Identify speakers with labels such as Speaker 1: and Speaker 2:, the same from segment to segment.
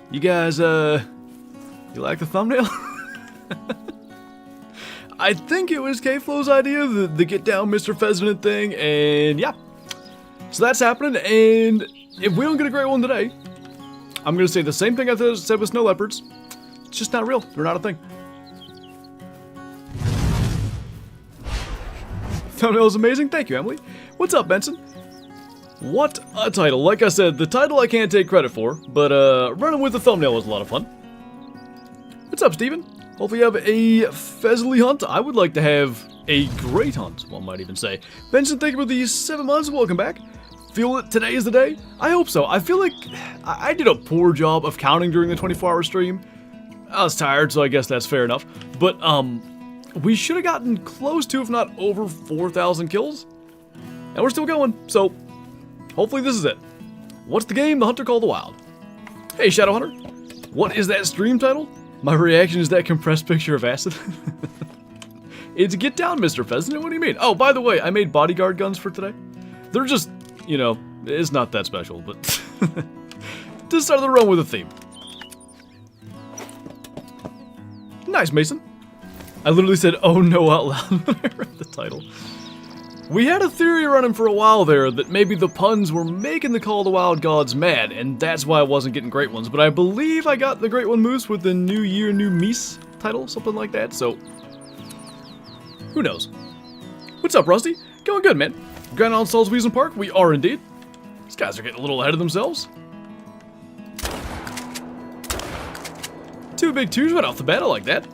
Speaker 1: You guys, you like the thumbnail? I think it was K-Flow's idea, the get down Mr. Pheasant thing, and yeah. So that's happening, and if we don't get a great one today, I'm going to say the same thing I said with snow leopards. It's just not real. They're not a thing. Thumbnail is amazing. Thank you, Emily. What's up, Benson? What a title. Like I said, the title I can't take credit for, but running with the thumbnail was a lot of fun. What's up, Steven? Hopefully you have a Pheasantly hunt. I would like to have a great hunt, one might even say. Benson, thank you for the 7 months. Welcome back. Feel that today is the day? I hope so. I feel like I did a poor job of counting during the 24-hour stream. I was tired, so I guess that's fair enough. But, we should have gotten close to, if not over 4,000 kills. And we're still going, so hopefully this is it. What's the game? The Hunter Call the Wild. Hey, Shadowhunter. What is that stream title? My reaction is that compressed picture of acid. It's Get Down, Mr. Pheasant. What do you mean? Oh, by the way, I made bodyguard guns for today. They're just, you know, it's not that special, but just start the run with a theme. Nice, Mason. I literally said, oh no, out loud when I read the title. We had a theory running for a while there that maybe the puns were making the Call of the Wild gods mad, and that's why I wasn't getting great ones. But I believe I got the great one moose with the New Year, New Meese title, something like that, so who knows. What's up, Rusty? Going good, man. Grand on Souls Weasel Park? We are indeed. These guys are getting a little ahead of themselves. 2 big 2s right off the bat, I like that.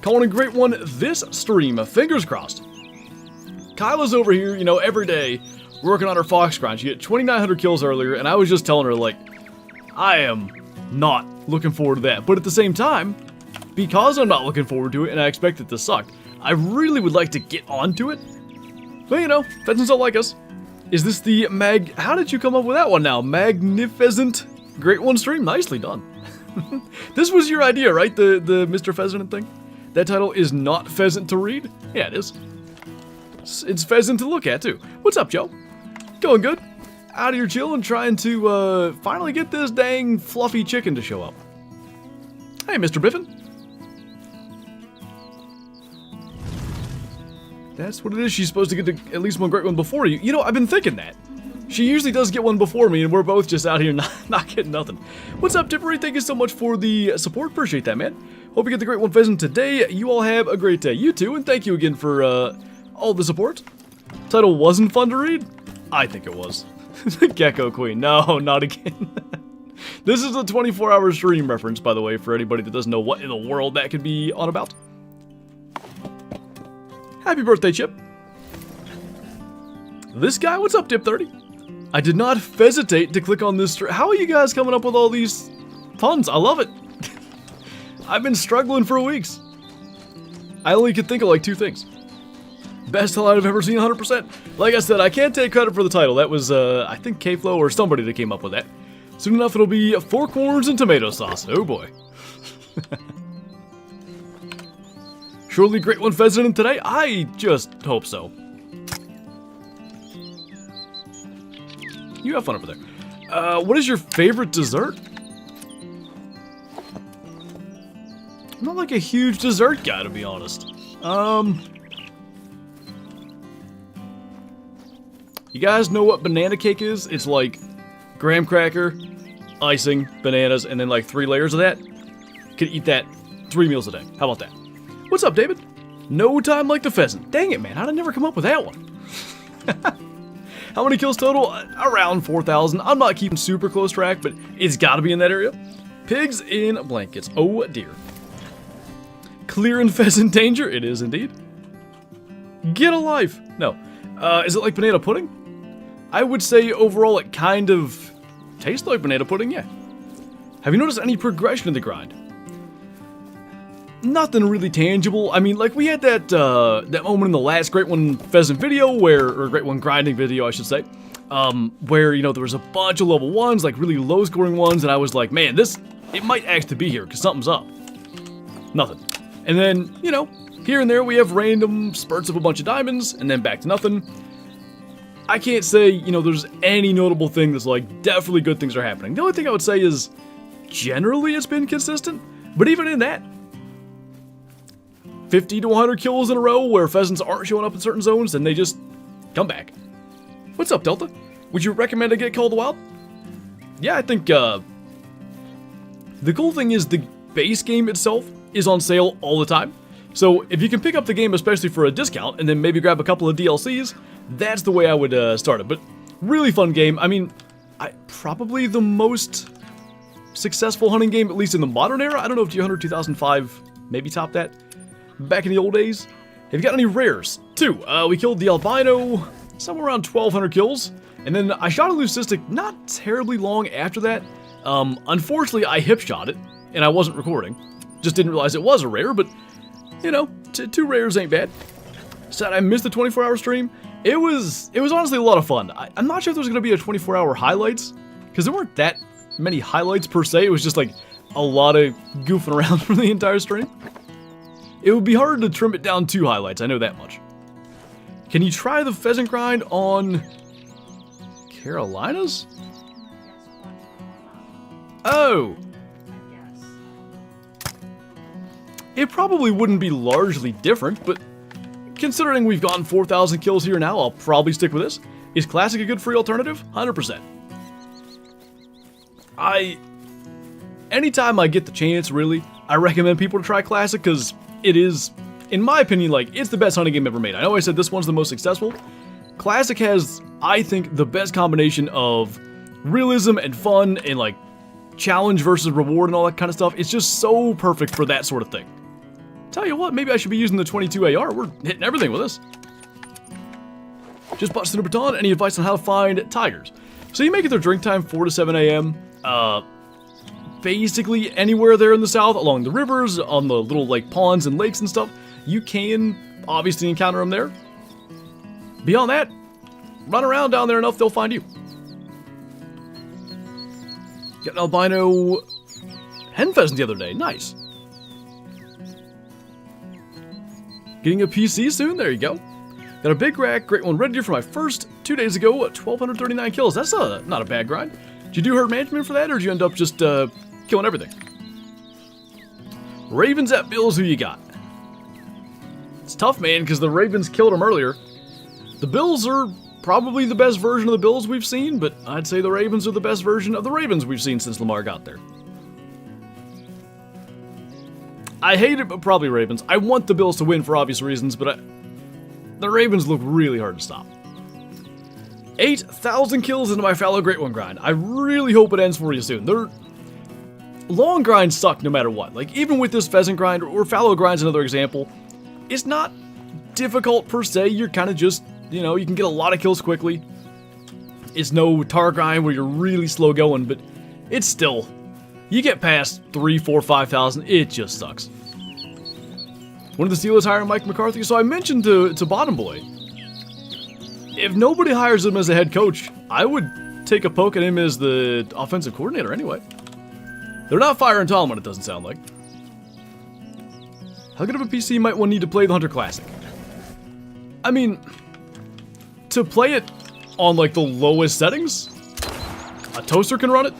Speaker 1: Calling a great one this stream, fingers crossed. Kyla's over here, you know, every day, working on her fox grind. She hit 2,900 kills earlier, and I was just telling her, like, I am not looking forward to that. But at the same time, because I'm not looking forward to it, and I expect it to suck, I really would like to get onto it. But, you know, pheasants don't like us. Is this the how did you come up with that one now? Magnificent Great One stream? Nicely done. This was your idea, right? The Mr. Pheasant thing? That title is not pheasant to read? Yeah, it is. It's pheasant to look at, too. What's up, Joe? Going good. Out of your chill and trying to, finally get this dang fluffy chicken to show up. Hey, Mr. Biffin. That's what it is. She's supposed to get at least one great one before you. You know, I've been thinking that. She usually does get one before me, and we're both just out here not getting nothing. What's up, Tippery? Thank you so much for the support. Appreciate that, man. Hope you get the great one pheasant today. You all have a great day. You too, and thank you again for, all the support. Title wasn't fun to read? I think it was. Gecko Queen. No, not again. This is a 24-hour stream reference, by the way, for anybody that doesn't know what in the world that could be on about. Happy birthday, Chip. This guy, what's up, Tip30? I did not hesitate to click on this. How are you guys coming up with all these puns? I love it. I've been struggling for weeks. I only could think of like 2 things. Best highlight I've ever seen, 100%. Like I said, I can't take credit for the title. That was, I think K-Flow or somebody that came up with that. Soon enough, it'll be fork horns and tomato sauce. Oh boy. Surely great one pheasant today? I just hope so. You have fun over there. What is your favorite dessert? I'm not like a huge dessert guy, to be honest. You guys know what banana cake is? It's like graham cracker, icing, bananas, and then like 3 layers of that. Could eat that 3 meals a day. How about that? What's up, David? No time like the pheasant. Dang it, man. How'd I never come up with that one? How many kills total? Around 4,000. I'm not keeping super close track, but it's got to be in that area. Pigs in blankets. Oh, dear. Clear and pheasant danger? It is indeed. Get a life. No. Is it like banana pudding? I would say overall it kind of tastes like banana pudding, yeah. Have you noticed any progression in the grind? Nothing really tangible. I mean, like we had that that moment in the last Great One Pheasant video or Great One grinding video, I should say, where, you know, there was a bunch of level 1s, like really low scoring ones, and I was like, man, it might actually be here, because something's up. Nothing. And then, you know, here and there we have random spurts of a bunch of diamonds, and then back to nothing. I can't say, you know, there's any notable thing that's like, definitely good things are happening. The only thing I would say is, generally it's been consistent. But even in that, 50 to 100 kills in a row where pheasants aren't showing up in certain zones and they just come back. What's up, Delta? Would you recommend I get Call of the Wild? Yeah, I think, the cool thing is the base game itself is on sale all the time. So if you can pick up the game, especially for a discount, and then maybe grab a couple of DLCs, that's the way I would start it. But really fun game. I mean, probably the most successful hunting game, at least in the modern era. I don't know if Deer Hunter 2005 maybe topped that back in the old days. Have you got any rares? 2. We killed the albino, somewhere around 1,200 kills. And then I shot a leucistic not terribly long after that. Unfortunately, I hip shot it, and I wasn't recording. Just didn't realize it was a rare, but, you know, 2 rares ain't bad. Said I missed the 24-hour stream. It was honestly a lot of fun. I'm not sure if there's going to be a 24-hour highlights, because there weren't that many highlights per se. It was just like a lot of goofing around for the entire stream. It would be hard to trim it down to highlights, I know that much. Can you try the pheasant grind on Carolinas? Oh! It probably wouldn't be largely different, but considering we've gotten 4,000 kills here now, I'll probably stick with this. Is Classic a good free alternative? 100%. Anytime I get the chance, really, I recommend people to try Classic, because it is, in my opinion, like, it's the best hunting game ever made. I know I said this one's the most successful. Classic has, I think, the best combination of realism and fun and, like, challenge versus reward and all that kind of stuff. It's just so perfect for that sort of thing. Tell you what, maybe I should be using the 22 AR. We're hitting everything with this. Just busting a baton. Any advice on how to find tigers? So you make it their drink time, 4 to 7 a.m. Basically anywhere there in the south, along the rivers, on the little like ponds and lakes and stuff, you can obviously encounter them there. Beyond that, run around down there enough, they'll find you. Got an albino hen pheasant the other day. Nice. Getting a PC soon. There you go. Got a big rack, great one, red deer for my first 2 days ago. 1,239 kills. That's not a bad grind. Did you do herd management for that, or did you end up just killing everything? Ravens at Bills. Who you got? It's tough, man, because the Ravens killed them earlier. The Bills are probably the best version of the Bills we've seen, but I'd say the Ravens are the best version of the Ravens we've seen since Lamar got there. I hate it, but probably Ravens. I want the Bills to win for obvious reasons, but the Ravens look really hard to stop. 8,000 kills into my fallow great one grind. I really hope it ends for you soon. Long grinds suck no matter what. Like, even with this pheasant grind, or fallow grind's another example, it's not difficult per se. You're kind of just, you know, you can get a lot of kills quickly. It's no tar grind where you're really slow going, but it's still, you get past 3, 4, 5,000, it just sucks. One of the Steelers hiring Mike McCarthy. So I mentioned to Bottom Boy, if nobody hires him as a head coach, I would take a poke at him as the offensive coordinator anyway. They're not firing Tomlin, it doesn't sound like. How good of a PC might one need to play the Hunter Classic? I mean, to play it on like the lowest settings, a toaster can run it.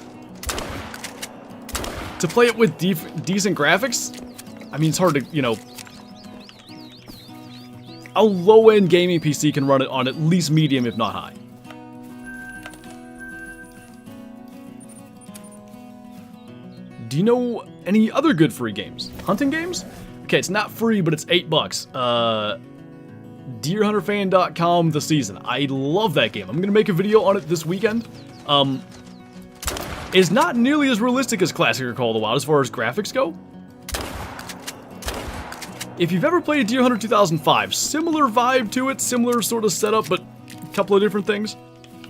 Speaker 1: To play it with decent graphics, I mean, it's hard to, you know, a low-end gaming PC can run it on at least medium, if not high. Do you know any other good free games? Hunting games? Okay, it's not free, but it's $8. DeerHunterFan.com The Season. I love that game. I'm going to make a video on it this weekend. It's not nearly as realistic as Classic or Call of the Wild as far as graphics go. If you've ever played Deer Hunter 2005, similar vibe to it, similar sort of setup, but a couple of different things.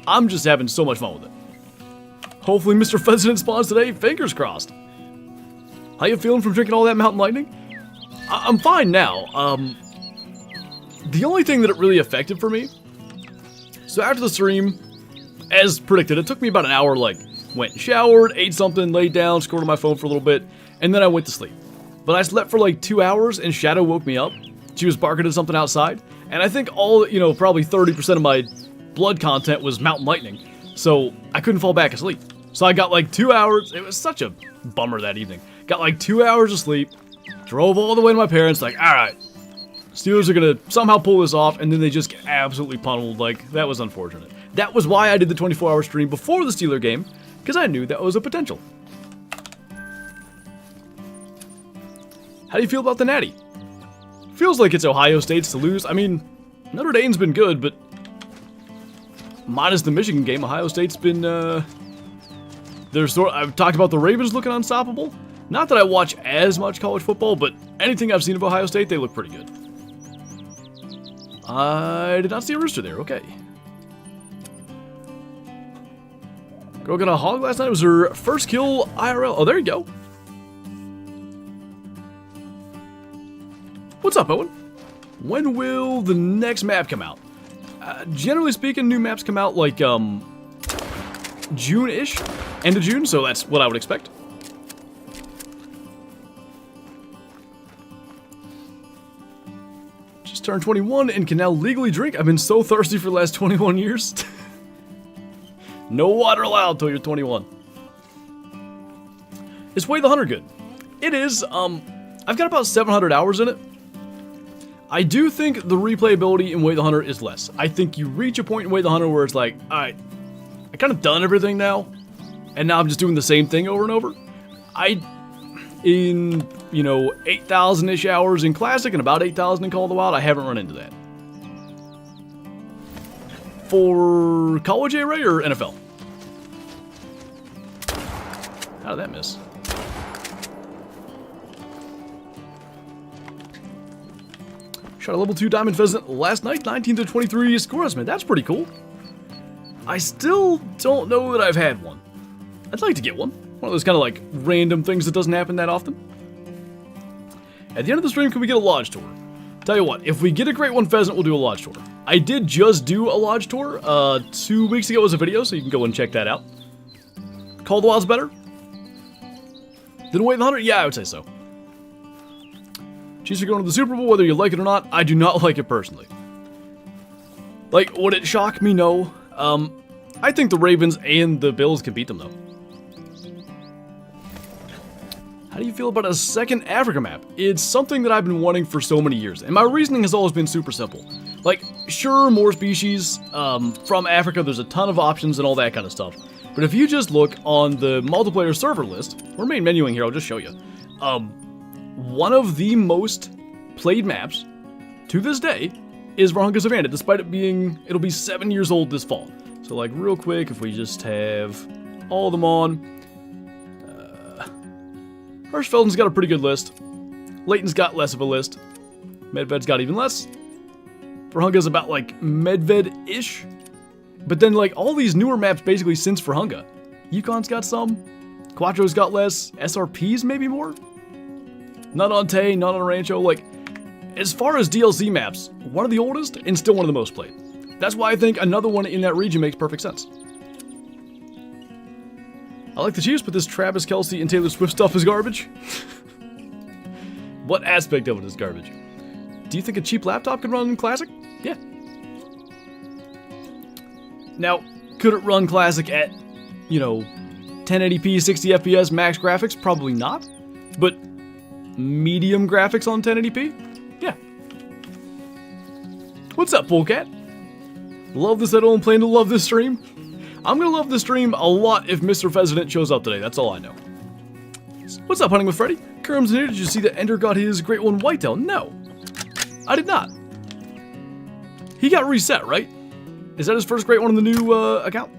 Speaker 1: I'm just having so much fun with it. Hopefully Mr. Pheasant spawns today, fingers crossed. How you feeling from drinking all that Mountain Lightning? I'm fine now. The only thing that it really affected for me, so after the stream, as predicted, it took me about an hour, like, went and showered, ate something, laid down, scrolled on my phone for a little bit, and then I went to sleep. But I slept for like 2 hours, and Shadow woke me up. She was barking at something outside, and I think all, you know, probably 30% of my blood content was Mountain Lightning, so I couldn't fall back asleep. So I got like 2 hours. It was such a bummer that evening. Got like 2 hours of sleep. Drove all the way to my parents, like, alright, Steelers are gonna somehow pull this off, and then they just get absolutely pummeled. Like, that was unfortunate. That was why I did the 24-hour stream before the Steeler game, because I knew that was a potential. How do you feel about the Natty? Feels like it's Ohio State's to lose. I mean, Notre Dame's been good, but minus the Michigan game, Ohio State's been, I've talked about the Ravens looking unstoppable. Not that I watch as much college football, but anything I've seen of Ohio State, they look pretty good. I did not see a rooster there, okay. Girl got a hog last night. It was her first kill IRL. Oh, there you go. What's up, Owen? When will the next map come out? Generally speaking, new maps come out like, June-ish. End of June, so that's what I would expect. Just turned 21 and can now legally drink. I've been so thirsty for the last 21 years. No water allowed till you're 21. Is Way the Hunter good? It is. I've got about 700 hours in it. I do think the replayability in Way the Hunter is less. I think you reach a point in Way the Hunter where it's like, alright, I kind of done everything now, and now I'm just doing the same thing over and over. In 8,000-ish hours in Classic and about 8,000 in Call of the Wild, I haven't run into that. For college array or NFL? How did that miss? Shot a level 2 diamond pheasant last night, 19 to 23 scores, man. That's pretty cool. I still don't know that I've had one. I'd like to get one. One of those kind of like random things that doesn't happen that often. At the end of the stream, can we get a lodge tour? Tell you what, if we get a great one pheasant, we'll do a lodge tour. I did just do a lodge tour 2 weeks ago as a video, so you can go and check that out. Call of the Wild's better than Way the Hunter? Yeah, I would say so. Chiefs are going to the Super Bowl, whether you like it or not. I do not like it personally. Like, would it shock me? No. I think the Ravens and the Bills can beat them, though. How do you feel about a second Africa map? It's something that I've been wanting for so many years, and my reasoning has always been super simple. Like, sure, more species from Africa, there's a ton of options and all that kind of stuff. But if you just look on the multiplayer server list, we're main menuing here, I'll just show you. One of the most played maps to this day is Vurhonga Savannah, despite it'll be 7 years old this fall. So like real quick, if we just have all of them on, Hirschfelden's got a pretty good list. Layton's got less of a list. Medved's got even less. Vurhonga's about like Medved-ish. But then like all these newer maps basically since Vurhonga. Yukon's got some. Quattro's got less. SRP's maybe more. Not on Tay, not on Rancho. Like, as far as DLC maps, one of the oldest and still one of the most played. That's why I think another one in that region makes perfect sense. I like the Chiefs, but this Travis Kelce and Taylor Swift stuff is garbage. What aspect of it is garbage? Do you think a cheap laptop could run Classic? Yeah. Now, could it run Classic at, 1080p, 60 FPS, max graphics? Probably not. But medium graphics on 1080p? Yeah. What's up, Bullcat? Love this at all and plan to love this stream? I'm gonna love this stream a lot if Mr. Pheasant shows up today, that's all I know. What's up, Hunting with Freddy? Kerm's here, did you see that Ender got his Great One Whitetail? No. I did not. He got reset, right? Is that his first Great One in the new account?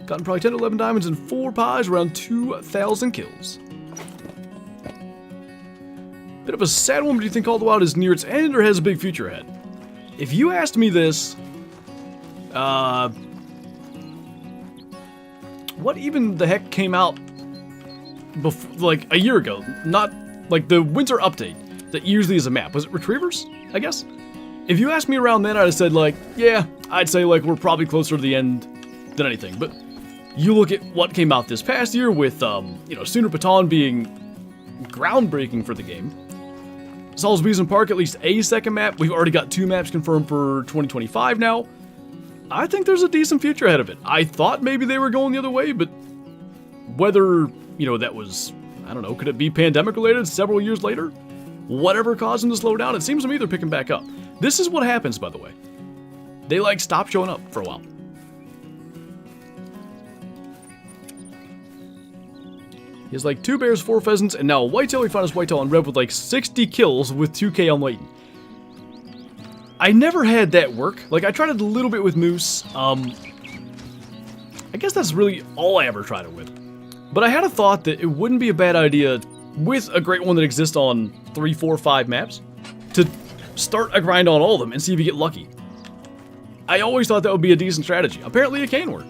Speaker 1: Gotten probably 10 to 11 diamonds and 4 pies, around 2,000 kills. Bit of a sad one, but do you think Call of the Wild is near its end or has a big future ahead? If you asked me this, what even the heck came out before, like a year ago? Not like the winter update that usually is a map. Was it Retrievers? I guess. If you asked me around then, I'd have said like, yeah, I'd say like we're probably closer to the end than anything. But you look at what came out this past year with, Sooner Patan being groundbreaking for the game. Saul's Beeson Park, at least a second map. We've already got 2 maps confirmed for 2025 now. I think there's a decent future ahead of it. I thought maybe they were going the other way, but whether, you know, that was, I don't know, could it be pandemic related several years later? Whatever caused them to slow down, it seems to me they're picking back up. This is what happens, by the way. They, like, stop showing up for a while. He has, like, 2 bears, 4 pheasants, and now a whitetail. We found his whitetail on Rev with, like, 60 kills with 2k on Leighton. I never had that work. Like, I tried it a little bit with moose. I guess that's really all I ever tried it with. But I had a thought that it wouldn't be a bad idea with a great one that exists on 3, 4, 5 maps to start a grind on all of them and see if you get lucky. I always thought that would be a decent strategy. Apparently it can work.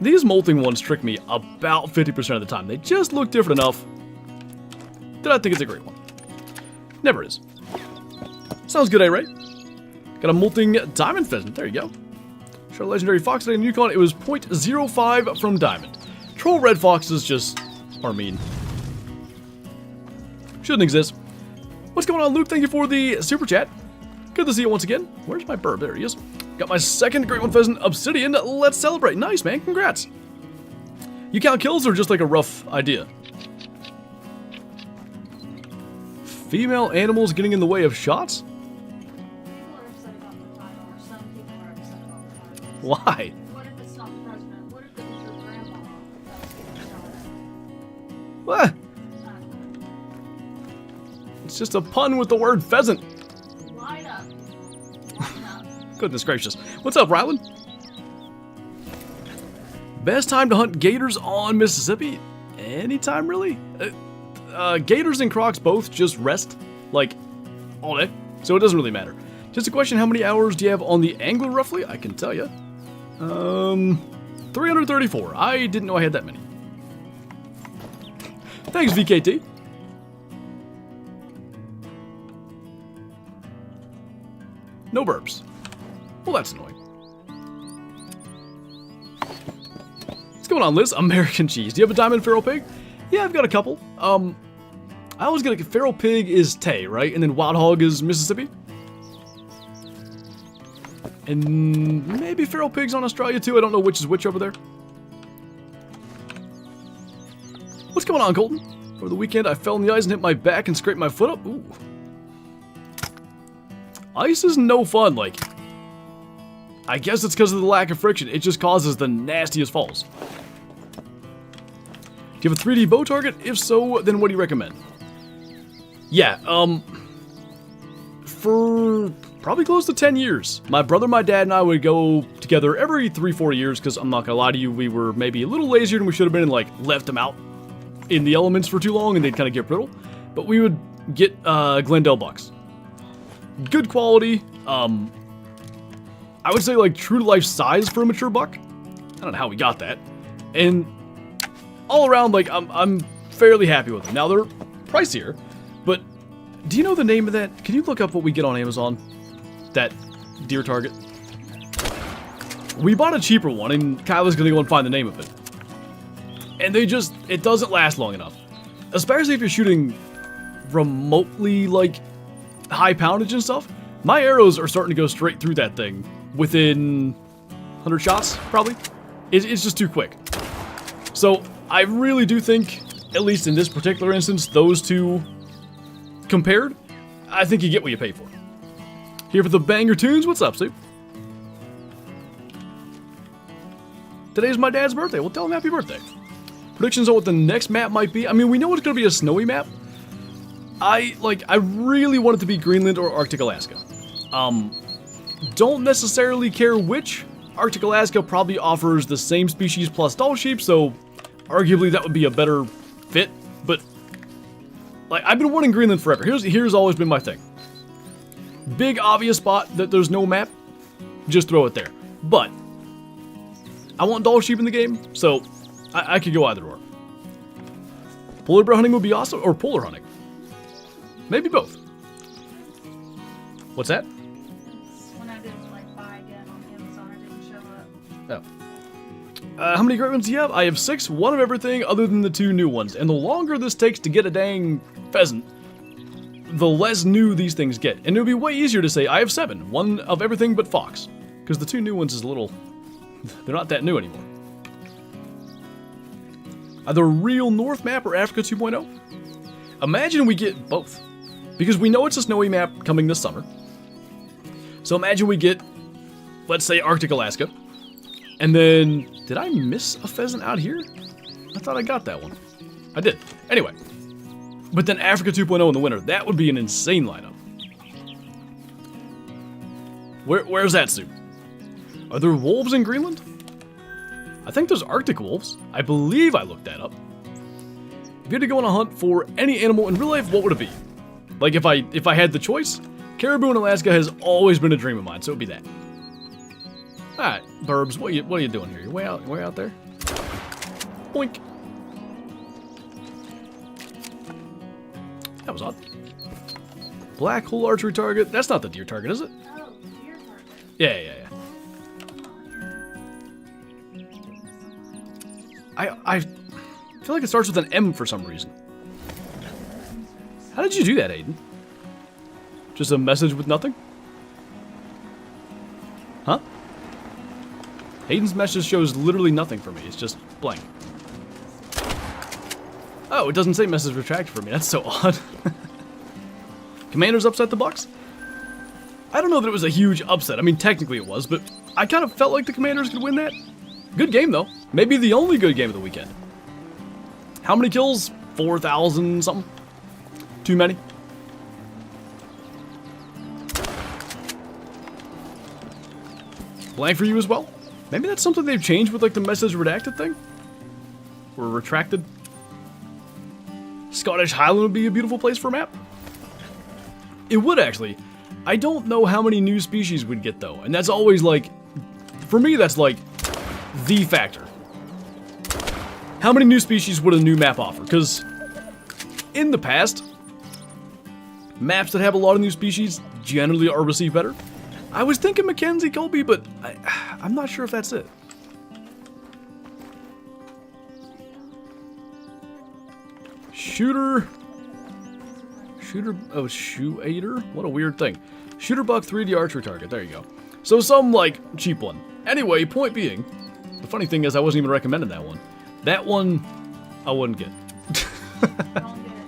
Speaker 1: These molting ones trick me about 50% of the time. They just look different enough that I think it's a great one. Never is. Sounds good, eh, Ray? Got a molting diamond pheasant. There you go. Shot a legendary fox today in Yukon. It was 0.05 from diamond. Troll red foxes just are mean. Shouldn't exist. What's going on, Luke? Thank you for the super chat. Good to see you once again. Where's my bird? There he is. Got my second great one pheasant, obsidian. Let's celebrate. Nice, man. Congrats. You count kills or just like a rough idea? Female animals getting in the way of shots?
Speaker 2: People are upset about the title, or some people are upset about the title.
Speaker 1: Why?
Speaker 2: What if it's not the president? What if it was your grandma that was getting shot at?
Speaker 1: What?
Speaker 2: I don't know.
Speaker 1: It's just a pun with the word pheasant.
Speaker 2: Light up. Light up.
Speaker 1: Goodness gracious. What's up, Rylan? Best time to hunt gators on Mississippi? Anytime, really? Gators and crocs both just rest, like, all day, so it doesn't really matter. Just a question, how many hours do you have on the angler, roughly? I can tell you. 334. I didn't know I had that many. Thanks, VKT. No burps. Well, that's annoying. What's going on, Liz? American cheese. Do you have a diamond feral pig? Yeah, I've got a couple. I always get a feral pig is Tay, right? And then wild hog is Mississippi. And maybe feral pigs on Australia too. I don't know which is which over there. What's going on, Colton? Over the weekend, I fell in the ice and hit my back and scraped my foot up. Ooh. Ice is no fun, like. I guess it's because of the lack of friction. It just causes the nastiest falls. Do you have a 3D bow target? If so, then what do you recommend? Yeah, for probably close to 10 years. My brother, my dad, and I would go together every 3-4 years, because I'm not gonna lie to you, we were maybe a little lazier than we should have been and, like, left them out in the elements for too long and they'd kind of get brittle. But we would get Glendale bucks. Good quality, I would say, like, true to life size for a mature buck. I don't know how we got that. And all around, like, I'm fairly happy with them. Now, they're pricier, but do you know the name of that? Can you look up what we get on Amazon? That deer target? We bought a cheaper one, and Kyla's gonna go and find the name of it. And they just, it doesn't last long enough. Especially if you're shooting remotely, like, high poundage and stuff. My arrows are starting to go straight through that thing within 100 shots, probably. It's just too quick. So, I really do think, at least in this particular instance, those two compared, I think you get what you pay for. Here for the banger tunes. What's up, Steve? Today's my dad's birthday. Well, tell him happy birthday. Predictions on what the next map might be. I mean, we know it's going to be a snowy map. I really want it to be Greenland or Arctic Alaska. Don't necessarily care which. Arctic Alaska probably offers the same species plus doll sheep, so arguably that would be a better fit. But like, I've been wanting Greenland forever. Here's always been my thing. Big obvious spot that there's no map, just throw it there. But I want doll sheep in the game, so I could go either or. Polar bear hunting would be awesome, or polar hunting. Maybe both. What's that?
Speaker 2: When I did like buy again on Amazon, it didn't show up.
Speaker 1: Oh. How many great ones do you have? I have 6, one of everything other than the 2 new ones. And the longer this takes to get a dang pheasant, the less new these things get. And it would be way easier to say, I have 7, one of everything but fox. Because the 2 new ones is a little... They're not that new anymore. Either real North map or Africa 2.0? Imagine we get both. Because we know it's a snowy map coming this summer. So imagine we get, let's say, Arctic Alaska. And then, did I miss a pheasant out here? I thought I got that one. I did. Anyway. But then Africa 2.0 in the winter. That would be an insane lineup. Where's that suit? Are there wolves in Greenland? I think there's Arctic wolves. I believe I looked that up. If you had to go on a hunt for any animal in real life, what would it be? Like if I had the choice, caribou in Alaska has always been a dream of mine, so it would be that. Alright, Burbs, what are you doing here? You're way out there? Boink. That was odd. Black hole archery target. That's not the deer target, is it?
Speaker 2: Oh, deer target.
Speaker 1: Yeah. I feel like it starts with an M for some reason. How did you do that, Aiden? Just a message with nothing? Huh? Aiden's message shows literally nothing for me. It's just blank. Oh, it doesn't say message retracted for me. That's so odd. Commanders upset the Bucks? I don't know that it was a huge upset. I mean, technically it was, but I kind of felt like the Commanders could win that. Good game, though. Maybe the only good game of the weekend. How many kills? 4,000 something? Too many? Blank for you as well? Maybe that's something they've changed with like the message redacted thing? Or retracted? Scottish Highland would be a beautiful place for a map. It would actually. I don't know how many new species we'd get though. And that's always like, for me that's like the factor. How many new species would a new map offer? Because in the past, maps that have a lot of new species generally are received better. I was thinking Mackenzie Colby, but I'm not sure if that's it. Shooter, oh, Shoe-Aider? What a weird thing. Shooter Buck 3D archery target, there you go. So some, like, cheap one. Anyway, point being, the funny thing is I wasn't even recommending that one. That one, I wouldn't get.
Speaker 2: I'll get it.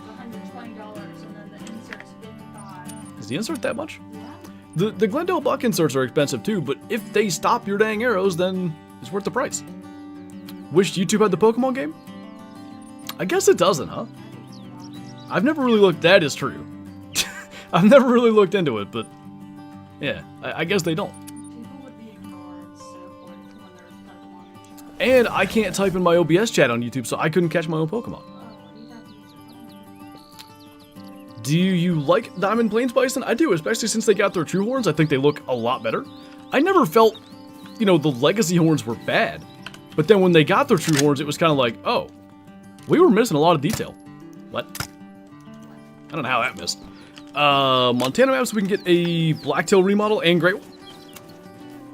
Speaker 2: $120 and then the insert's $55.
Speaker 1: Is the insert that much?
Speaker 2: Yeah.
Speaker 1: The Glendale Buck inserts are expensive too, but if they stop your dang arrows, then it's worth the price. Wished YouTube had the Pokemon game? I guess it doesn't, huh? I've never really looked, that is true. I've never really looked into it, but yeah, I guess they don't.
Speaker 2: People would be ignored so quick when there's Pokemon in chat.
Speaker 1: And I can't type in my OBS chat on YouTube, so I couldn't catch my own Pokemon.
Speaker 2: Oh, you'd have to use your phone.
Speaker 1: Do you like Diamond Plains Bison? I do, especially since they got their true horns. I think they look a lot better. I never felt, you know, the legacy horns were bad. But then when they got their true horns, it was kind of like, oh, we were missing a lot of detail. What? I don't know how that missed. Montana maps, we can get a Blacktail remodel and Great Wall.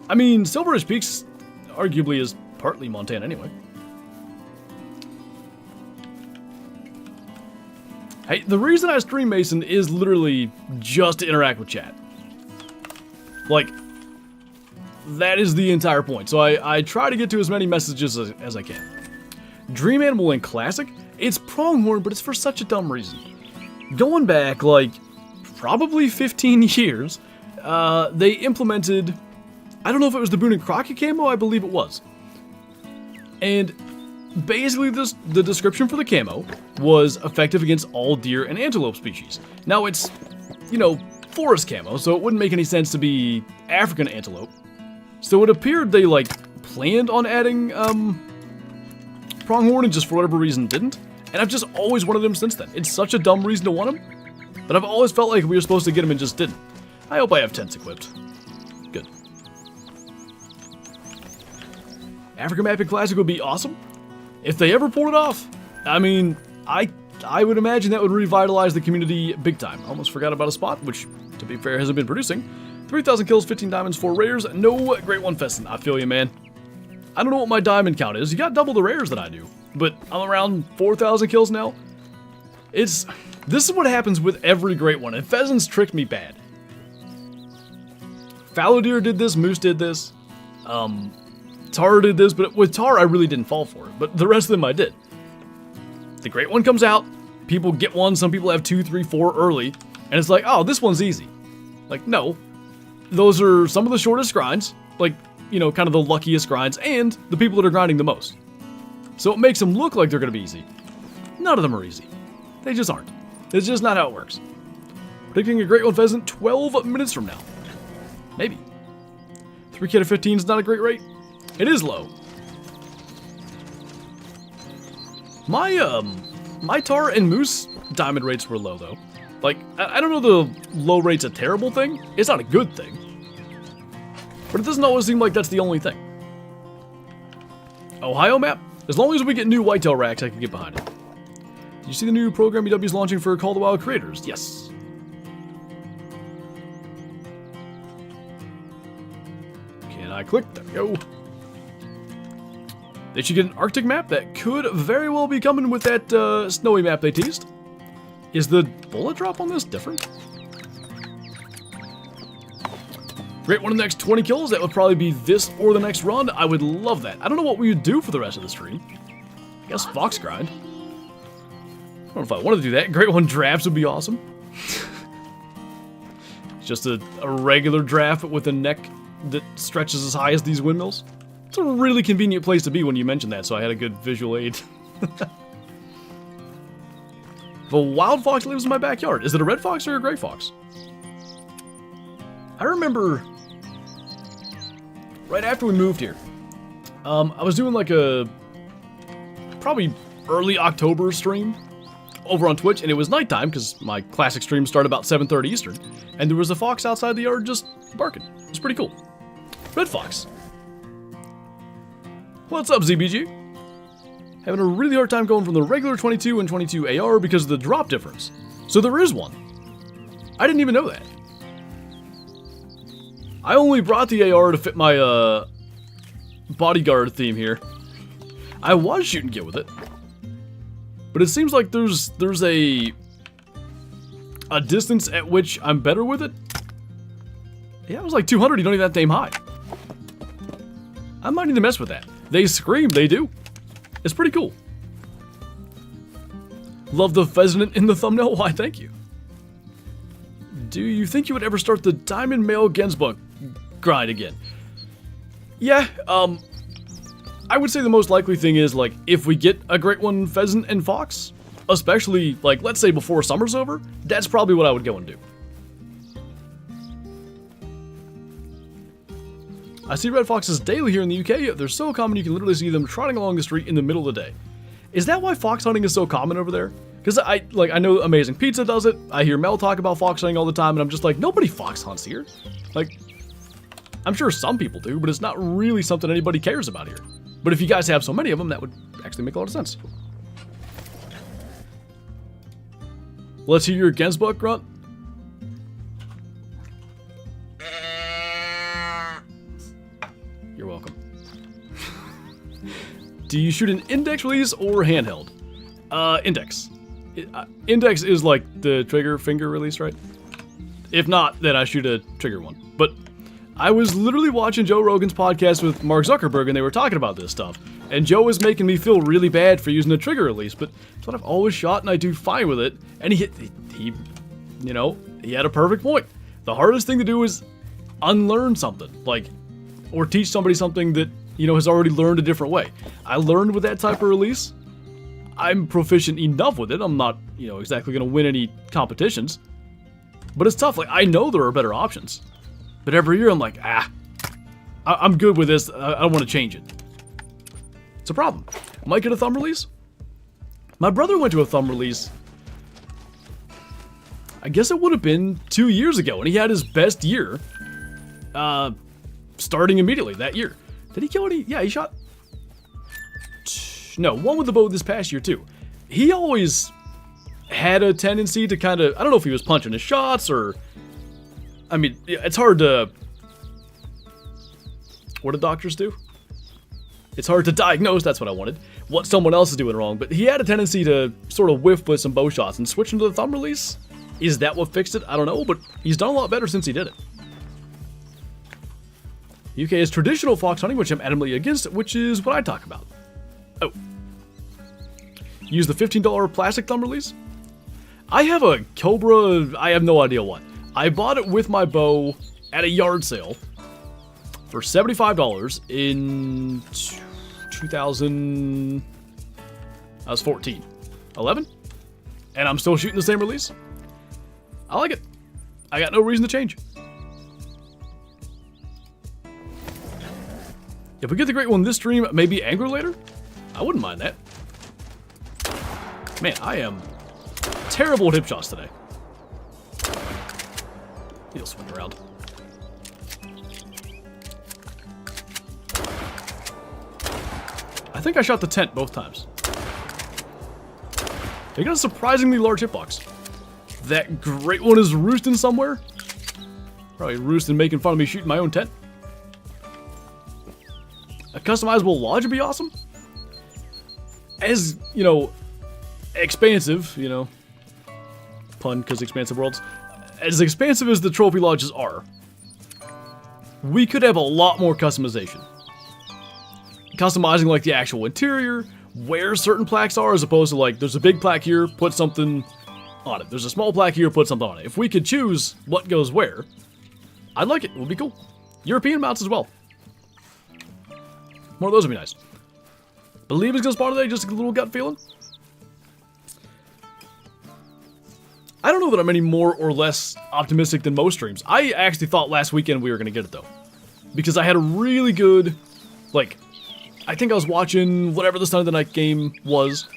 Speaker 1: I mean, Silver Ridge Peaks arguably is partly Montana anyway. Hey, the reason I stream Mason is literally just to interact with chat. Like, that is the entire point. So I try to get to as many messages as I can. Dream Animal in Classic, it's Pronghorn, but it's for such a dumb reason. Going back, like, probably 15 years, they implemented, I don't know if it was the Boone and Crockett camo, I believe it was. And basically the description for the camo was effective against all deer and antelope species. Now it's, you know, forest camo, so it wouldn't make any sense to be African antelope. So it appeared they, like, planned on adding, Pronghorn and just for whatever reason didn't. And I've just always wanted them since then. It's such a dumb reason to want them, but I've always felt like we were supposed to get them and just didn't. I hope I have tents equipped. Good. African Mapping Classic would be awesome. If they ever pulled it off, I mean, I would imagine that would revitalize the community big time. Almost forgot about a spot, which, to be fair, hasn't been producing. 3,000 kills, 15 diamonds, 4 rares, no Great One Pheasant. I feel you, man. I don't know what my diamond count is. You got double the rares that I do, but I'm around 4,000 kills now. It's This is what happens with every great one, and pheasants tricked me bad. Fallow deer did this, moose did this, tar did this, but with tar I really didn't fall for it, but the rest of them I did. The great one comes out, people get one, some people have 2, 3, 4 early, and it's like, oh, this one's easy. Like, no. Those are some of the shortest grinds, like, you know, kind of the luckiest grinds, and the people that are grinding the most. So it makes them look like they're going to be easy. None of them are easy. They just aren't. It's just not how it works. Predicting a great one pheasant 12 minutes from now. Maybe. 3K to 15 is not a great rate. It is low. My tar and moose diamond rates were low, though. Like, I don't know the low rate's a terrible thing. It's not a good thing. But it doesn't always seem like that's the only thing. Ohio map? As long as we get new whitetail racks, I can get behind it. Did you see the new program EW is launching for Call of the Wild creators? Yes. Can I click? There we go. They should get an Arctic map that could very well be coming with that snowy map they teased. Is the bullet drop on this different? Great one in the next 20 kills. That would probably be this or the next run. I would love that. I don't know what we would do for the rest of the stream. I guess fox grind. I don't know if I want to do that. Great one drafts would be awesome. Just a regular draft with a neck that stretches as high as these windmills. It's a really convenient place to be when you mentioned that, so I had a good visual aid. If a wild fox lives in my backyard, is it a red fox or a gray fox? I remember right after we moved here, I was doing like a probably early October stream over on Twitch, and it was nighttime because my classic stream started about 7:30 Eastern, and there was a fox outside the yard just barking. It was pretty cool. Red fox. What's up, ZBG? Having a really hard time going from the regular 22 and 22 AR because of the drop difference. So there is one. I didn't even know that. I only brought the AR to fit my bodyguard theme here. I was shooting get with it, but it seems like there's a distance at which I'm better with it. Yeah, it was like 200. You don't even have to aim high. I might need to mess with that. They scream. They do. It's pretty cool. Love the pheasant in the thumbnail. Why, thank you. Do you think you would ever start the diamond male Gensbuck grind again? Yeah, I would say the most likely thing is, like, if we get a great one pheasant and fox, especially, like, let's say before summer's over, that's probably what I would go and do. I see red foxes daily here in the UK. They're so common you can literally see them trotting along the street in the middle of the day. Is that why fox hunting is so common over there? Because I know Amazing Pizza does it. I hear Mel talk about fox hunting all the time, and I'm just like, nobody fox hunts here. Like, I'm sure some people do, but it's not really something anybody cares about here. But if you guys have so many of them, that would actually make a lot of sense. Let's hear your Gensbuck grunt. You're welcome. Do you shoot an index release or handheld? Index. Index is like the trigger finger release, right? If not, then I shoot a trigger one. But I was literally watching Joe Rogan's podcast with Mark Zuckerberg, and they were talking about this stuff. And Joe was making me feel really bad for using a trigger release, but it's what I've always shot, and I do fine with it. And he had a perfect point. The hardest thing to do is unlearn something, like, or teach somebody something that, has already learned a different way. I learned with that type of release. I'm proficient enough with it. I'm not, exactly going to win any competitions. But it's tough. Like, I know there are better options. But every year I'm like, I'm good with this. I don't want to change it. It's a problem. Might get a thumb release. My brother went to a thumb release. I guess it would have been 2 years ago, and he had his best year. Starting immediately that year. Did he kill any? Yeah, he shot. No, one with the bow this past year too. He always had a tendency to kind of, I don't know if he was punching his shots or, I mean, it's hard to, what do doctors do? It's hard to diagnose, that's what I wanted, what someone else is doing wrong, but he had a tendency to sort of whiff with some bow shots and switch into the thumb release. Is that what fixed it? I don't know, but he's done a lot better since he did it. UK is traditional fox hunting, which I'm adamantly against, which is what I talk about. Oh. Use the $15 plastic thumb release? I have a Cobra, I have no idea what. I bought it with my bow at a yard sale for $75 in 2000, I was 14, 11? And I'm still shooting the same release? I like it. I got no reason to change. If we get the great one this stream, maybe angler later? I wouldn't mind that. Man, I am terrible at hip shots today. He'll swing around. I think I shot the tent both times. They got a surprisingly large hitbox. That great one is roosting somewhere. Probably roosting, making fun of me shooting my own tent. A customizable lodge would be awesome. As, you know, expansive, you know, pun because expansive worlds. As expansive as the trophy lodges are, we could have a lot more customization. Customizing like the actual interior, where certain plaques are, as opposed to like, there's a big plaque here, put something on it. There's a small plaque here, put something on it. If we could choose what goes where, I'd like it. It would be cool. European mounts as well. More of those would be nice. Believe it's gonna spawn today, just a little gut feeling. I don't know that I'm any more or less optimistic than most streams. I actually thought last weekend we were gonna get it though. Because I had a really good, like, I think I was watching whatever the Sunday night game was.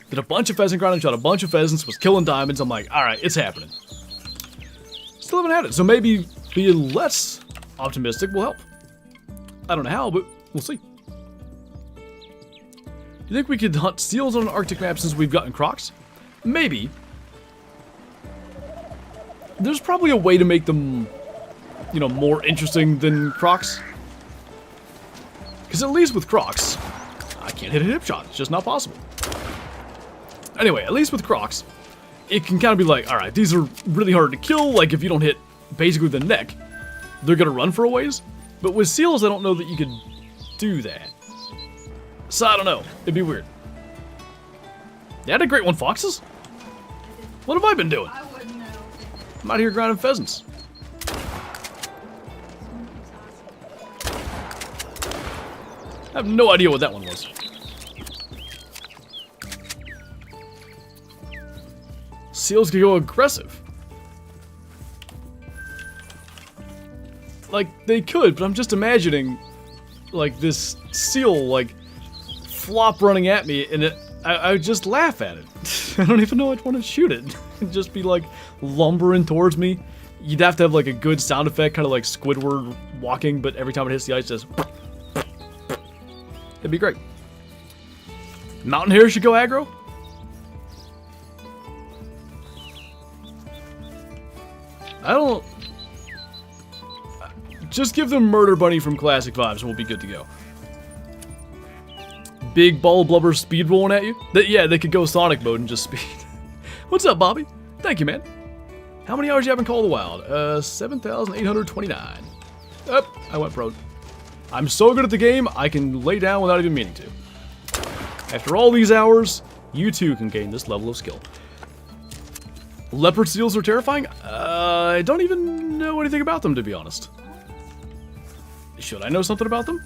Speaker 1: Did a bunch of pheasant grinding, shot a bunch of pheasants, was killing diamonds. I'm like, alright, it's happening. Still haven't had it, so maybe being less optimistic will help. I don't know how, but we'll see. Do you think we could hunt seals on an Arctic map since we've gotten crocs? Maybe. There's probably a way to make them, you know, more interesting than crocs. Because at least with crocs, I can't hit a hip shot. It's just not possible. Anyway, at least with crocs, it can kind of be like, alright, these are really hard to kill. Like, if you don't hit basically the neck, they're going to run for a ways. But with seals, I don't know that you could do that. So, I don't know. It'd be weird. Yeah, I did great one, foxes. What have I been doing?
Speaker 2: I wouldn't know.
Speaker 1: I'm out here grinding pheasants. I have no idea what that one was. Seals can go aggressive. Like, they could, but I'm just imagining, like, this seal, like, flop running at me, and I would just laugh at it. I don't even know I'd want to shoot it. It'd just be, like, lumbering towards me. You'd have to have, like, a good sound effect, kind of like Squidward walking, but every time it hits the ice, it just... It'd be great. Mountain hare should go aggro? I don't... Just give them Murder Bunny from Classic Vibes and we'll be good to go. Big ball blubber speed rolling at you? Yeah, they could go Sonic mode and just speed. What's up, Bobby? Thank you, man. How many hours you have in Call of the Wild? 7,829. Oh, I went pro. I'm so good at the game, I can lay down without even meaning to. After all these hours, you too can gain this level of skill. Leopard seals are terrifying? I don't even know anything about them, to be honest. Should I know something about them?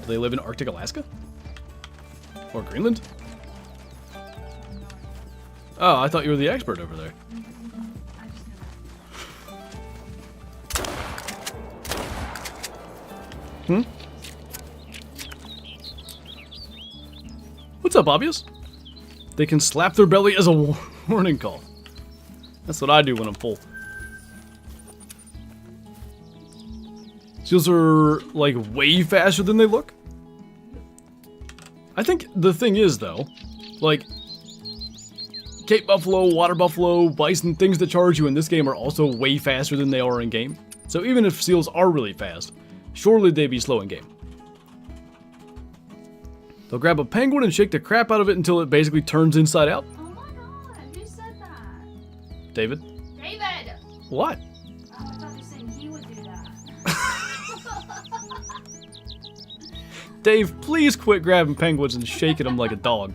Speaker 1: Do they live in Arctic Alaska? Or Greenland? Oh, I thought you were the expert over there. Hmm? What's up, obvious? They can slap their belly as a warning call. That's what I do when I'm full. Seals are, like, way faster than they look. I think the thing is, though, like, Cape Buffalo, Water Buffalo, Bison, things that charge you in this game are also way faster than they are in game. So even if seals are really fast, surely they'd be slow in game. They'll grab a penguin and shake the crap out of it until it basically turns inside out.
Speaker 2: Oh my god, who said that?
Speaker 1: David?
Speaker 2: David!
Speaker 1: What?
Speaker 2: Oh, I thought you were saying he would do that.
Speaker 1: Dave, please quit grabbing penguins and shaking them like a dog.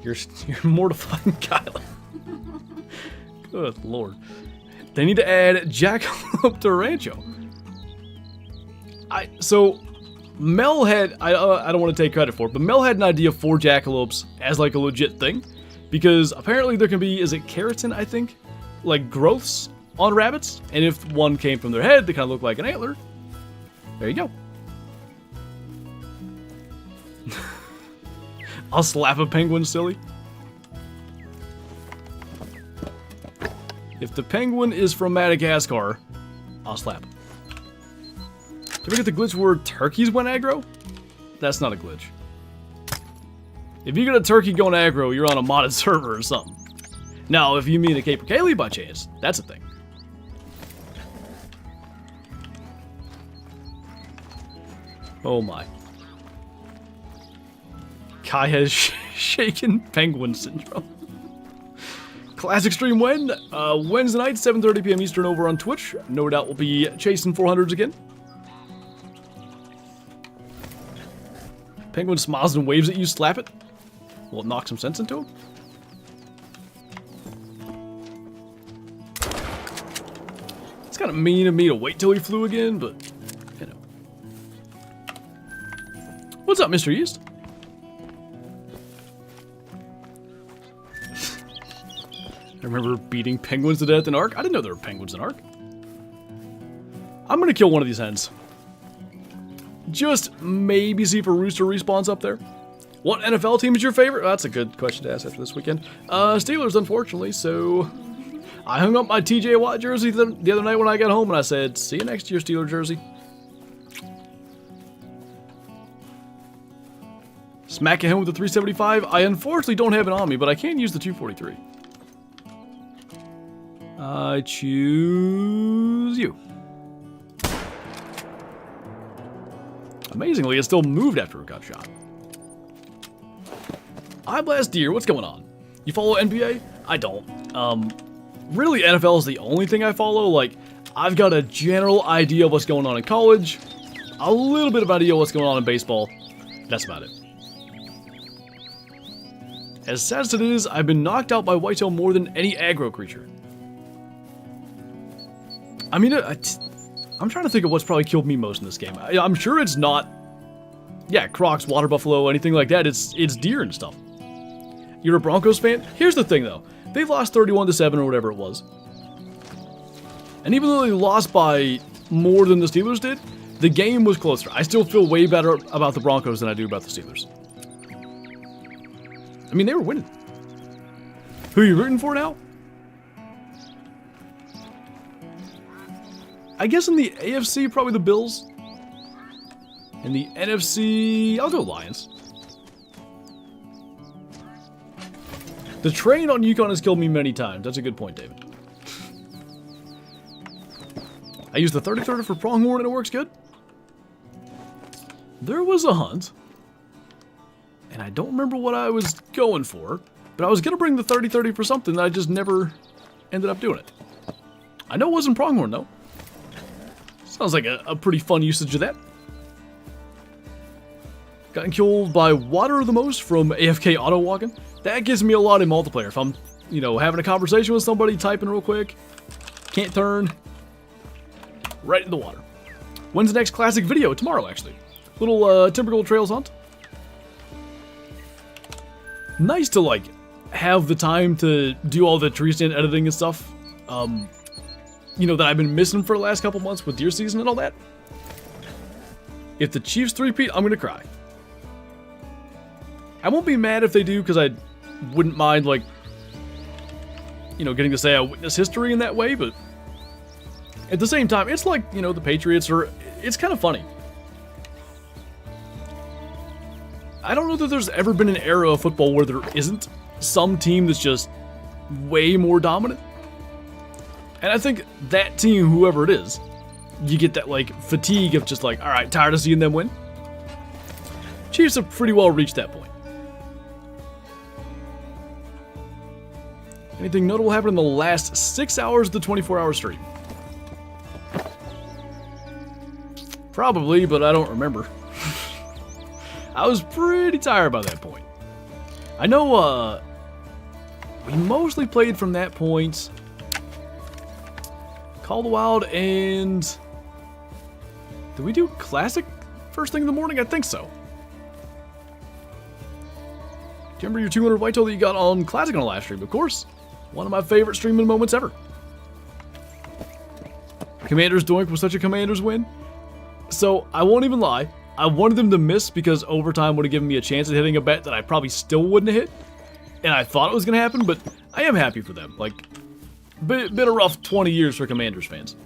Speaker 1: You're mortifying Kyla. Good lord. They need to add jackalope to Rancho. So Mel had, I don't want to take credit for it, but Mel had an idea for jackalopes as like a legit thing. Because apparently there can be, is it keratin, I think? Like growths on rabbits. And if one came from their head, they kind of look like an antler. There you go. I'll slap a penguin, silly. If the penguin is from Madagascar, I'll slap him. Did we get the glitch where turkeys went aggro? That's not a glitch. If you get a turkey going aggro, you're on a modded server or something. Now, if you mean a capercaillie by chance, that's a thing. Oh my. Kai has shaken penguin syndrome. Classic stream when? Wednesday night, 7:30 p.m. Eastern over on Twitch. No doubt we'll be chasing 400s again. Penguin smiles and waves at you, slap it. Will it knock some sense into him? It's kind of mean of me to wait till he flew again, but, you know. What's up, Mr. Yeast? I remember beating penguins to death in Ark. I didn't know there were penguins in Ark. I'm gonna kill one of these hens. Just maybe see if a rooster respawns up there. What NFL team is your favorite? That's a good question to ask after this weekend. Steelers, unfortunately, so... I hung up my TJ Watt jersey the other night when I got home, and I said, see you next year, Steeler jersey. Smack at him with the 375. I unfortunately don't have it on me, but I can use the 243. I choose you. Amazingly, it still moved after it got shot. I blast deer. What's going on? You follow NBA? I don't. Really, NFL is the only thing I follow. Like, I've got a general idea of what's going on in college, a little bit of idea of what's going on in baseball. That's about it. As sad as it is, I've been knocked out by whitetail more than any aggro creature. I mean, I'm trying to think of what's probably killed me most in this game. I'm sure it's not, yeah, crocs, water buffalo, anything like that. It's deer and stuff. You're a Broncos fan? Here's the thing, though. They've lost 31-7 or whatever it was. And even though they lost by more than the Steelers did, the game was closer. I still feel way better about the Broncos than I do about the Steelers. I mean, they were winning. Who are you rooting for now? I guess in the AFC, probably the Bills. In the NFC, I'll go Lions. The train on Yukon has killed me many times. That's a good point, David. I used the 30-30 for pronghorn and it works good. There was a hunt. And I don't remember what I was going for. But I was going to bring the 30-30 for something that I just never ended up doing it. I know it wasn't pronghorn, though. Sounds like a pretty fun usage of that. Gotten killed by water the most from AFK auto walking. That gives me a lot in multiplayer. If I'm, you know, having a conversation with somebody, typing real quick, can't turn, right in the water. When's the next classic video? Tomorrow, actually. Little Timbergold Trails hunt. Nice to, like, have the time to do all the tree stand editing and stuff. You know, that I've been missing for the last couple months with deer season and all that. If the Chiefs three-peat, I'm gonna cry. I won't be mad if they do, because I wouldn't mind, like, you know, getting to say I witnessed history in that way, but at the same time, it's like, you know, the Patriots are, it's kind of funny. I don't know that there's ever been an era of football where there isn't some team that's just way more dominant. And I think that team, whoever it is, you get that, like, fatigue of just like, alright, tired of seeing them win. Chiefs have pretty well reached that point. Anything notable happened in the last 6 hours of the 24-hour stream? Probably, but I don't remember. I was pretty tired by that point. I know, we mostly played from that point. Call the Wild and... Did we do Classic first thing in the morning? I think so. Do you remember your 200 whitetail that you got on Classic on the last stream? Of course. One of my favorite streaming moments ever. Commander's Doink was such a Commander's win. So, I won't even lie. I wanted them to miss because overtime would have given me a chance at hitting a bet that I probably still wouldn't have hit. And I thought it was going to happen, but I am happy for them. Like, been a rough 20 years for Commanders fans.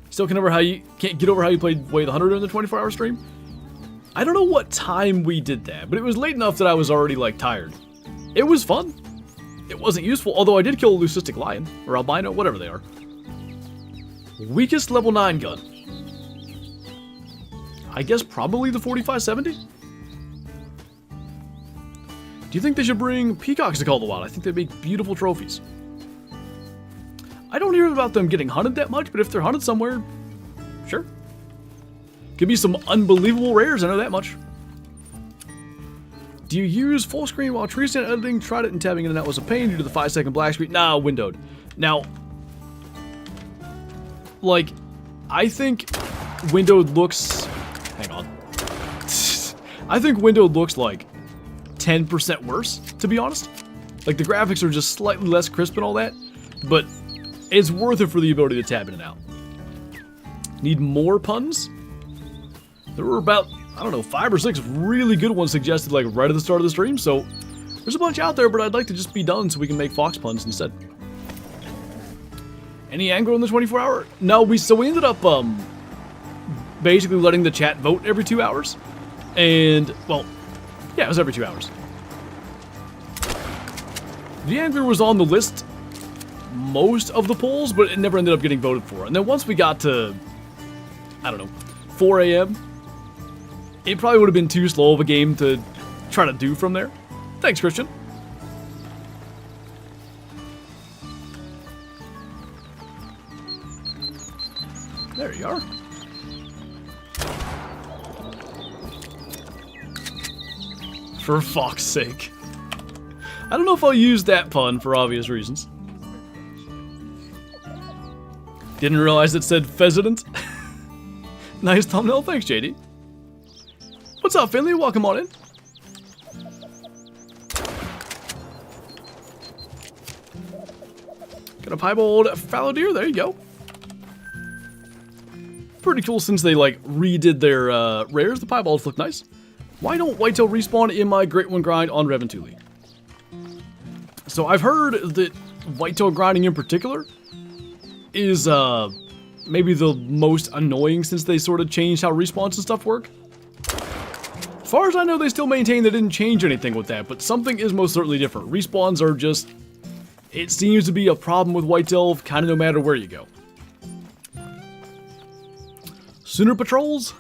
Speaker 1: Still can't get over how you played Way the 100 during the 24-hour stream? I don't know what time we did that, but it was late enough that I was already, like, tired. It was fun. It wasn't useful, although I did kill a leucistic lion, or albino, whatever they are. Weakest level 9 gun. I guess probably the 4570? Do you think they should bring peacocks to Call the Wild? I think they'd make beautiful trophies. I don't hear about them getting hunted that much, but if they're hunted somewhere, sure. Could be some unbelievable rares, I know that much. Do you use full screen while tree stand editing? Tried it and tabbing in and out was a pain due to the 5-second black screen. Nah, windowed. Now, like, I think windowed looks... Hang on. I think windowed looks like 10% worse, to be honest. Like, the graphics are just slightly less crisp and all that, but it's worth it for the ability to tab in and out. Need more puns? There were about, I don't know, 5 or 6 really good ones suggested, like, right at the start of the stream, so there's a bunch out there, but I'd like to just be done so we can make fox puns instead. Any anger on the 24-hour? No, we ended up, basically letting the chat vote every 2 hours, and, well, yeah, it was every 2 hours. The angler was on the list most of the polls, but it never ended up getting voted for. And then once we got to, I don't know, 4 a.m., it probably would have been too slow of a game to try to do from there. Thanks, Christian. There you are. For fuck's sake. I don't know if I'll use that pun for obvious reasons. Didn't realize it said Pheasident. Nice thumbnail, thanks JD. What's up, Finley? Welcome on in. Got a piebald fallow deer, there you go. Pretty cool since they, like, redid their rares. The piebalds look nice. Why don't whitetail respawn in my Great One grind on Reventuli? So I've heard that whitetail grinding in particular is maybe the most annoying since they sort of changed how respawns and stuff work. As far as I know, they still maintain they didn't change anything with that, but something is most certainly different. Respawns are just... It seems to be a problem with whitetail kind of no matter where you go. Sooner patrols?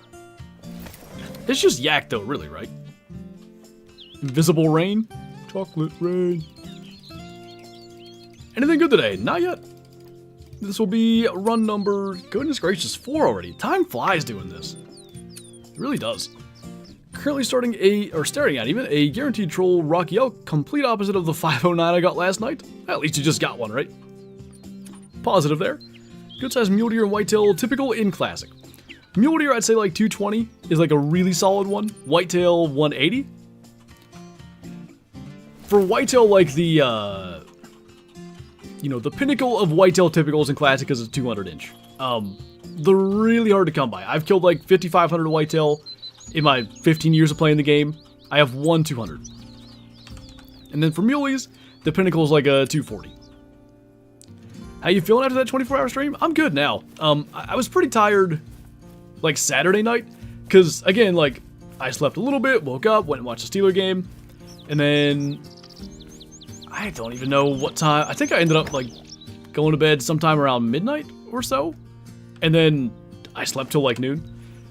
Speaker 1: It's just yak though, really, right? Invisible rain? Chocolate rain. Anything good today? Not yet. This will be run number, goodness gracious, 4 already. Time flies doing this. It really does. Currently staring at even a guaranteed troll Rocky Elk, complete opposite of the 509 I got last night. At least you just got one, right? Positive there. Good size mule deer and whitetail, typical in classic. Mule deer, I'd say like 220 is like a really solid one. Whitetail, 180. For whitetail, like the, you know, the pinnacle of whitetail typicals in classic is a 200 inch. They're really hard to come by. I've killed like 5,500 whitetail in my 15 years of playing the game. I have one 200. And then for muleys, the pinnacle is like a 240. How you feeling after that 24-hour stream? I'm good now. I was pretty tired, like Saturday night, because again, like I slept a little bit, woke up, went and watched the Steeler game, and then I I don't even know what time. I think I ended up like going to bed sometime around midnight or so. And then I slept till like noon.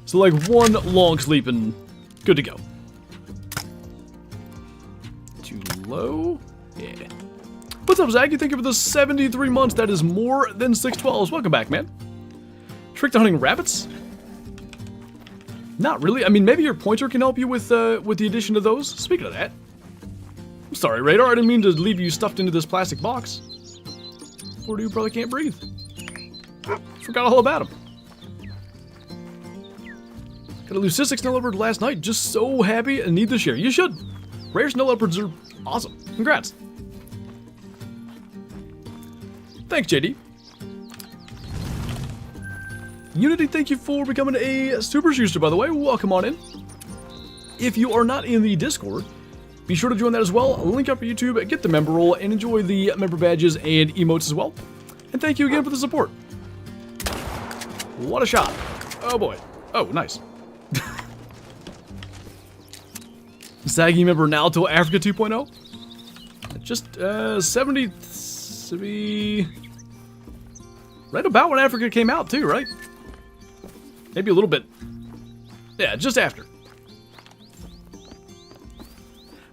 Speaker 1: So like one long sleep and good to go. Too low? Yeah. What's up, Zach? You thank you for the 73 months. That is more than 612s. Welcome back, man. Trick to hunting rabbits? Not really. I mean, maybe your pointer can help you with the addition of those. Speaking of that. I'm sorry, Radar. I didn't mean to leave you stuffed into this plastic box. Poor dude probably can't breathe. Forgot all about him. Got a leucistic snow leopard last night. Just so happy and need to share. You should. Rare snow leopards are awesome. Congrats. Thanks, JD. Unity, thank you for becoming a super Schuster, by the way. Welcome on in. If you are not in the Discord, be sure to join that as well. Link up your YouTube, get the member role, and enjoy the member badges and emotes as well. And thank you again for the support. What a shot. Oh boy. Oh, nice. Saggy member now till Africa 2.0. Just 70... Right about when Africa came out too, right? Maybe a little bit. Yeah, just after.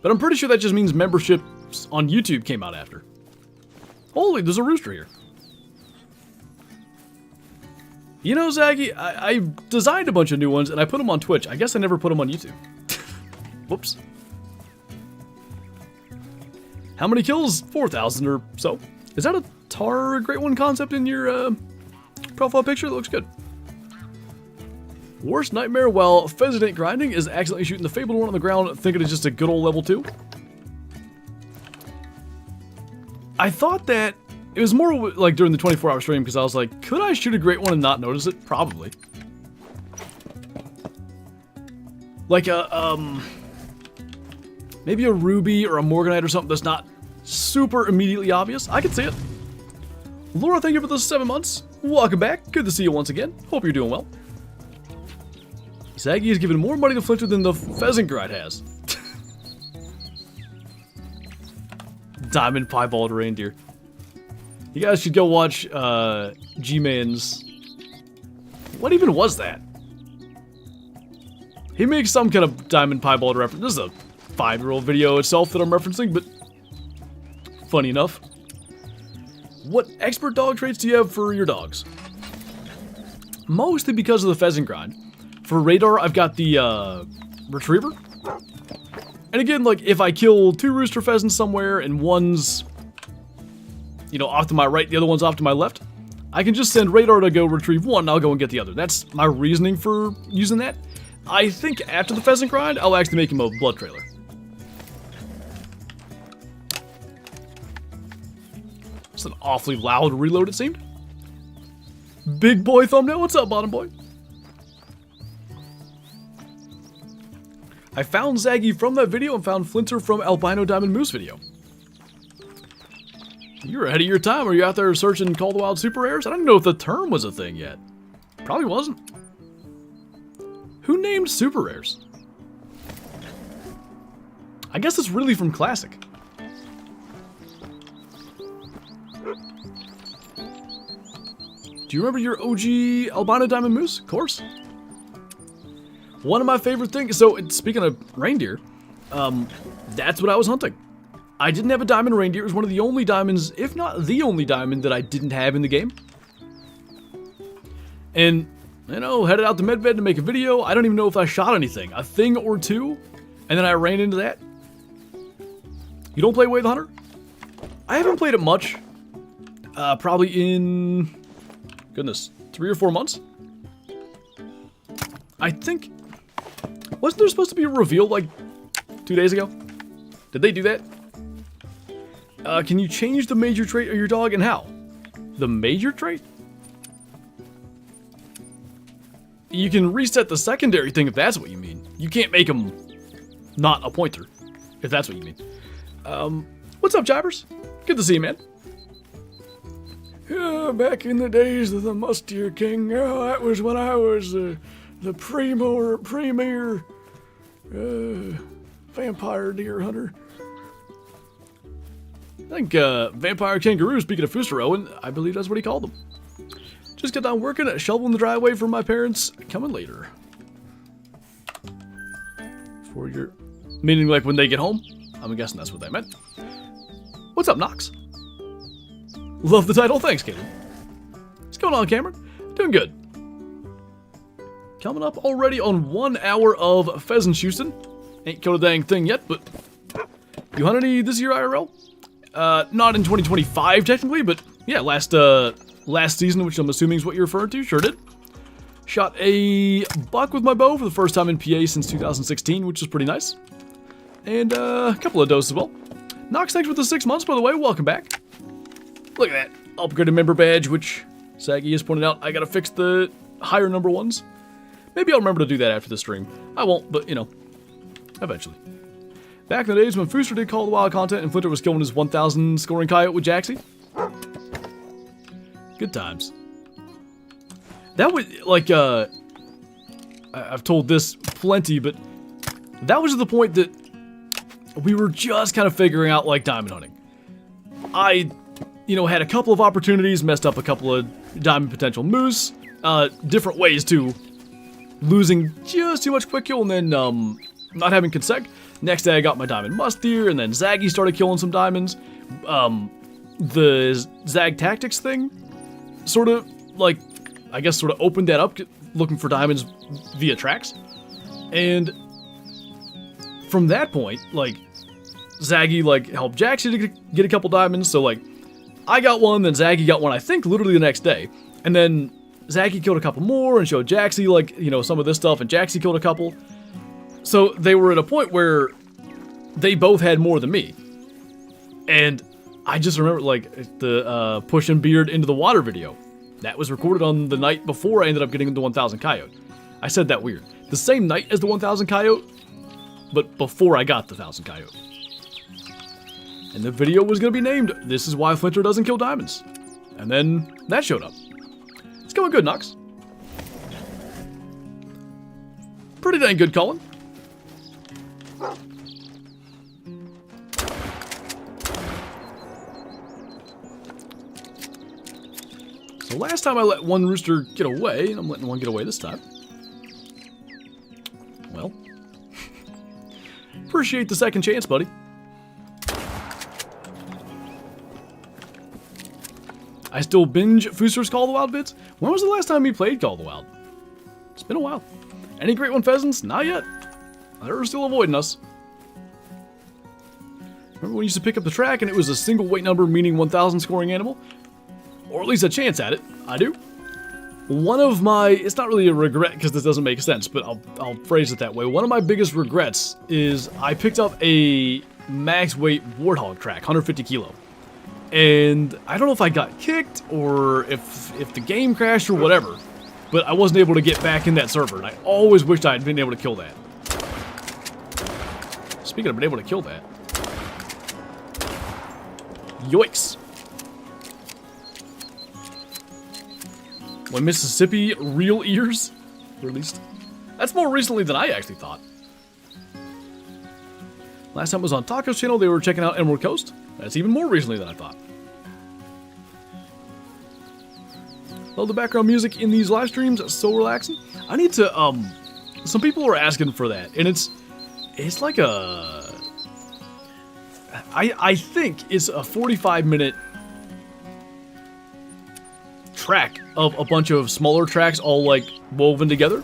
Speaker 1: But I'm pretty sure that just means memberships on YouTube came out after. Holy, there's a rooster here. You know, Zaggy, I designed a bunch of new ones and I put them on Twitch. I guess I never put them on YouTube. Whoops. How many kills? 4,000 or so. Is that a Tar Great One concept in your profile picture? That looks good. Worst nightmare while Pheasident grinding is accidentally shooting the fabled one on the ground, thinking it's just a good old level 2. I thought that it was more like during the 24-hour stream because I was like, could I shoot a Great One and not notice it? Probably. Like a, maybe a Ruby or a Morganite or something that's not super immediately obvious. I could see it. Laura, thank you for the 7 months. Welcome back. Good to see you once again. Hope you're doing well. Zaggy is giving more money to Flinter than the pheasant grind has. Diamond piebald reindeer. You guys should go watch G-Man's... What even was that? He makes some kind of diamond piebald reference. This is a 5-year-old video itself that I'm referencing, but funny enough. What expert dog traits do you have for your dogs? Mostly because of the pheasant grind. For Radar, I've got the retriever. And again, like, if I kill 2 rooster pheasants somewhere and one's, you know, off to my right, the other one's off to my left, I can just send Radar to go retrieve one and I'll go and get the other. That's my reasoning for using that. I think after the pheasant grind, I'll actually make him a blood trailer. It's an awfully loud reload, it seemed. Big boy thumbnail, what's up, bottom boy? I found Zaggy from that video and found Flinter from Albino Diamond Moose video. You're ahead of your time. Are you out there searching Call the Wild super rares? I don't know if the term was a thing yet. Probably wasn't. Who named super rares? I guess it's really from Classic. Do you remember your OG Albino Diamond Moose? Of course. One of my favorite things, so speaking of reindeer, that's what I was hunting. I didn't have a diamond reindeer. It was one of the only diamonds, if not the only diamond that I didn't have in the game. And, you know, headed out to Medved to make a video. I don't even know if I shot anything. A thing or two, and then I ran into that. You don't play Way of the Hunter? I haven't played it much. Probably in, goodness, 3 or 4 months. I think... Wasn't there supposed to be a reveal like 2 days ago? Did they do that? Can you change the major trait of your dog and how? The major trait? You can reset the secondary thing if that's what you mean. You can't make him not a pointer, if that's what you mean. What's up, Jivers? Good to see you, man. Yeah, back in the days of the Mustier King, that was when I was the premier vampire deer hunter. I think Vampire Kangaroo, speaking of Fusaro, and I believe that's what he called them. Just got done working, shoveling the driveway for my parents. Coming later. For your... Meaning like when they get home? I'm guessing that's what they meant. What's up, Knox? Love the title. Thanks, Caleb. What's going on, Cameron? Doing good. Coming up already on 1 hour of pheasant shooting. Ain't killed a dang thing yet, but... You hunt any this year, IRL? Not in 2025, technically, but yeah, last season, which I'm assuming is what you're referring to, sure did. Shot a buck with my bow for the first time in PA since 2016, which is pretty nice. And a couple of does as well. Knox, thanks for the 6 months, by the way. Welcome back. Look at that. Upgraded member badge, which Saggy has pointed out I gotta fix the higher number ones. Maybe I'll remember to do that after the stream. I won't, but, you know, eventually. Back in the days when Fooster did Call of the Wild content and Flinter was killing his 1,000 scoring coyote with Jaxy. Good times. That was, like, I've told this plenty, but that was the point that we were just kind of figuring out, like, diamond hunting. I, you know, had a couple of opportunities, messed up a couple of diamond potential moose, different ways too. Losing just too much quick kill and then, not having consec. Next day I got my diamond must deer, and then Zaggy started killing some diamonds. The Zag Tactics thing sort of, like, I guess sort of opened that up, looking for diamonds via tracks. And from that point, like, Zaggy, like, helped Jaxy to get a couple diamonds, so, like, I got one, then Zaggy got one, I think, literally the next day. And then Zaggy killed a couple more and showed Jaxy, like, you know, some of this stuff, and Jaxy killed a couple. So they were at a point where they both had more than me. And I just remember, like, the pushing Beard into the water video. That was recorded on the night before I ended up getting the 1,000 coyote. I said that weird. The same night as the 1,000 coyote, but before I got the 1,000 coyote. And the video was going to be named, "This is why Flinter doesn't kill diamonds." And then that showed up. It's going good, Knox. Pretty dang good, Colin. So last time I let one rooster get away, and I'm letting one get away this time. Well, appreciate the second chance, buddy. I still binge Fooster's Call of the Wild vids. When was the last time we played Call of the Wild? It's been a while. Any Great One pheasants? Not yet. They're still avoiding us. Remember when we used to pick up the track and it was a single weight number, meaning 1,000 scoring animal? Or at least a chance at it. I do. One of my, it's not really a regret because this doesn't make sense, but I'll phrase it that way. One of my biggest regrets is I picked up a max weight Warthog track, 150 kilo. And I don't know if I got kicked or if the game crashed or whatever, but I wasn't able to get back in that server, and I always wished I had been able to kill that. Speaking of being able to kill that. Yoicks. When Mississippi real ears released. That's more recently than I actually thought. Last time it was on Taco's channel, they were checking out Emerald Coast. That's even more recently than I thought. Love the background music in these live streams, so relaxing. I need to, some people are asking for that, and it's like a, I think it's a 45-minute track of a bunch of smaller tracks all, like, woven together.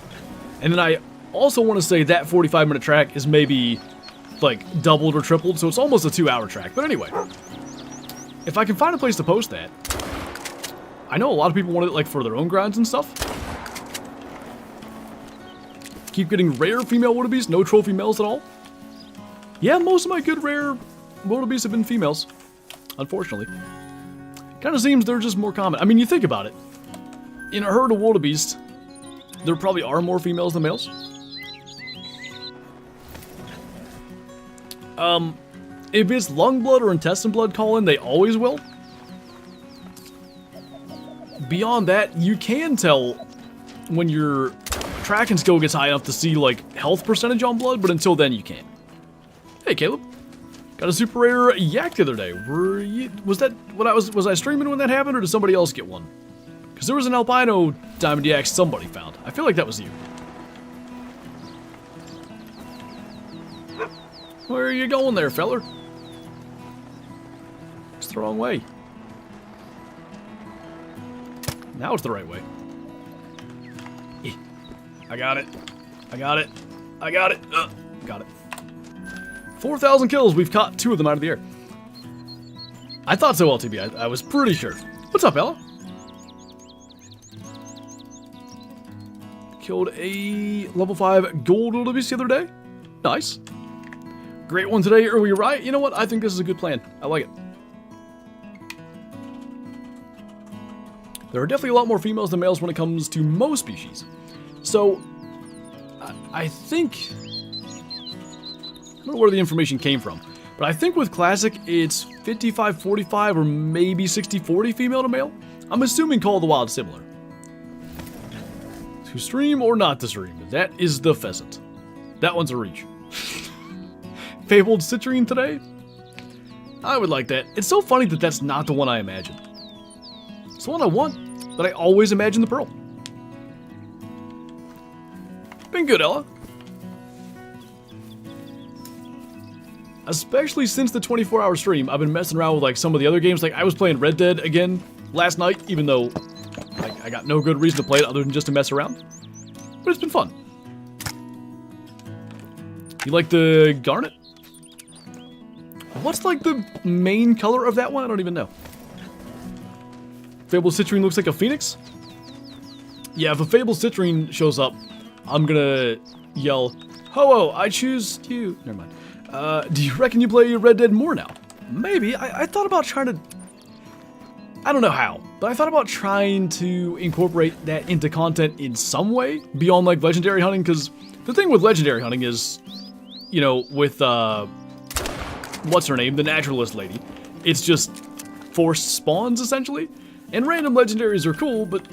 Speaker 1: And then I also want to say that 45-minute track is maybe, like, doubled or tripled, so it's almost a 2-hour track. But anyway, if I can find a place to post that. I know a lot of people want it, like, for their own grinds and stuff. Keep getting rare female wildebeest, no trophy males at all. Yeah, most of my good rare wildebeest have been females, unfortunately. Kind of seems they're just more common. I mean, you think about it. In a herd of wildebeest, there probably are more females than males. If it's lung blood or intestine blood, Colin, they always will. Beyond that, you can tell when your tracking skill gets high enough to see, like, health percentage on blood, but until then, you can't. Hey, Caleb. Got a super rare yak the other day. Was that what was I streaming when that happened, or did somebody else get one? Because there was an albino diamond yak somebody found. I feel like that was you. Where are you going there, feller? It's the wrong way. Now it's the right way. I got it. I got it. I got it. Got it. 4,000 kills. We've caught 2 of them out of the air. I thought so, LTB. I was pretty sure. What's up, Ella? Killed a level 5 gold wildebeest the other day. Nice. Great one today. Are we right? You know what? I think this is a good plan. I like it. There are definitely a lot more females than males when it comes to most species. So, I think... I don't know where the information came from, but I think with Classic, it's 55-45 or maybe 60-40 female to male. I'm assuming Call of the Wild similar. To stream or not to stream, that is the Pheasant. That one's a reach. Fabled citrine today? I would like that. It's so funny that that's not the one I imagined. It's the one I want, but I always imagine the pearl. Been good, Ella. Especially since the 24-hour stream, I've been messing around with like some of the other games. Like I was playing Red Dead again last night, even though I got no good reason to play it other than just to mess around. But it's been fun. You like the garnet? What's like the main color of that one? I don't even know. Fabled citrine looks like a phoenix? Yeah, if a fabled citrine shows up, I'm gonna yell, "Ho-oh, I choose you." Never mind. Do you reckon you play Red Dead more now? Maybe. I thought about trying to... I don't know how, but I thought about trying to incorporate that into content in some way beyond like legendary hunting, because the thing with legendary hunting is, you know, with, what's her name? The naturalist lady. It's just forced spawns, essentially. And random legendaries are cool, but,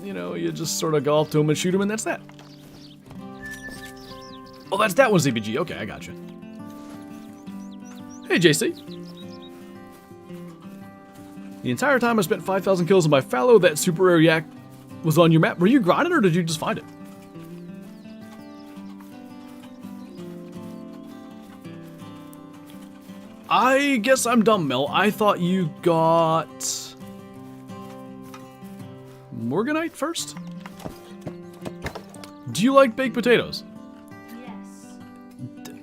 Speaker 1: you know, you just sort of go up to them and shoot them, and that's that. Oh, that's that one, ZBG. Okay, I got you. Hey, JC. The entire time I spent 5,000 kills on my fallow, that super rare yak was on your map. Were you grinding or did you just find it? I guess I'm dumb, Mel. I thought you got... Morganite first? Do you like baked potatoes?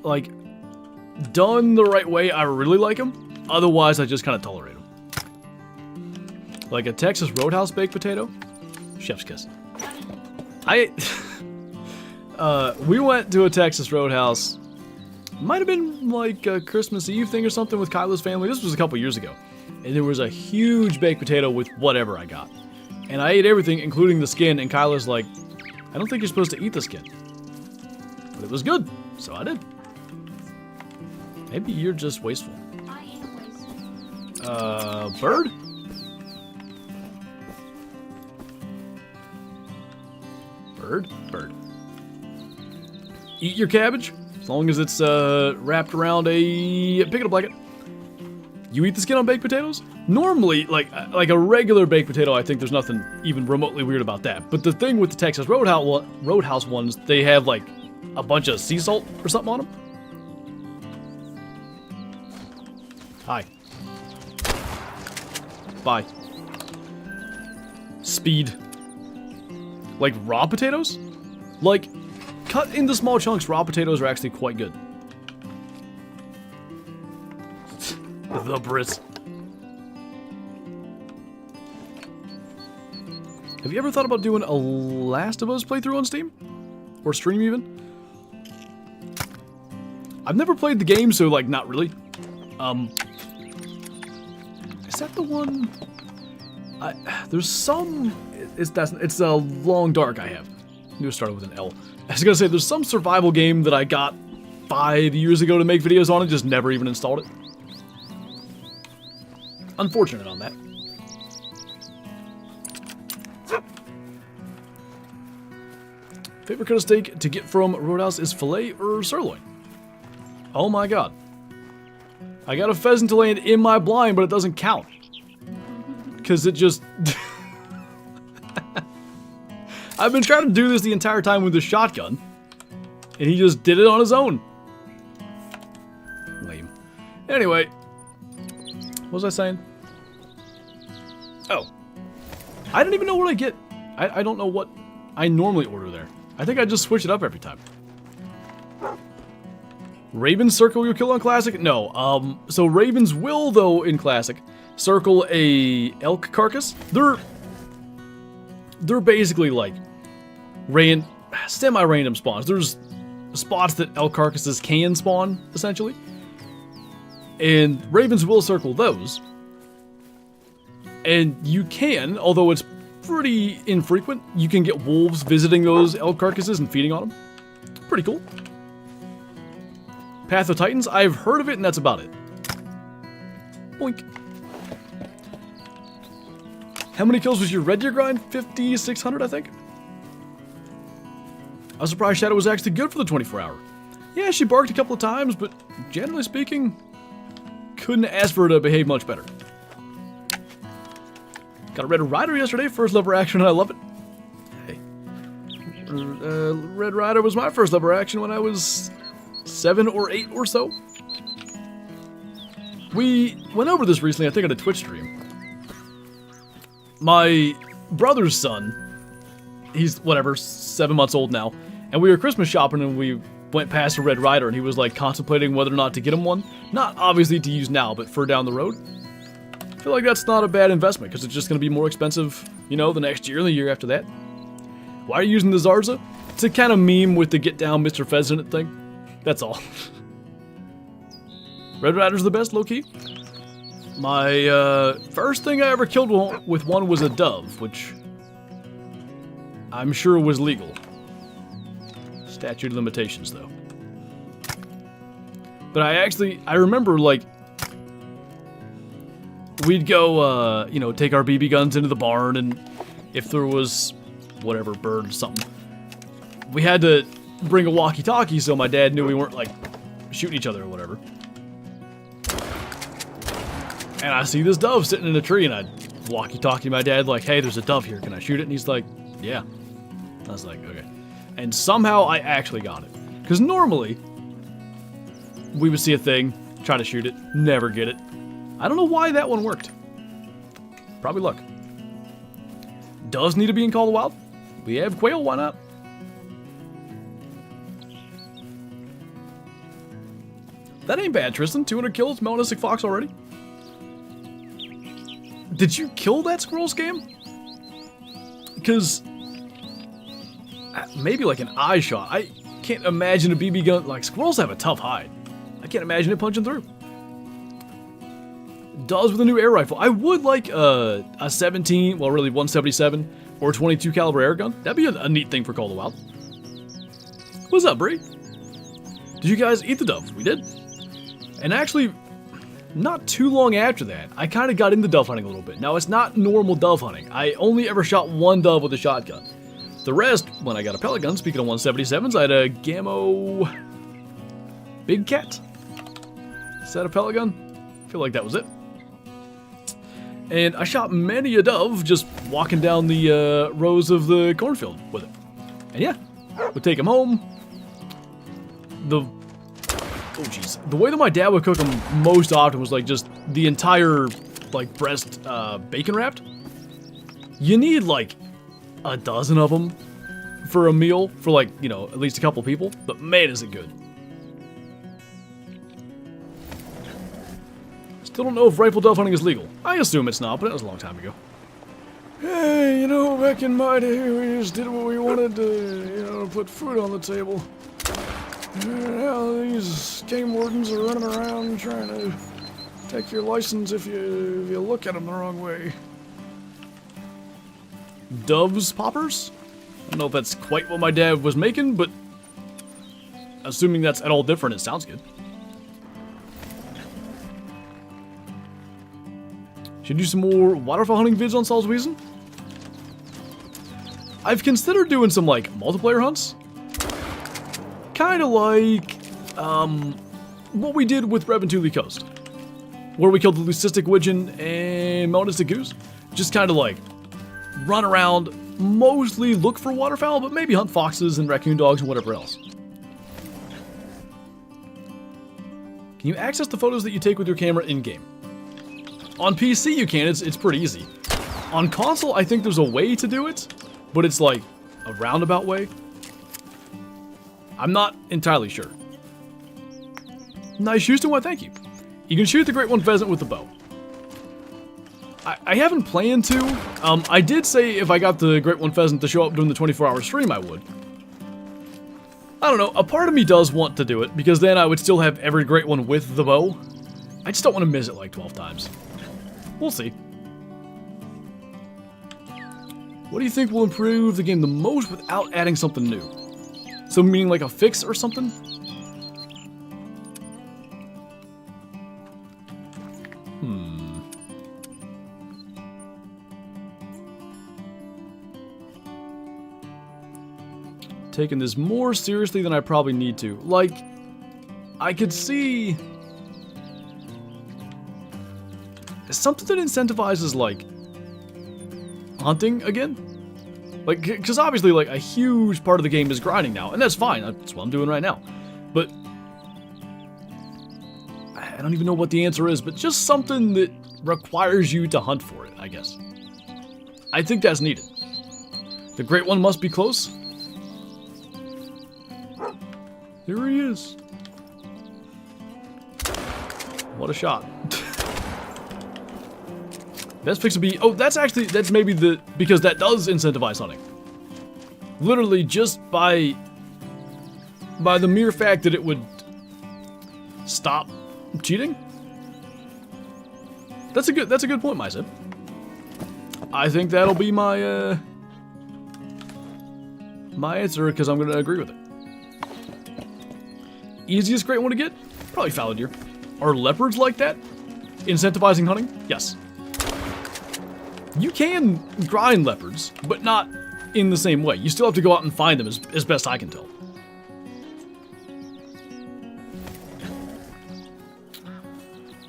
Speaker 1: Like, done the right way, I really like them. Otherwise, I just kind of tolerate them. Like a Texas Roadhouse baked potato, chef's kiss. We went to a Texas Roadhouse. Might have been like a Christmas Eve thing or something with Kyla's family. This was a couple years ago. And there was a huge baked potato with whatever I got. And I ate everything, including the skin, and Kyla's like, "I don't think you're supposed to eat the skin." But it was good, so I did. Maybe you're just wasteful.
Speaker 2: I am wasteful.
Speaker 1: Bird? Bird. Eat your cabbage, as long as it's wrapped around a picketed blanket. You eat the skin on baked potatoes? Normally, like a regular baked potato, I think there's nothing even remotely weird about that. But the thing with the Texas Roadhouse ones, they have like a bunch of sea salt or something on them. Hi. Bye. Speed. Like raw potatoes? Like, cut into small chunks, raw potatoes are actually quite good. The Brits. Have you ever thought about doing a Last of Us playthrough on Steam? Or stream even? I've never played the game, so like, not really. Is that the one? There's some. It's a Long Dark I have. I knew it started with an L. I was gonna say there's some survival game that I got 5 years ago to make videos on and just never even installed it. Unfortunate on that. Favorite cut of steak to get from Roadhouse is filet or sirloin? Oh my god. I got a pheasant to land in my blind, but it doesn't count. Because it just... I've been trying to do this the entire time with the shotgun. And he just did it on his own. Lame. Anyway. What was I saying? Oh. I don't even know what I get. I don't know what I normally order there. I think I just switch it up every time. Ravens circle your kill on Classic? No. So Ravens will, though, in Classic, circle a elk carcass. They're basically like semi-random spawns. There's spots that elk carcasses can spawn, essentially. And Ravens will circle those. And you can, although it's pretty infrequent, you can get wolves visiting those elk carcasses and feeding on them. Pretty cool. Path of Titans, I've heard of it and that's about it. Boink. How many kills was your Red Deer grind? 5,600, I think. I was surprised Shadow was actually good for the 24-hour. Yeah, she barked a couple of times, but generally speaking, couldn't ask for her to behave much better. Got a Red Rider yesterday, first lever action, and I love it. Hey. Red Rider was my first lever action when I was 7 or 8 or so. We went over this recently, I think on a Twitch stream. My brother's son, he's whatever, 7 months old now, and we were Christmas shopping and we went past a Red Rider and he was like contemplating whether or not to get him one. Not obviously to use now, but for down the road. I feel like that's not a bad investment because it's just going to be more expensive, you know, the next year and the year after that. Why are you using the Zarza? To kind of meme with the get down Mr. Pheasant thing. That's all. Red Rider's the best, low-key. My first thing I ever killed with one was a dove, which I'm sure was legal. Statute of limitations, though. But I remember, like, we'd go, you know, take our BB guns into the barn, and if there was whatever, bird or something, we had to bring a walkie-talkie so my dad knew we weren't, like, shooting each other or whatever. And I see this dove sitting in a tree, and I walkie-talkie my dad, like, hey, there's a dove here, can I shoot it? And he's like, yeah. I was like, okay. And somehow I actually got it. Because normally, we would see a thing, try to shoot it, never get it. I don't know why that one worked. Probably luck. Does need to be in Call of the Wild? We have quail, why not? That ain't bad, Tristan. 200 kills, melanistic fox already. Did you kill that squirrel scam? Because maybe like an eye shot. I can't imagine a BB gun. Like, squirrels have a tough hide. I can't imagine it punching through. Does with a new air rifle. I would like a 17, well, really 177 or 22 caliber air gun. That'd be a neat thing for Call of the Wild. What's up, Bree? Did you guys eat the dove? We did. And actually, not too long after that, I kind of got into dove hunting a little bit. Now, it's not normal dove hunting. I only ever shot one dove with a shotgun. The rest, when I got a pellet gun, speaking of 177s, I had a Gammo Big Cat. Is that a pellet gun? I feel like that was it. And I shot many a dove just walking down the rows of the cornfield with it. And yeah, would take them home. Oh jeez. The way that my dad would cook them most often was like just the entire like breast bacon wrapped. You need like a dozen of them for a meal for like, you know, at least a couple people. But man, is it good. Still don't know if rifle dove hunting is legal. I assume it's not, but that was a long time ago. Hey, you know, back in my day, we just did what we wanted to, you know, put food on the table. Now these game wardens are running around trying to take your license if you look at them the wrong way. Doves poppers? I don't know if that's quite what my dad was making, but assuming that's at all different, it sounds good. Should do some more waterfowl hunting vids on Saul's Weasel? I've considered doing some, like, multiplayer hunts. Kind of like, what we did with Rev and Thule Coast. where we killed the leucistic widgeon and melanistic goose. Just kind of like run around, mostly look for waterfowl, but maybe hunt foxes and raccoon dogs and whatever else. Can you access the photos that you take with your camera in-game? On PC you can, it's pretty easy. On console, I think there's a way to do it, but it's like a roundabout way. I'm not entirely sure. Nice Houston, why thank you. You can shoot the great one pheasant with the bow. I haven't planned to. I did say if I got the great one pheasant to show up during the 24-hour stream, I would. I don't know, a part of me does want to do it, because then I would still have every great one with the bow. I just don't want to miss it like 12 times. We'll see. What do you think will improve the game the most without adding something new? So meaning like a fix or something? Taking this more seriously than I probably need to. Like, I could see something that incentivizes, like, hunting again. Like, because obviously, like, a huge part of the game is grinding now, and that's fine. That's what I'm doing right now. But I don't even know what the answer is, but just something that requires you to hunt for it, I guess. I think that's needed. The great one must be close. Here he is. What a shot. Best fix would be... Oh, that's maybe the... Because that does incentivize hunting. Literally just by the mere fact that it would stop cheating. That's a good point, Myset. I think that'll be my my answer, because I'm going to agree with it. Easiest great one to get? Probably fallow deer. Are leopards like that? Incentivizing hunting? Yes. You can grind leopards, but not in the same way. You still have to go out and find them, as best I can tell.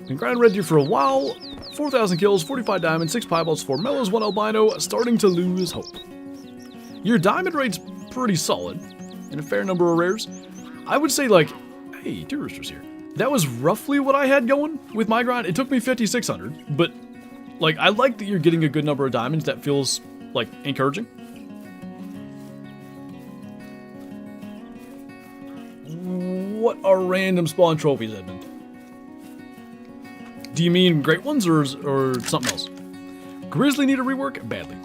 Speaker 1: Been grinding red deer for a while. 4,000 kills, 45 diamonds, 6 pieballs, 4 mellows, 1 albino. Starting to lose hope. Your diamond rate's pretty solid, and a fair number of rares. I would say, like, hey, 2 roosters here. That was roughly what I had going with my grind. It took me 5,600, but, like, I like that you're getting a good number of diamonds. That feels, like, encouraging. What are random spawn trophies, Edmund? Do you mean great ones or something else? Grizzly need a rework? Badly.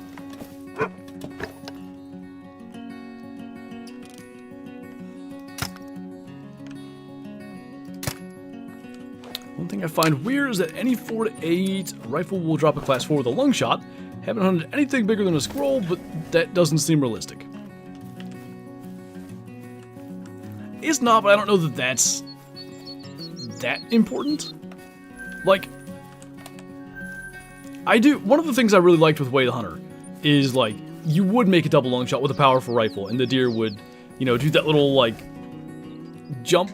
Speaker 1: One thing I find weird is that any 4 to 8 rifle will drop a class 4 with a lung shot. Haven't hunted anything bigger than a squirrel, but that doesn't seem realistic. It's not, but I don't know that that's that important. Like, I do. One of the things I really liked with Way the Hunter is, like, you would make a double lung shot with a powerful rifle, and the deer would, you know, do that little, like, jump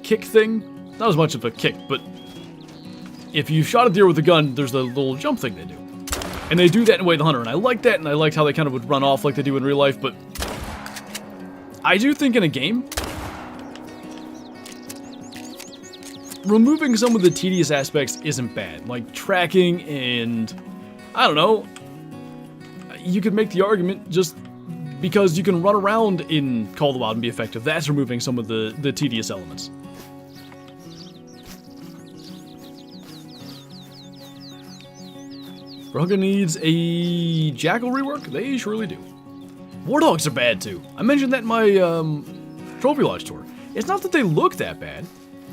Speaker 1: kick thing. Not as much of a kick, but if you shot a deer with a gun, there's the little jump thing they do. And they do that in Way the Hunter, and I like that, and I liked how they kind of would run off like they do in real life, but I do think in a game, removing some of the tedious aspects isn't bad. Like tracking and, I don't know, you could make the argument just because you can run around in Call of the Wild and be effective. That's removing some of the tedious elements. Brugga needs a Jackal rework? They surely do. Warthogs are bad too. I mentioned that in my Trophy Lodge tour. It's not that they look that bad.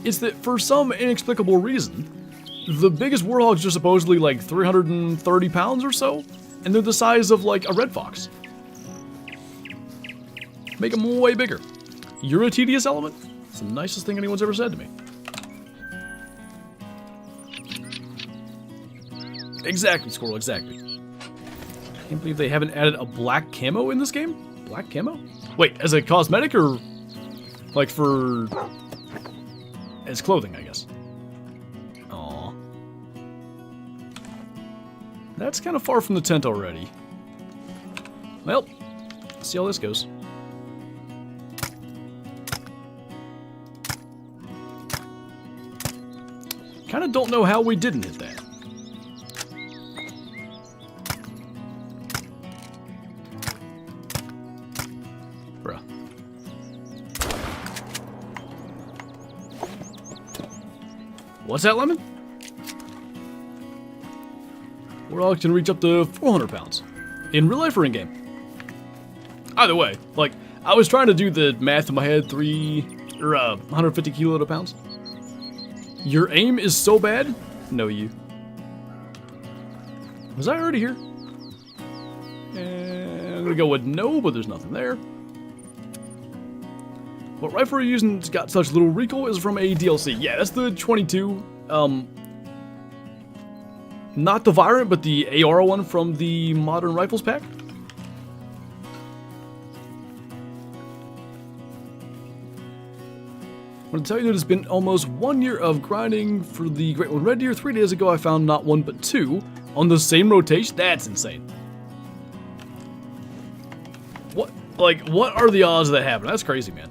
Speaker 1: It's that for some inexplicable reason, the biggest warthogs are supposedly like 330 pounds or so, and they're the size of like a red fox. Make them way bigger. You're a tedious element? It's the nicest thing anyone's ever said to me. Exactly, Squirrel, exactly. I can't believe they haven't added a black camo in this game? Black camo? Wait, as a cosmetic or like for... as clothing, I guess. Aww. That's kind of far from the tent already. Well, let's see how this goes. Kind of don't know how we didn't hit that. Bruh. What's that, Lemon? Warlock can reach up to 400 pounds. In real life or in game? Either way, like, I was trying to do the math in my head, 150 kilopounds. Your aim is so bad? No, you. Was I already here? And I'm gonna go with no, but there's nothing there. What rifle are you using that's got such little recoil is from a DLC. Yeah, that's the 22. Not the Virant, but the AR one from the Modern Rifles pack. I'm going to tell you that it's been almost 1 year of grinding for the Great One Red Deer. 3 days ago I found not one but two on the same rotation. That's insane. What are the odds of that happening? That's crazy, man.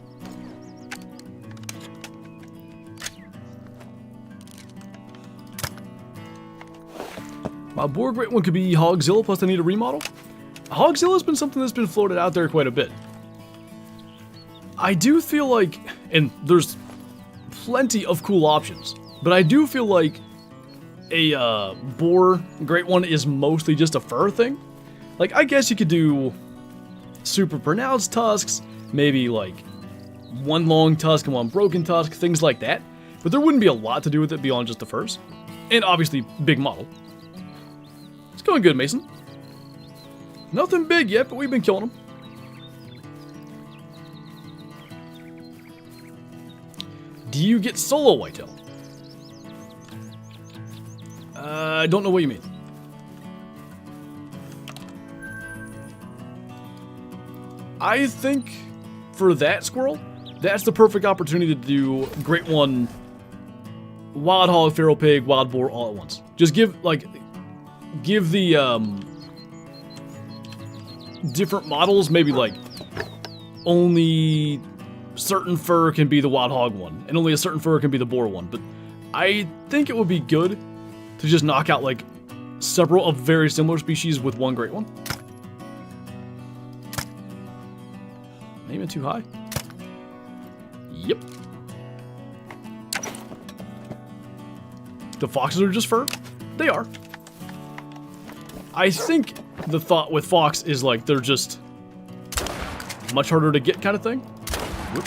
Speaker 1: My boar Great One could be Hogzilla, plus I need a remodel. Hogzilla has been something that's been floated out there quite a bit. I do feel like, and there's plenty of cool options, but I do feel like a boar Great One is mostly just a fur thing. Like, I guess you could do super pronounced tusks, maybe like one long tusk and one broken tusk, things like that. But there wouldn't be a lot to do with it beyond just the furs. And obviously, big model. It's going good, Mason. Nothing big yet, but we've been killing them. Do you get solo whitetail? I don't know what you mean. I think for that squirrel, that's the perfect opportunity to do Great One, Wild Hog, Feral Pig, Wild Boar all at once. Just give the different models, maybe like only certain fur can be the Wild Hog one, and only a certain fur can be the Boar one. But I think it would be good to just knock out like several of very similar species with one Great One. Aiming too high? Yep. The foxes are just fur? They are. I think the thought with fox is like they're just much harder to get kind of thing. Whoop.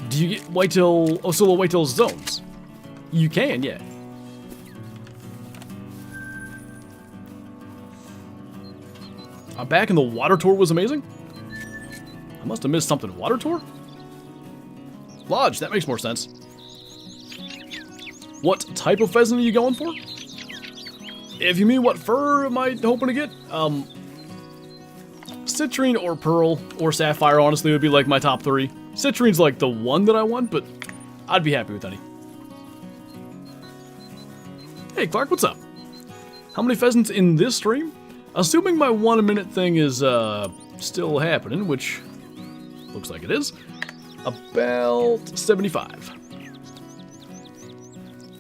Speaker 1: Do you get whitetail, solo whitetail zones? You can, yeah. I'm back and the water tour was amazing. I must have missed something. Water tour? Lodge, that makes more sense. What type of pheasant are you going for? If you mean what fur am I hoping to get? Citrine or pearl or sapphire honestly would be like my top three. Citrine's like the one that I want, but I'd be happy with any. Hey Clark, what's up? How many pheasants in this stream? Assuming my 1 a minute thing is still happening, which looks like it is, about 75.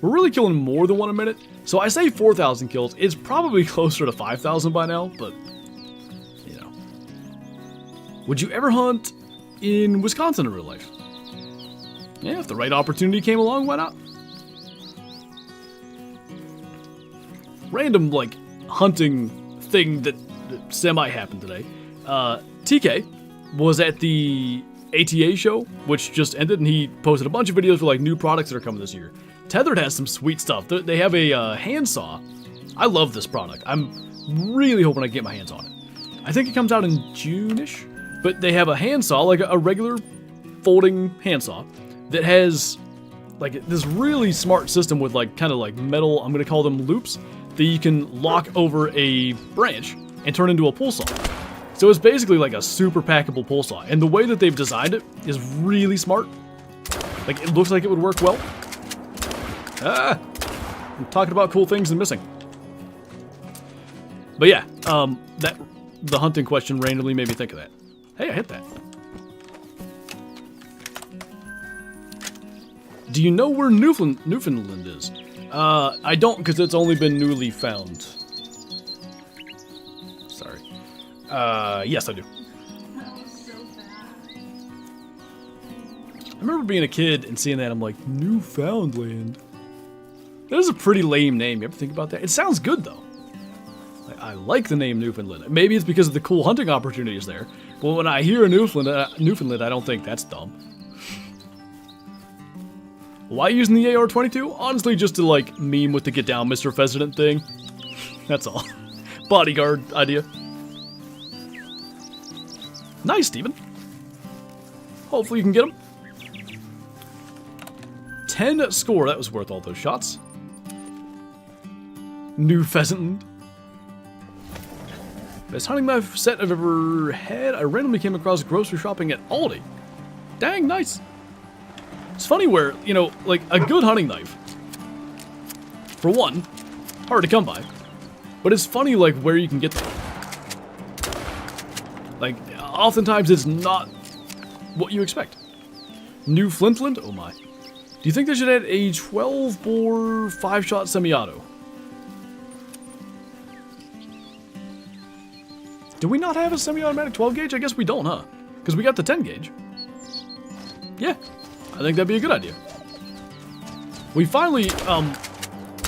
Speaker 1: We're really killing more than 1 a minute, so I say 4,000 kills. It's probably closer to 5,000 by now, but, you know. Would you ever hunt in Wisconsin in real life? Yeah, if the right opportunity came along, why not? Random, like, hunting thing that semi-happened today. TK was at the ATA show, which just ended, and he posted a bunch of videos for like new products that are coming this year. Tethered has some sweet stuff. They have a handsaw. I love this product. I'm really hoping I can get my hands on it. I think it comes out in June-ish, but they have a handsaw, like a regular folding handsaw, that has like this really smart system with like kind of like metal, I'm gonna call them loops, that you can lock over a branch and turn into a pull saw. So it's basically like a super packable pole saw, and the way that they've designed it is really smart. Like, it looks like it would work well. Ah! I'm talking about cool things and missing. But yeah, the hunting question randomly made me think of that. Hey, I hit that. Do you know where Newfoundland is? I don't, because it's only been newly found. Sorry. Yes, I do.
Speaker 2: That was so bad.
Speaker 1: I remember being a kid and seeing that, I'm like, Newfoundland? That is a pretty lame name. You ever think about that? It sounds good, though. I like the name Newfoundland. Maybe it's because of the cool hunting opportunities there. But when I hear Newfoundland, I don't think that's dumb. Why using the AR-22? Honestly, just to, like, meme with the get down Mr. Pheasant thing. That's all. Bodyguard idea. Nice, Steven. Hopefully you can get him. 10 score. That was worth all those shots. New Pheasant. Best hunting knife set I've ever had. I randomly came across grocery shopping at Aldi. Dang, nice. It's funny where, you know, like, a good hunting knife, for one, hard to come by, but it's funny, like, where you can get them. Like, oftentimes it's not what you expect. New Flintland? Oh my. Do you think they should add a 12-bore 5-shot semi-auto? Do we not have a semi-automatic 12-gauge? I guess we don't, huh? Because we got the 10-gauge. Yeah, I think that'd be a good idea. We finally,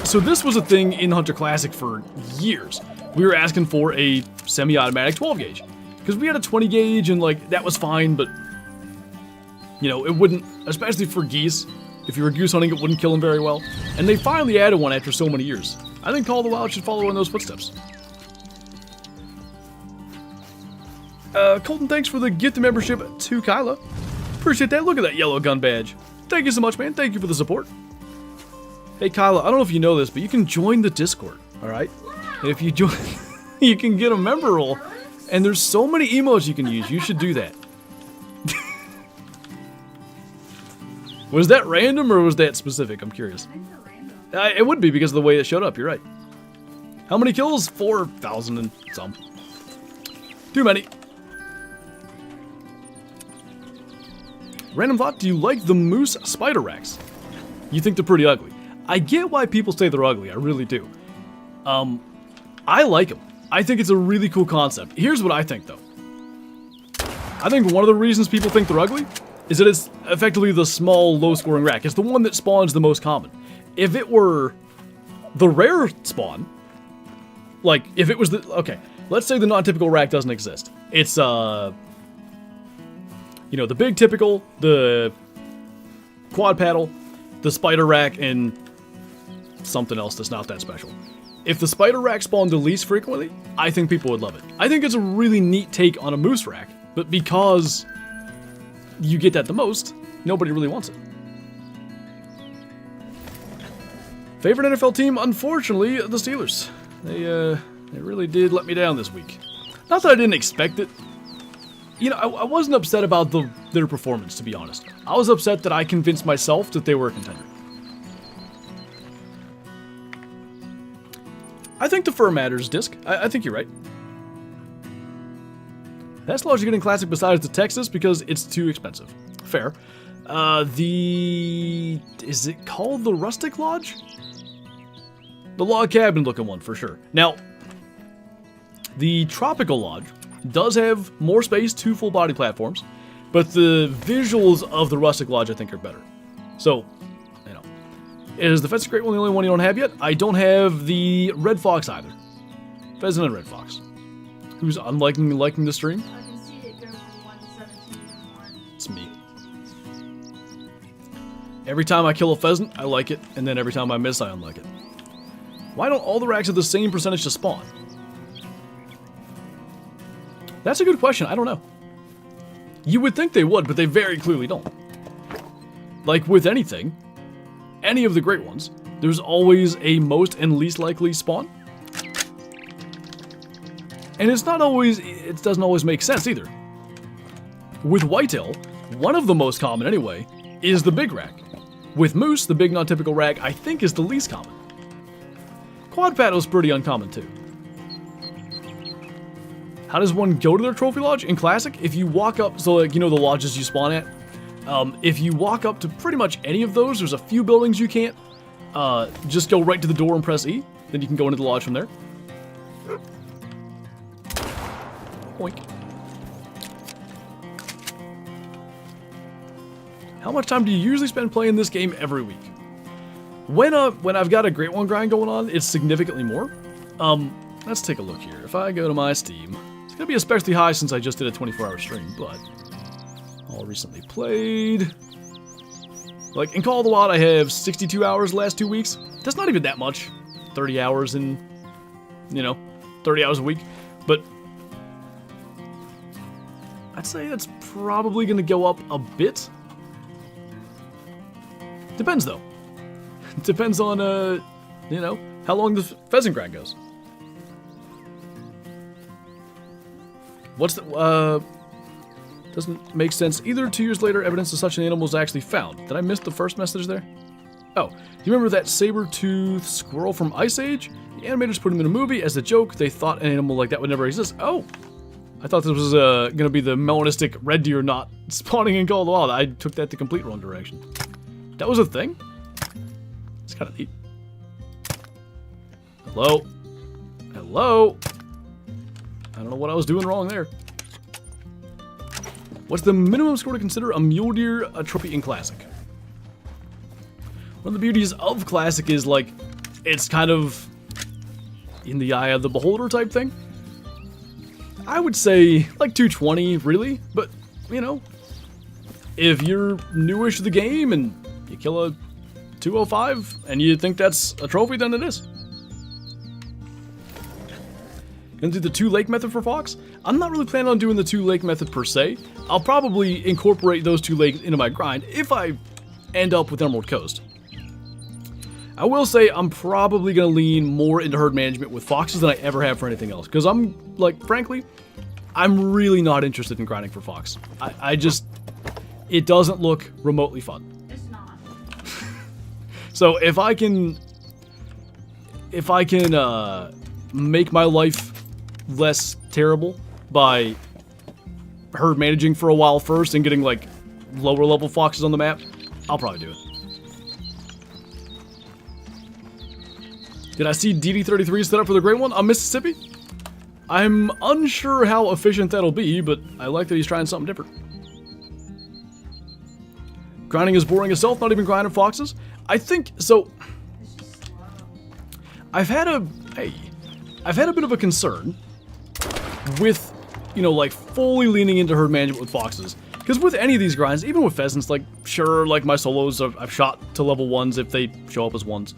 Speaker 1: so this was a thing in Hunter Classic for years. We were asking for a semi-automatic 12-gauge. Because we had a 20-gauge and, like, that was fine, but, you know, it wouldn't, especially for geese. If you were goose hunting, it wouldn't kill them very well. And they finally added one after so many years. I think Call of the Wild should follow in those footsteps. Colton, thanks for the gift membership to Kyla. Appreciate that. Look at that yellow gun badge. Thank you so much, man. Thank you for the support. Hey, Kyla, I don't know if you know this, but you can join the Discord, alright? And if you join, you can get a member role. And there's so many emotes you can use. You should do that. Was that random or was that specific? I'm curious.
Speaker 2: I think they're random.
Speaker 1: It would be because of the way it showed up. You're right. How many kills? 4,000 and some. Too many. Random thought, do you like the moose spider racks? You think they're pretty ugly. I get why people say they're ugly, I really do. I like them. I think it's a really cool concept. Here's what I think, though. I think one of the reasons people think they're ugly is that it's effectively the small, low-scoring rack. It's the one that spawns the most common. If it were the rare spawn, like, if it was the... Okay, let's say the non-typical rack doesn't exist. It's, you know, the big typical, the quad paddle, the spider rack, and something else that's not that special. If the spider rack spawned the least frequently, I think people would love it. I think it's a really neat take on a moose rack, but because you get that the most, nobody really wants it. Favorite NFL team? Unfortunately, the Steelers. They really did let me down this week. Not that I didn't expect it. You know, I wasn't upset about their performance, to be honest. I was upset that I convinced myself that they were a contender. I think the fur matters, Disc. I think you're right. That's largely getting classic besides the Texas because it's too expensive. Fair. Is it called the Rustic Lodge? The log cabin looking one, for sure. Now, the Tropical Lodge does have more space, 2 full body platforms, but the visuals of the Rustic Lodge I think are better. So, you know, is the Pheasant Great One the only one you don't have yet? I don't have the Red Fox either. Pheasant and Red Fox. Who's liking the stream?
Speaker 2: I can see it go from 117 to 1.
Speaker 1: It's me. Every time I kill a pheasant, I like it, and then every time I miss, I unlike it. Why don't all the racks have the same percentage to spawn? That's a good question. I don't know. You would think they would, but they very clearly don't. Like with anything, any of the great ones, there's always a most and least likely spawn. And it's not always, it doesn't always make sense either. With whitetail, one of the most common anyway, is the big rack. With moose, the big non-typical rack I think is the least common. Quad paddle's pretty uncommon too. How does one go to their trophy lodge? In Classic, if you walk up, so like, you know the lodges you spawn at? If you walk up to pretty much any of those, there's a few buildings you can't. Just go right to the door and press E. Then you can go into the lodge from there. Oink. How much time do you usually spend playing this game every week? When I've got a Great One grind going on, it's significantly more. Let's take a look here. If I go to my Steam, it's gonna be especially high since I just did a 24-hour stream, but all recently played. Like in Call of the Wild, I have 62 hours the last 2 weeks. That's not even that much. 30 hours in, 30 hours a week. But I'd say that's probably gonna go up a bit. Depends though. Depends on, how long the pheasant grind goes. What's the, doesn't make sense either. 2 years later, evidence of such an animal was actually found. Did I miss the first message there? Oh, do you remember that saber-toothed squirrel from Ice Age? The animators put him in a movie as a joke. They thought an animal like that would never exist. Oh, I thought this was gonna be the melanistic red deer not spawning in Call of the Wild. I took that the complete wrong direction. That was a thing? It's kind of neat. Hello? Hello? I don't know what I was doing wrong there. What's the minimum score to consider a mule deer a trophy in Classic? One of the beauties of Classic is, like, it's kind of in the eye of the beholder type thing. I would say, like, 220, really, but, if you're newish to the game and you kill a 205 and you think that's a trophy, then it is. Gonna do the 2 lake method for fox? I'm not really planning on doing the 2 lake method per se. I'll probably incorporate those 2 lakes into my grind if I end up with Emerald Coast. I will say I'm probably gonna lean more into herd management with foxes than I ever have for anything else. Because I'm, like, frankly, I'm really not interested in grinding for fox. I just, it doesn't look remotely fun.
Speaker 2: It's not.
Speaker 1: So if I can make my life less terrible by herd managing for a while first and getting, like, lower level foxes on the map, I'll probably do it. Did I see DD33 set up for the Great One on Mississippi? I'm unsure how efficient that'll be, but I like that he's trying something different. Grinding is boring as self, not even grinding foxes? I think, so,
Speaker 2: It's just slow.
Speaker 1: I've had a bit of a concern with, like, fully leaning into herd management with foxes. Because with any of these grinds, even with pheasants, like, sure, like, my solos, I've shot to level 1s if they show up as 1s.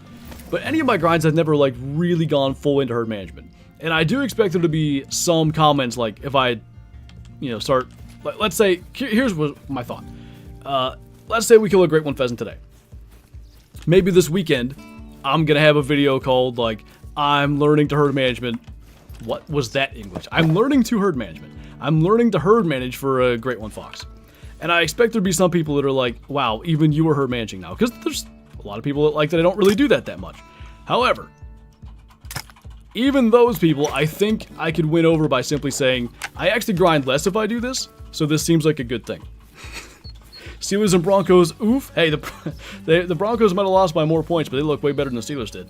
Speaker 1: But any of my grinds, I've never, like, really gone full into herd management. And I do expect there to be some comments, like, if I, start, let's say, here's what my thought. Let's say we kill a Great One pheasant today. Maybe this weekend, I'm gonna have a video called, like, I'm learning to herd management. What was that English? I'm learning to herd management. I'm learning to herd manage for a Great One fox. And I expect there to be some people that are like, wow, even you are herd managing now. Because there's a lot of people that like that I don't really do that much. However, even those people, I think I could win over by simply saying, I actually grind less if I do this, so this seems like a good thing. Steelers and Broncos, oof. Hey, the Broncos might have lost by more points, but they look way better than the Steelers did.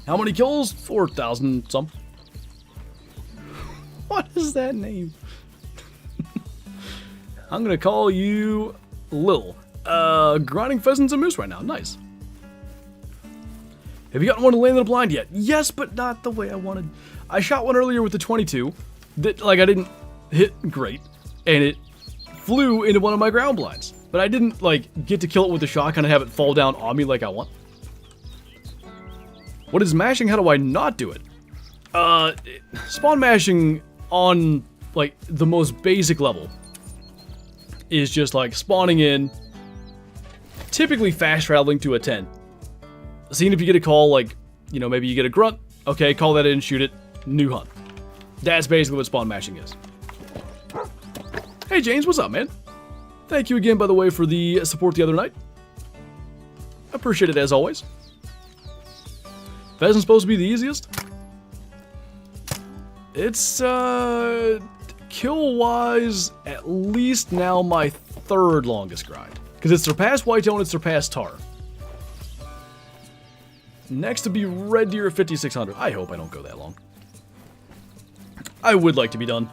Speaker 1: How many kills? 4,000 some. What is that name? I'm gonna call you Lil. Grinding pheasants and moose right now. Nice. Have you gotten one to land in a blind yet? Yes, but not the way I wanted. I shot one earlier with the 22 that, like, I didn't hit great, and it flew into one of my ground blinds. But I didn't, like, get to kill it with the shot, kind of have it fall down on me like I want. What is mashing? How do I not do it? Spawn mashing on, like, the most basic level is just, like, spawning in, typically fast traveling to a tent, seeing if you get a call, like, maybe you get a grunt, okay, call that in, shoot it, new hunt. That's basically what spawn mashing is. Hey James, what's up, man? Thank you again, by the way, for the support the other night. Appreciate it as always. Pheasant's supposed to be the easiest. It's, kill-wise, at least now my third longest grind. Because it's surpassed whitetail and it's surpassed tar. Next to be red deer at 5,600. I hope I don't go that long. I would like to be done.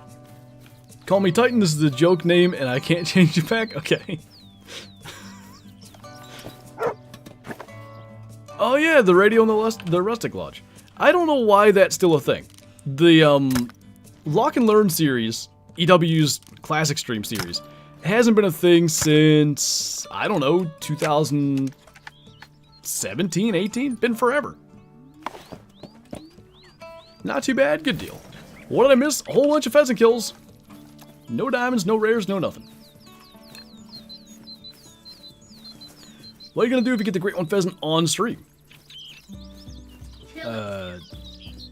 Speaker 1: Call me Titan, this is a joke name and I can't change it back? Okay. Oh yeah, the radio in the Rustic Lodge. I don't know why that's still a thing. The Lock and Learn series, EW's Classic Stream series, hasn't been a thing since, I don't know, 2017, 18? Been forever. Not too bad, good deal. What did I miss? A whole bunch of pheasant kills. No diamonds, no rares, no nothing. What are you gonna do if you get the Great One Pheasant on stream?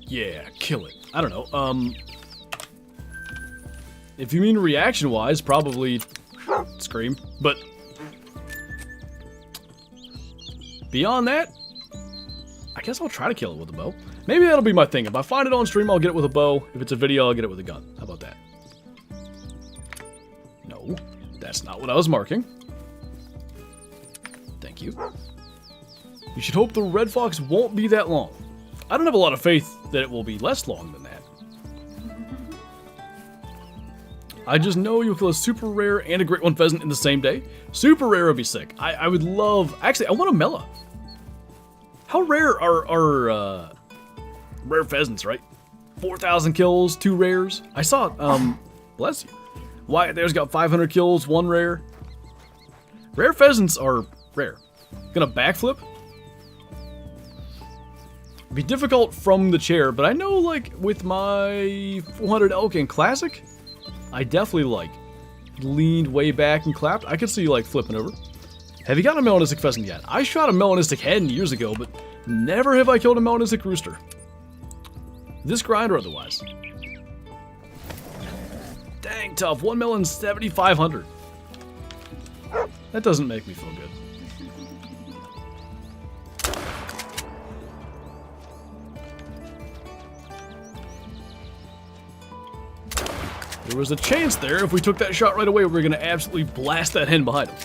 Speaker 1: Yeah, kill it. I don't know, if you mean reaction-wise, probably scream, but beyond that, I guess I'll try to kill it with a bow. Maybe that'll be my thing. If I find it on stream, I'll get it with a bow. If it's a video, I'll get it with a gun. How about that? No, that's not what I was marking. Thank you. You should hope the Red Fox won't be that long. I don't have a lot of faith that it will be less long than that. I just know you'll kill a super rare and a Great One Pheasant in the same day. Super rare would be sick. I would love... Actually, I want a Mela. How rare are rare pheasants, right? 4,000 kills, 2 rares. I saw it, bless you. Wyatt there's got 500 kills, 1 rare. Rare pheasants are rare. Gonna backflip? Be difficult from the chair, but I know, like, with my 400 elk and classic, I definitely, like, leaned way back and clapped. I could see, like, flipping over. Have you got a melanistic pheasant yet? I shot a melanistic hen years ago, but never have I killed a melanistic rooster. This grind or otherwise. Dang tough, 1 melon 7,500. That doesn't make me feel good. There was a chance there, if we took that shot right away, we were going to absolutely blast that hen behind him.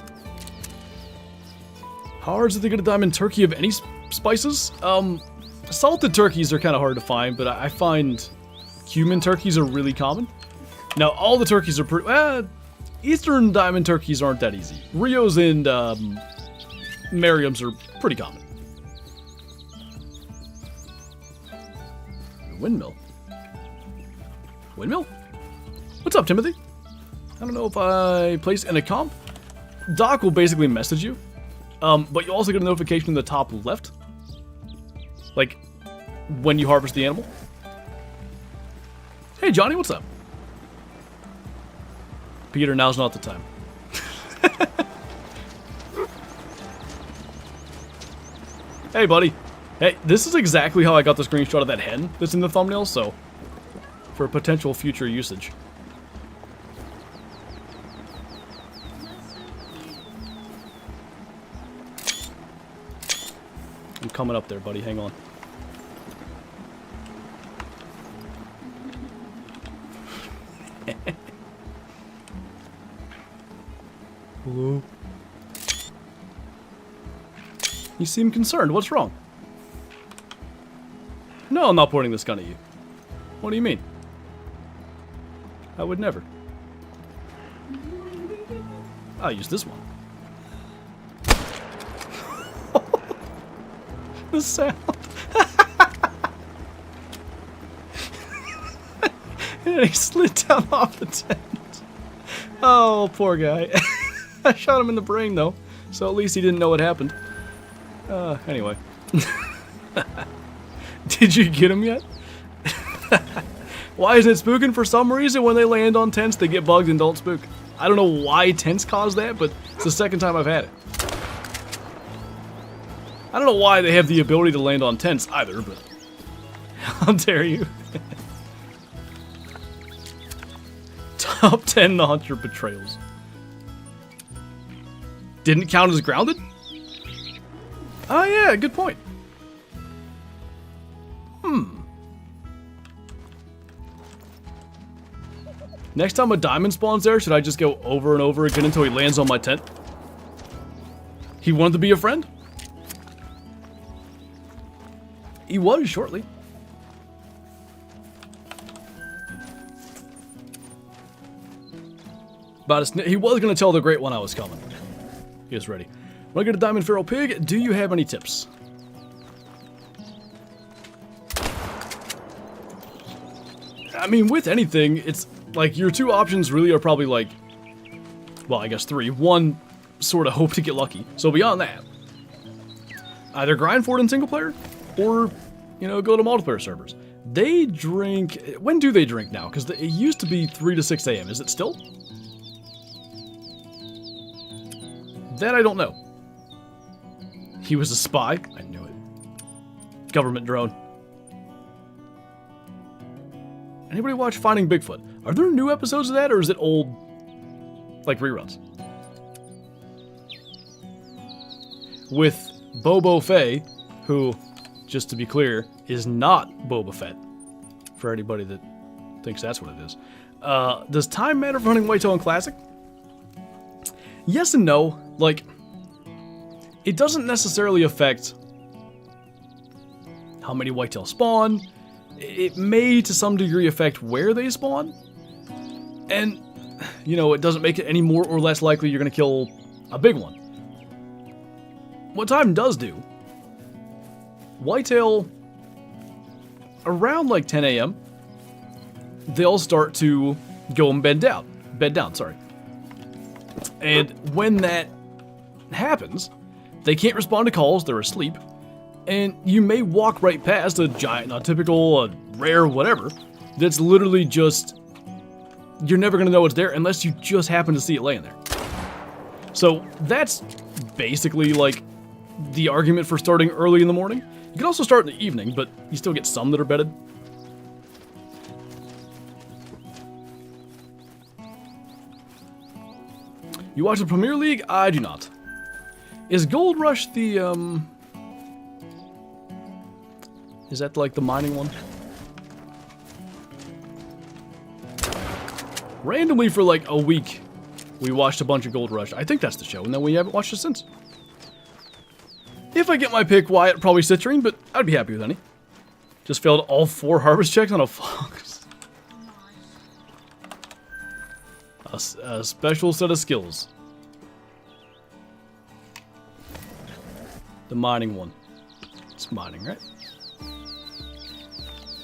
Speaker 1: How hard is it to get a diamond turkey of any spices? Salted turkeys are kind of hard to find, but I find cumin turkeys are really common. Now, all the turkeys are pretty... Eastern diamond turkeys aren't that easy. Rios and Merriam's are pretty common. Windmill. Windmill? What's up, Timothy? I don't know if I place in a comp. Doc will basically message you, but you also get a notification in the top left, like when you harvest the animal. Hey, Johnny, what's up? Peter, now's not the time. Hey, buddy. Hey, this is exactly how I got the screenshot of that hen that's in the thumbnail, so for potential future usage. I'm coming up there, buddy. Hang on. Hello? You seem concerned. What's wrong? No, I'm not pointing this gun at you. What do you mean? I would never. I'll use this one. The sound. And he slid down off the tent. Oh, poor guy. I shot him in the brain, though, so at least he didn't know what happened. Anyway. Did you get him yet? Why isn't it spooking? For some reason, when they land on tents, they get bugged and don't spook. I don't know why tents cause that, but it's the second time I've had it. I don't know why they have the ability to land on tents either, but how dare you? Top 10 the hunter betrayals. Didn't count as grounded? Oh yeah, good point. Next time a diamond spawns there, should I just go over and over again until he lands on my tent? He wanted to be a friend? He was shortly. He was going to tell the Great One I was coming. He was ready. When I get a diamond feral pig, do you have any tips? I mean, with anything, it's like your two options really are probably like, well, I guess three. One, sort of hope to get lucky. So beyond that, either grind for it in single player, or, you know, go to multiplayer servers. They drink, when do they drink now? Because it used to be 3 to 6 a.m. Is it still? That I don't know. He was a spy. I knew it. Government drone. Anybody watch Finding Bigfoot? Are there new episodes of that, or is it old, like, reruns? With Boba Fett, who, just to be clear, is not Boba Fett, for anybody that thinks that's what it is. Does time matter for hunting whitetail in Classic? Yes and no. Like, it doesn't necessarily affect how many whitetail spawn. It may, to some degree, affect where they spawn. And, you know, it doesn't make it any more or less likely you're going to kill a big one. What time does do, whitetail, around like 10 a.m., they'll start to go and bed down, sorry. And when that happens, they can't respond to calls, they're asleep, and you may walk right past a giant, a typical, a rare, whatever, that's literally just, you're never going to know it's there unless you just happen to see it laying there. So that's basically like the argument for starting early in the morning. You can also start in the evening, but you still get some that are bedded. You watch the Premier League? I do not. Is Gold Rush the, is that like the mining one? Randomly for like a week, we watched a bunch of Gold Rush. I think that's the show, and then we haven't watched it since. If I get my pick, Wyatt, probably Citrine, but I'd be happy with any. Just failed all 4 harvest checks on a fox. A special set of skills. The mining one. It's mining, right?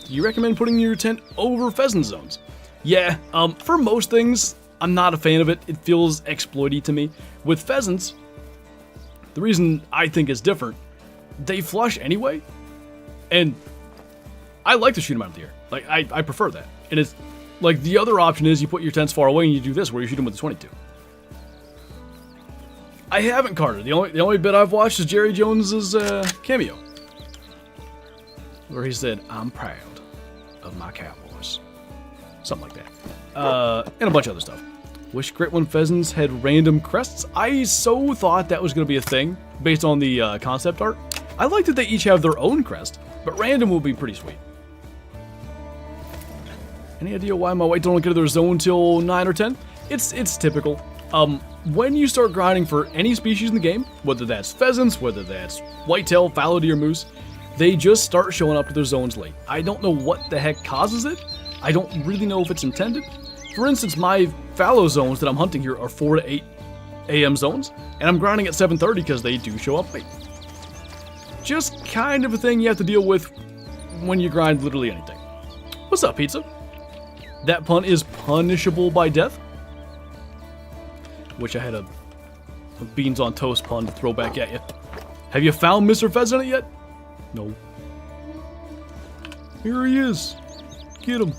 Speaker 1: Do you recommend putting your tent over pheasant zones? Yeah, for most things, I'm not a fan of it. It feels exploity to me. With pheasants, the reason I think it's different, they flush anyway, and I like to shoot them out of the air. Like, I prefer that. And it's, like, the other option is you put your tents far away and you do this, where you shoot them with the 22. I haven't carded. The only bit I've watched is Jerry Jones's cameo, where he said, "I'm proud of my cowboys." Something like that. And a bunch of other stuff. Wish Great One pheasants had random crests. I so thought that was going to be a thing, based on the concept art. I like that they each have their own crest, but random will be pretty sweet. Any idea why my white don't get to their zone till 9 or 10? It's typical. When you start grinding for any species in the game, whether that's pheasants, whether that's whitetail, fallow deer, moose, they just start showing up to their zones late. I don't know what the heck causes it. I don't really know if it's intended. For instance, my fallow zones that I'm hunting here are 4 to 8 a.m. zones, and I'm grinding at 7:30 because they do show up late. Just kind of a thing you have to deal with when you grind literally anything. What's up, pizza? That pun is punishable by death. Wish I had a beans on toast pun to throw back at you. Have you found Mr. Pheasant yet? No. Here he is. Get him.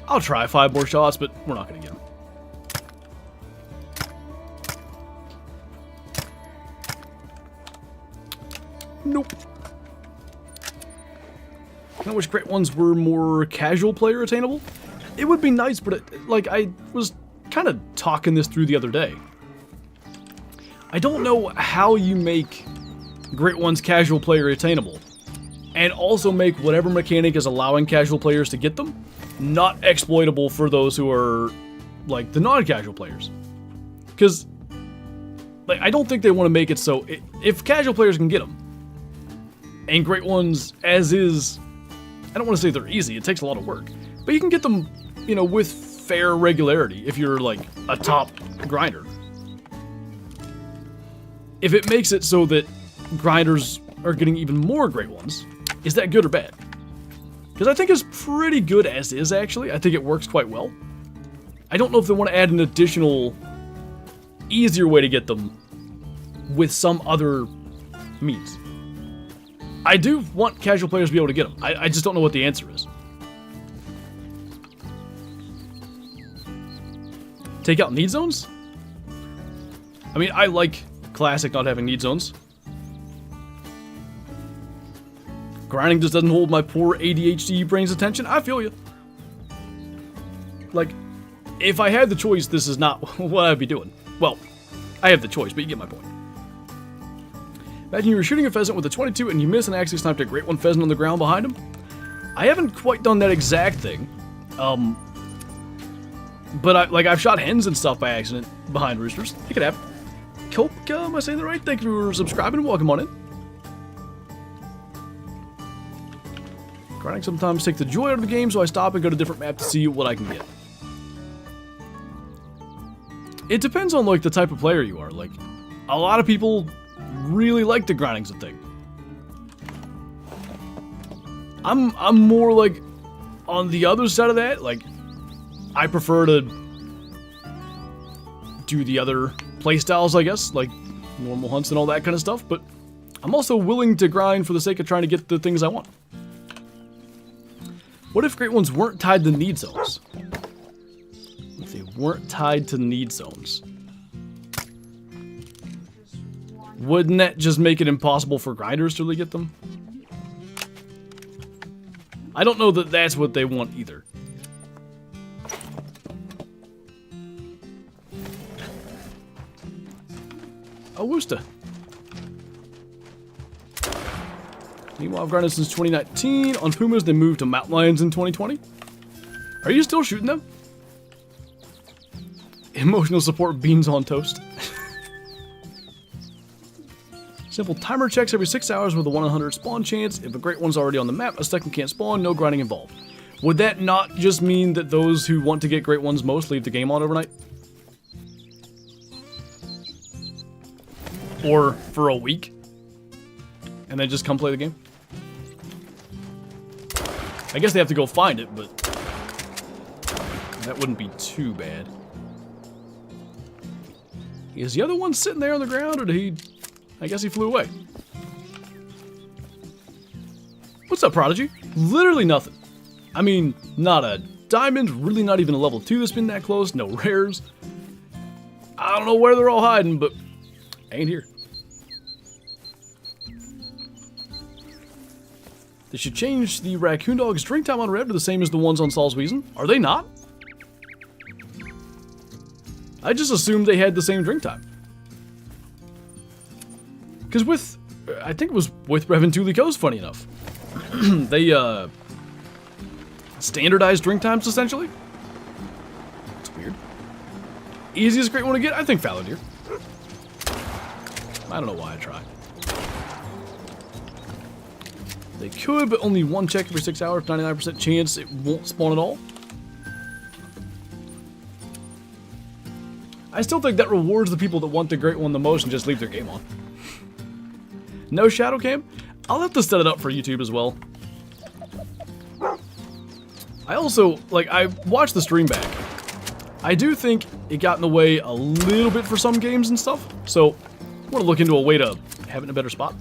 Speaker 1: I'll try 5 more shots, but we're not going to get him. Nope. kind of wish great ones were more casual player attainable. It would be nice, but like I was kind of talking this through the other day. I don't know how you make great ones casual player attainable, and also make whatever mechanic is allowing casual players to get them not exploitable for those who are like the non-casual players. Because like I don't think they want to make it so if casual players can get them, and great ones as is, I don't want to say they're easy, it takes a lot of work, but you can get them, you know, with fair regularity if you're like a top grinder. If it makes it so that grinders are getting even more great ones, is that good or bad? Because I think it's pretty good as is, actually. I think it works quite well. I don't know if they want to add an additional, easier way to get them with some other means. I do want casual players to be able to get them. I just don't know what the answer is. Take out need zones? I mean, I like Classic not having need zones. Grinding just doesn't hold my poor ADHD brain's attention. I feel you. Like, if I had the choice, this is not what I'd be doing. Well, I have the choice, but you get my point. Imagine you were shooting a pheasant with a 22 and you miss and actually sniped a great one pheasant on the ground behind him. I haven't quite done that exact thing. But I've shot hens and stuff by accident behind roosters. It could happen. Cope, am I saying that right? Thank you for subscribing and welcome on in. Grinding sometimes take the joy out of the game, so I stop and go to a different map to see what I can get. It depends on like the type of player you are. Like, a lot of people really like the grinding's a thing. I'm more like on the other side of that. Like, I prefer to do the other playstyles, I guess, like normal hunts and all that kind of stuff, but I'm also willing to grind for the sake of trying to get the things I want. What if great ones weren't tied to need zones? If they weren't tied to need zones, wouldn't that just make it impossible for grinders to really get them? I don't know that that's what they want either. Oh, Wooster. Meanwhile, I've grinded since 2019. On Pumas, they moved to mountain lions in 2020. Are you still shooting them? Emotional support beans on toast. Simple timer checks every 6 hours with a 100 spawn chance. If a great one's already on the map, a second can't spawn, no grinding involved. Would that not just mean that those who want to get great ones most leave the game on overnight? Or for a week? And then just come play the game? I guess they have to go find it, but that wouldn't be too bad. Is the other one sitting there on the ground, or did he... I guess he flew away. What's up, Prodigy? Literally nothing. I mean, not a diamond, really not even a level 2 that's been that close, no rares. I don't know where they're all hiding, but ain't here. They should change the raccoon dog's drink time on Red to the same as the ones on Saul's Weasel. Are they not? I just assumed they had the same drink time. Because with, I think it was with Reventuli Coast, funny enough. They, standardized drink times, essentially. It's weird. Easiest great one to get? I think fallow deer. I don't know why I tried. They could, but only one check every 6 hours, 99% chance it won't spawn at all. I still think that rewards the people that want the great one the most and just leave their game on. No shadow cam? I'll have to set it up for YouTube as well. I also, like, I watched the stream back. I do think it got in the way a little bit for some games and stuff, so I want to look into a way to have it in a better spot.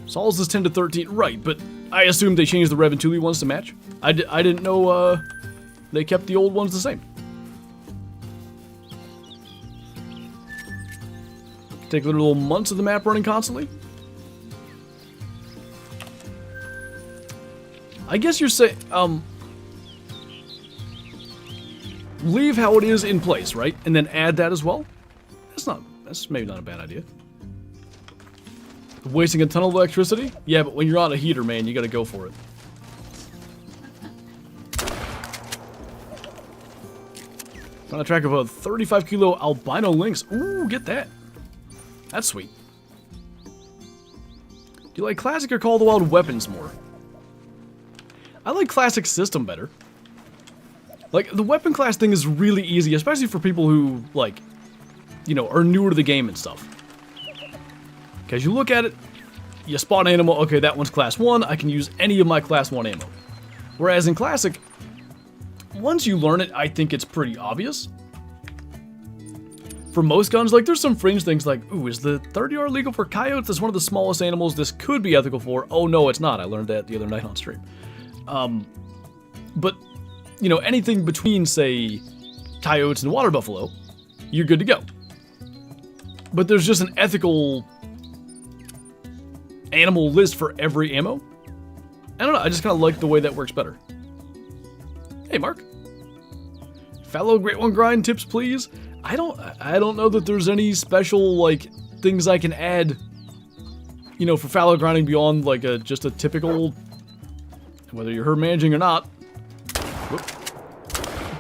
Speaker 1: Saul's is 10 to 13, right, but I assumed they changed the Reventuli ones to match. I didn't know they kept the old ones the same. Take little months of the map running constantly. I guess you're saying, leave how it is in place, right? And then add that as well? That's maybe not a bad idea. Wasting a ton of electricity? Yeah, but when you're on a heater, man, you gotta go for it. On a track of a 35 kilo albino lynx. Ooh, get that. That's sweet. Do you like classic or Call of the Wild weapons more? I like classic system better. Like, the weapon class thing is really easy, especially for people who, like, you know, are newer to the game and stuff. Because you look at it, you spawn animal, okay, that one's class 1, I can use any of my class 1 ammo. Whereas in classic, once you learn it, I think it's pretty obvious. For most guns, like, there's some fringe things like, ooh, is the 30R legal for coyotes? That's one of the smallest animals this could be ethical for. Oh, no, it's not. I learned that the other night on stream. But, you know, anything between, say, coyotes and water buffalo, you're good to go. But there's just an ethical animal list for every ammo. I don't know, I just kind of like the way that works better. Hey, Mark. Fallow Great One grind tips, please. I don't know that there's any special, like, things I can add, you know, for fallow grinding beyond, like, just a typical, whether you're herd managing or not, whoop,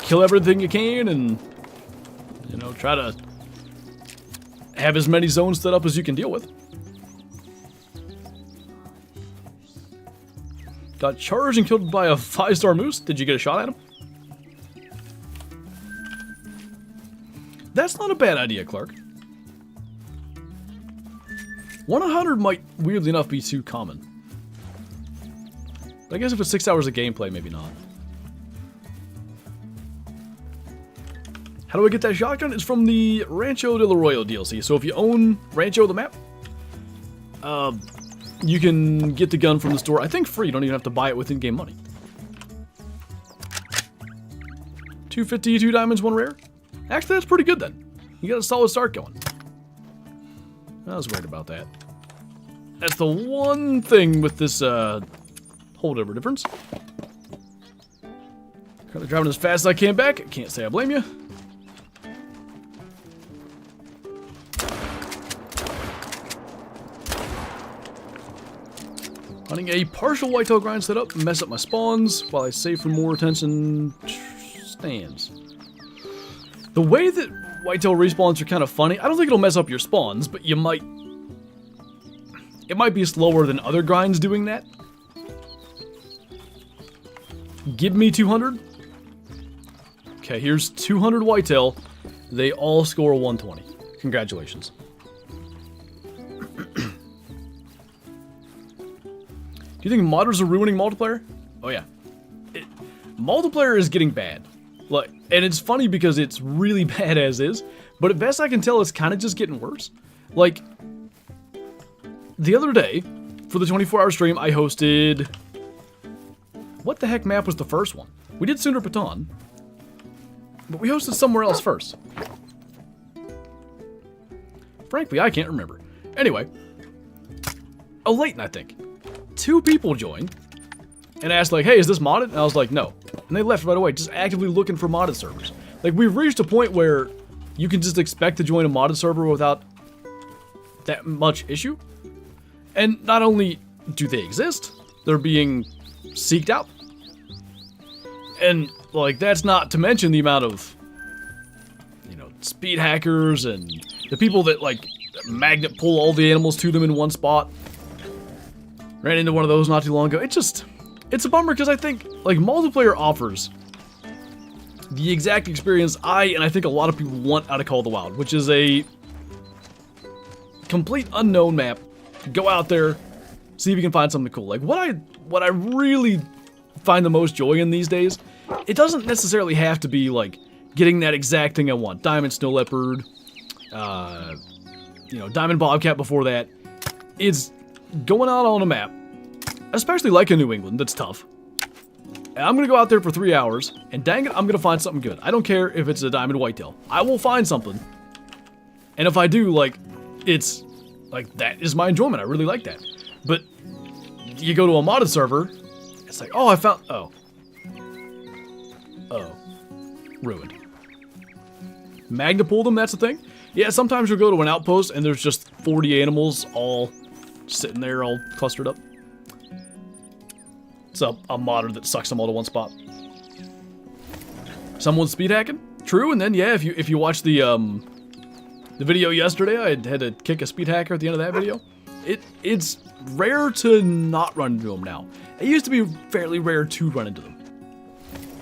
Speaker 1: kill everything you can and, you know, try to have as many zones set up as you can deal with. Got charged and killed by a 5-star moose. Did you get a shot at him? That's not a bad idea, Clark. 100 might, weirdly enough, be too common. But I guess if it's 6 hours of gameplay, maybe not. How do I get that shotgun? It's from the Rancho del Arroyo DLC. So if you own Rancho the map, you can get the gun from the store. I think free. You don't even have to buy it with in-game money. 250, 2 diamonds, 1 rare. Actually, that's pretty good then. You got a solid start going. I was worried about that. That's the one thing with this holdover difference. Currently driving as fast as I can back. Can't say I blame you. Running a partial whitetail grind setup, mess up my spawns while I save for more attention stands. The way that whitetail respawns are kind of funny. I don't think it'll mess up your spawns, but you might. It might be slower than other grinds doing that. Give me 200. Okay, here's 200 whitetail. They all score 120. Congratulations. Do you think modders are ruining multiplayer? Oh yeah. Multiplayer is getting bad. Like, and it's funny because it's really bad as is, but at best I can tell it's kind of just getting worse. Like, the other day, for the 24-hour stream, I hosted... What the heck map was the first one? We did Sundar Patan, but we hosted somewhere else first. Frankly, I can't remember. Anyway, Leighton, I think. 2 people joined and asked, like, hey, is this modded? And I was like, no. And they left right away, just actively looking for modded servers. Like, we've reached a point where you can just expect to join a modded server without that much issue. And not only do they exist, they're being seeked out. And, like, that's not to mention the amount of, you know, speed hackers and the people that, like, magnet pull all the animals to them in one spot. Ran into one of those not too long ago. It's a bummer because I think, like, multiplayer offers the exact experience and I think a lot of people want out of Call of the Wild, which is a complete unknown map. Go out there, see if you can find something cool. Like, what I really find the most joy in these days, it doesn't necessarily have to be, like, getting that exact thing I want. Diamond Snow Leopard, you know, Diamond Bobcat before that. It's going out on a map, especially like in New England, that's tough. And I'm going to go out there for 3 hours, and dang it, I'm going to find something good. I don't care if it's a diamond whitetail. I will find something. And if I do, like, it's, like, that is my enjoyment. I really like that. But you go to a modded server, It's like, oh, I found... Oh. Oh. Ruined. Magna pull them, that's the thing? Yeah, sometimes you'll go to an outpost and there's just 40 animals all sitting there, all clustered up. It's a modder that sucks them all to one spot. Someone's speed hacking? True, and then, yeah, if you watch the video yesterday, I had to kick a speed hacker at the end of that video. It's rare to not run into them now. It used to be fairly rare to run into them.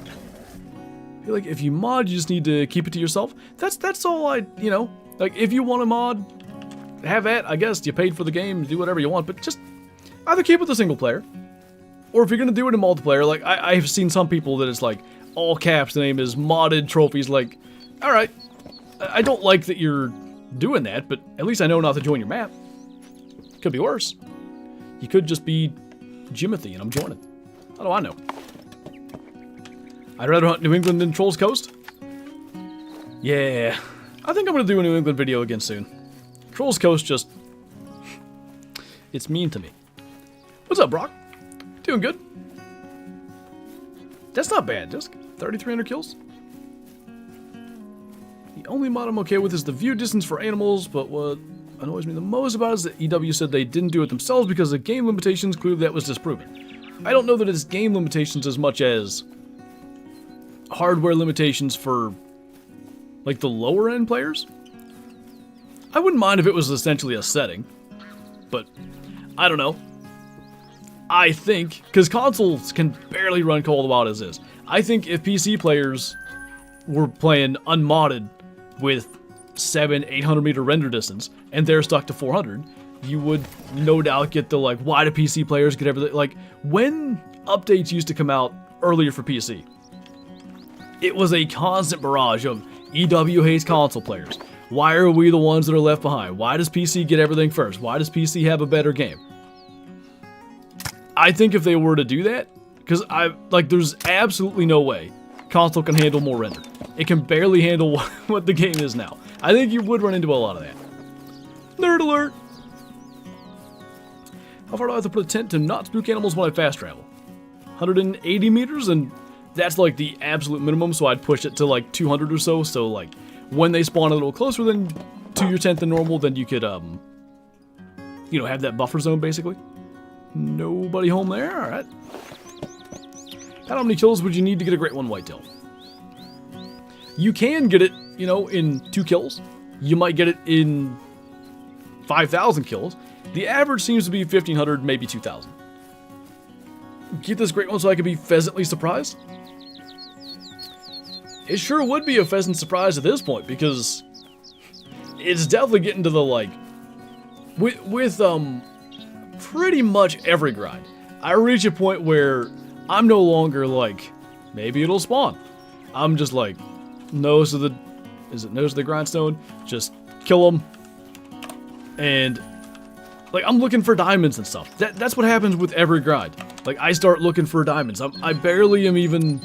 Speaker 1: I feel like if you mod, you just need to keep it to yourself. That's all I, you know, like if you want to mod, have at, I guess. You paid for the game, do whatever you want, but just either keep it with single player, or if you're gonna do it in multiplayer, like I've seen some people that it's like all caps, the name is modded trophies. Like, all right, I don't like that you're doing that, but at least I know not to join your map. Could be worse. You could just be Jimothy and I'm joining. How do I know? I'd rather hunt New England than Trolls Coast. Yeah, I think I'm gonna do a New England video again soon. Trolls Coast just... it's mean to me. What's up, Brock? Doing good. That's not bad, just 3,300 kills. The only mod I'm okay with is the view distance for animals, but what annoys me the most about it is that EW said they didn't do it themselves because of game limitations. Clearly that was disproven. I don't know that it's game limitations as much as hardware limitations for like the lower end players. I wouldn't mind if it was essentially a setting, but I don't know. I think, because consoles can barely run Call of the Wild as is, I think if PC players were playing unmodded with 700-800 meter render distance and they're stuck to 400, you would no doubt get the like, why do PC players get everything? Like, when updates used to come out earlier for PC, it was a constant barrage of EW hates console players. Why are we the ones that are left behind? Why does PC get everything first? Why does PC have a better game? I think if they were to do that, because there's absolutely no way console can handle more render. It can barely handle what the game is now. I think you would run into a lot of that. Nerd alert! How far do I have to put a tent to not spook animals when I fast travel? 180 meters, and that's like the absolute minimum, so I'd push it to like 200 or so, so like when they spawn a little closer than to your tent than normal, then you could, you know, have that buffer zone basically. Nobody home there? Alright. How many kills would you need to get a Great One Whitetail? You can get it, you know, in 2 kills. You might get it in 5,000 kills. The average seems to be 1,500, maybe 2,000. Get this Great One so I could be pheasantly surprised? It sure would be a pheasant surprise at this point, because it's definitely getting to the, like, with pretty much every grind, I reach a point where I'm no longer like, maybe it'll spawn. I'm just like, nose to the grindstone, just kill them. And like, I'm looking for diamonds and stuff. That's what happens with every grind. Like, I start looking for diamonds. I barely am even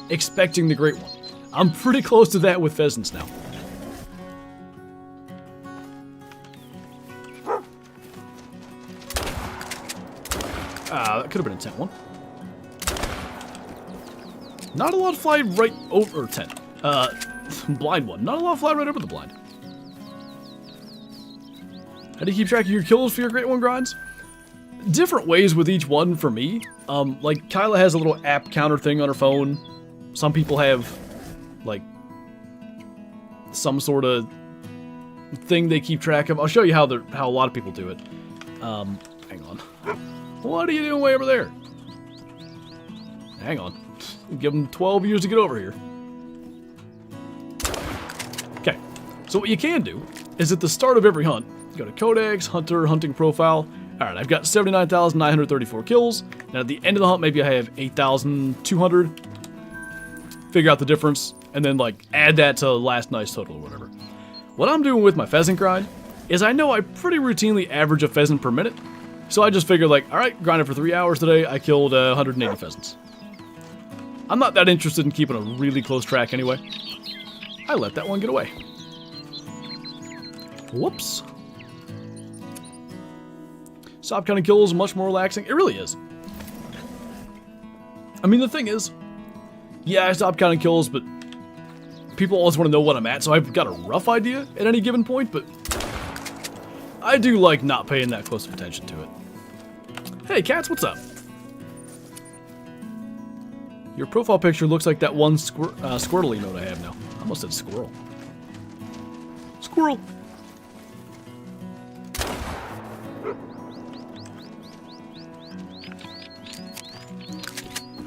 Speaker 1: expecting the Great One. I'm pretty close to that with pheasants now. That could have been a tent one. Not a lot fly right over tent. Blind one. Not a lot fly right over the blind. How do you keep track of your kills for your Great One grinds? Different ways with each one for me. Like, Kyla has a little app counter thing on her phone. Some people have, like, some sort of thing they keep track of. I'll show you how a lot of people do it. Hang on. What are you doing way over there? Hang on. Give them 12 years to get over here. Okay. So what you can do is at the start of every hunt, you go to Codex, Hunter, Hunting Profile. Alright, I've got 79,934 kills. Now at the end of the hunt, maybe I have 8,200. Figure out the difference, and then like add that to last night's total or whatever. What I'm doing with my pheasant grind is I know I pretty routinely average a pheasant per minute. So I just figured, like, alright, grinded for 3 hours today, I killed 180 pheasants. I'm not that interested in keeping a really close track anyway. I let that one get away. Whoops. Stop counting kills, much more relaxing. It really is. I mean, the thing is, yeah, I stopped counting kills, but people always want to know what I'm at, so I've got a rough idea at any given point, but I do like not paying that close of attention to it. Hey, cats, what's up? Your profile picture looks like that one Squirtle emote I have now. I almost said squirrel. Squirrel.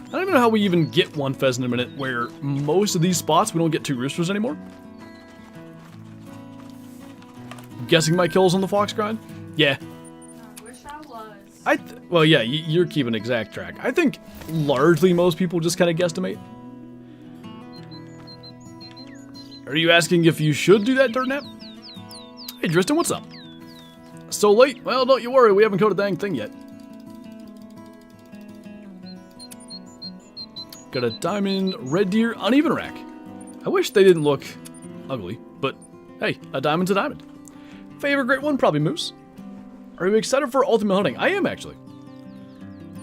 Speaker 1: I don't even know how we even get one pheasant a minute where most of these spots we don't get 2 roosters anymore. Guessing my kills on the fox grind? Yeah.
Speaker 2: I wish I was.
Speaker 1: Well, yeah, you're keeping exact track. I think largely most people just kind of guesstimate. Are you asking if you should do that, Dirt Nap? Hey, Tristan, what's up? So late? Well, don't you worry, we haven't coded a dang thing yet. Got a diamond red deer uneven rack. I wish they didn't look ugly, but hey, a diamond's a diamond. Favorite great one? Probably moose. Are you excited for ultimate hunting? I am, actually.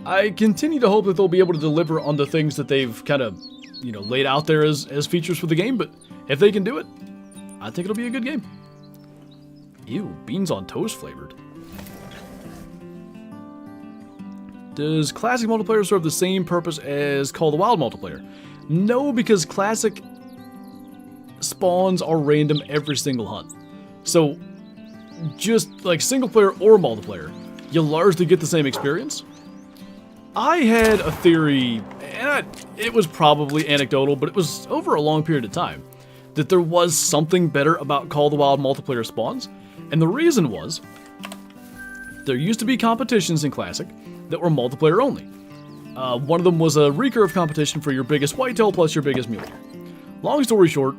Speaker 1: I continue to hope that they'll be able to deliver on the things that they've kind of, you know, laid out there as features for the game, but if they can do it, I think it'll be a good game. Ew, beans on toast flavored. Does Classic multiplayer serve the same purpose as Call of the Wild multiplayer? No, because Classic spawns are random every single hunt. So, just like single player or multiplayer, you largely get the same experience. I had a theory, and it was probably anecdotal, but it was over a long period of time, that there was something better about Call of the Wild multiplayer spawns, and the reason was, there used to be competitions in Classic that were multiplayer only. One of them was a recurve competition for your biggest whitetail plus your biggest mule deer. Long story short,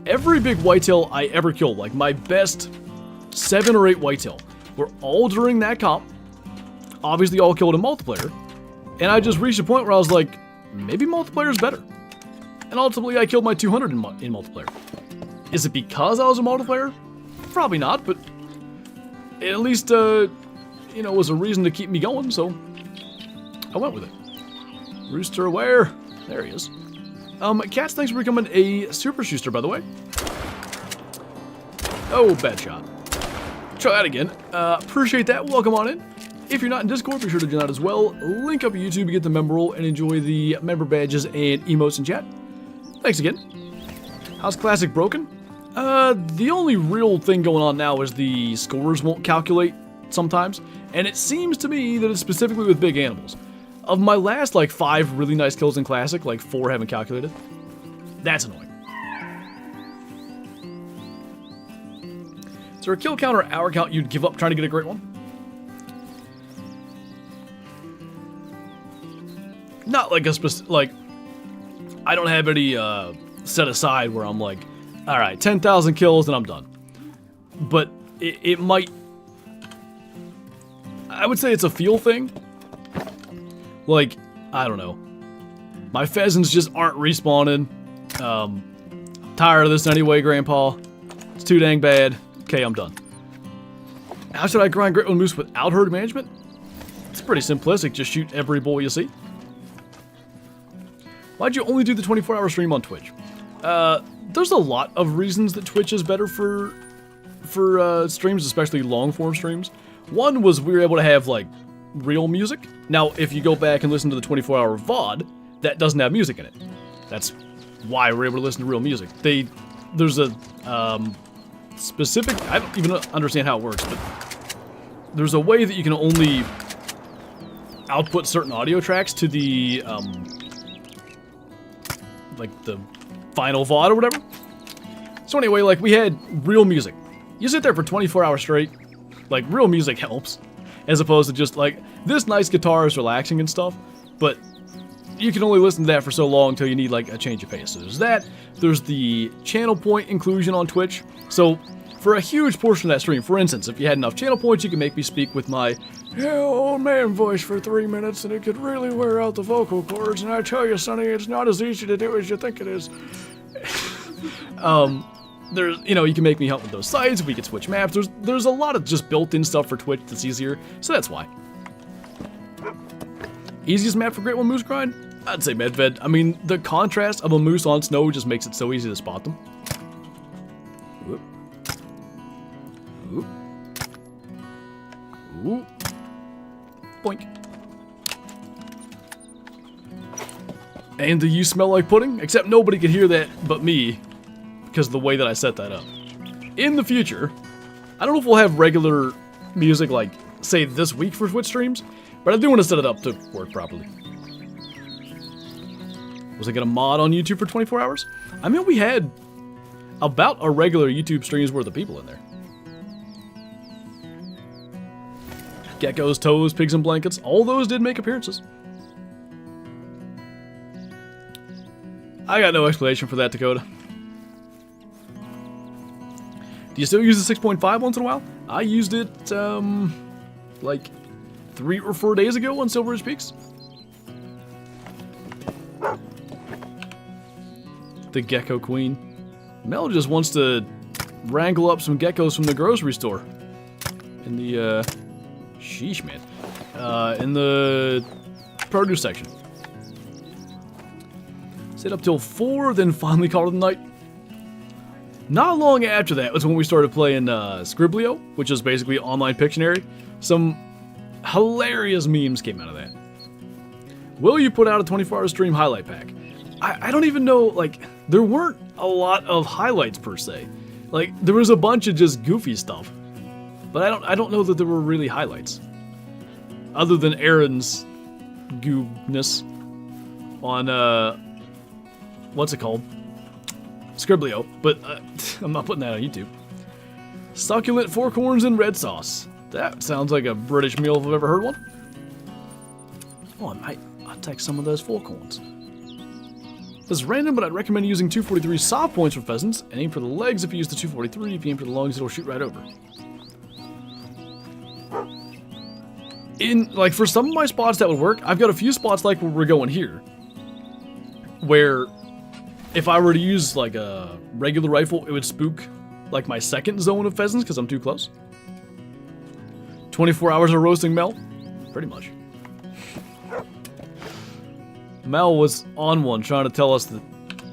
Speaker 1: every big whitetail I ever killed, like my best 7 or 8 whitetail, were all during that comp, obviously all killed in multiplayer, and I just reached a point where I was like, maybe multiplayer is better. And ultimately I killed my 200 in multiplayer. Is it because I was a multiplayer? Probably not, but it at least, you know, was a reason to keep me going, so I went with it. Rooster where? There he is. Cats, thanks for becoming a Super Schuster, by the way. Oh, bad shot. Try that again. Appreciate that. Welcome on in. If you're not in Discord, be sure to join out as well. Link up YouTube to get the member role and enjoy the member badges and emotes in chat. Thanks again. How's Classic broken? The only real thing going on now is the scores won't calculate sometimes, and it seems to me that it's specifically with big animals. Of my last, like, 5 really nice kills in Classic, like, 4 haven't calculated. That's annoying. Is there a kill count or hour count you'd give up trying to get a great one? Not like a specific, like, I don't have any, set aside where I'm like, alright, 10,000 kills and I'm done. But it might, I would say it's a feel thing. Like, I don't know. My pheasants just aren't respawning. Tired of this anyway, Grandpa. It's too dang bad. Okay, I'm done. How should I grind Great One Moose without herd management? It's pretty simplistic. Just shoot every bull you see. Why'd you only do the 24-hour stream on Twitch? There's a lot of reasons that Twitch is better for streams, especially long-form streams. One was we were able to have, like, real music. Now, if you go back and listen to the 24-hour VOD, that doesn't have music in it. That's why we're able to listen to real music. There's a specific, I don't even understand how it works, but there's a way that you can only output certain audio tracks to the, like the final VOD or whatever. So anyway, like, we had real music. You sit there for 24 hours straight, like, real music helps, as opposed to just, like, this nice guitar is relaxing and stuff, but you can only listen to that for so long until you need, like, a change of pace. So there's that. There's the channel point inclusion on Twitch. So for a huge portion of that stream, for instance, if you had enough channel points, you could make me speak with my old man voice for 3 minutes, and it could really wear out the vocal cords. And I tell you, Sonny, it's not as easy to do as you think it is. There's, you know, you can make me help with those sites. We could switch maps. There's a lot of just built-in stuff for Twitch that's easier. So that's why. Easiest map for Great One Moose Grind? I'd say Medved. I mean, the contrast of a moose on snow just makes it so easy to spot them. Whoop. Whoop. Whoop. Boink. And do you smell like pudding? Except nobody could hear that but me, because of the way that I set that up. In the future, I don't know if we'll have regular music like, say, this week for Twitch streams, but I do want to set it up to work properly. Was I gonna mod on YouTube for 24 hours? I mean, we had about a regular YouTube stream's worth of people in there. Geckos, toes, pigs, and blankets, all those did make appearances. I got no explanation for that, Dakota. Do you still use the 6.5 once in a while? I used it, like 3 or 4 days ago on Silver Ridge Peaks. The Gecko Queen. Mel just wants to wrangle up some geckos from the grocery store. In the, sheesh, man. In the produce section. Stayed up till 4, then finally called it a night. Not long after that was when we started playing Scriblio, which is basically online Pictionary. Some hilarious memes came out of that. Will you put out a 24-hour stream highlight pack? I don't even know, like, there weren't a lot of highlights per se. Like, there was a bunch of just goofy stuff. But I don't know that there were really highlights. Other than Aaron's goobness on, what's it called? Scriblio, but I'm not putting that on YouTube. Succulent fork horns and red sauce. That sounds like a British meal if I've ever heard one. Oh, I'll take some of those fork horns. This is random, but I'd recommend using 243 soft points for pheasants, and aim for the legs if you use the 243. If you aim for the lungs, it'll shoot right over. Like, for some of my spots that would work, I've got a few spots like where we're going here, where if I were to use, like, a regular rifle, it would spook, like, my second zone of pheasants because I'm too close. 24 hours of roasting Mel? Pretty much. Mel was on one trying to tell us that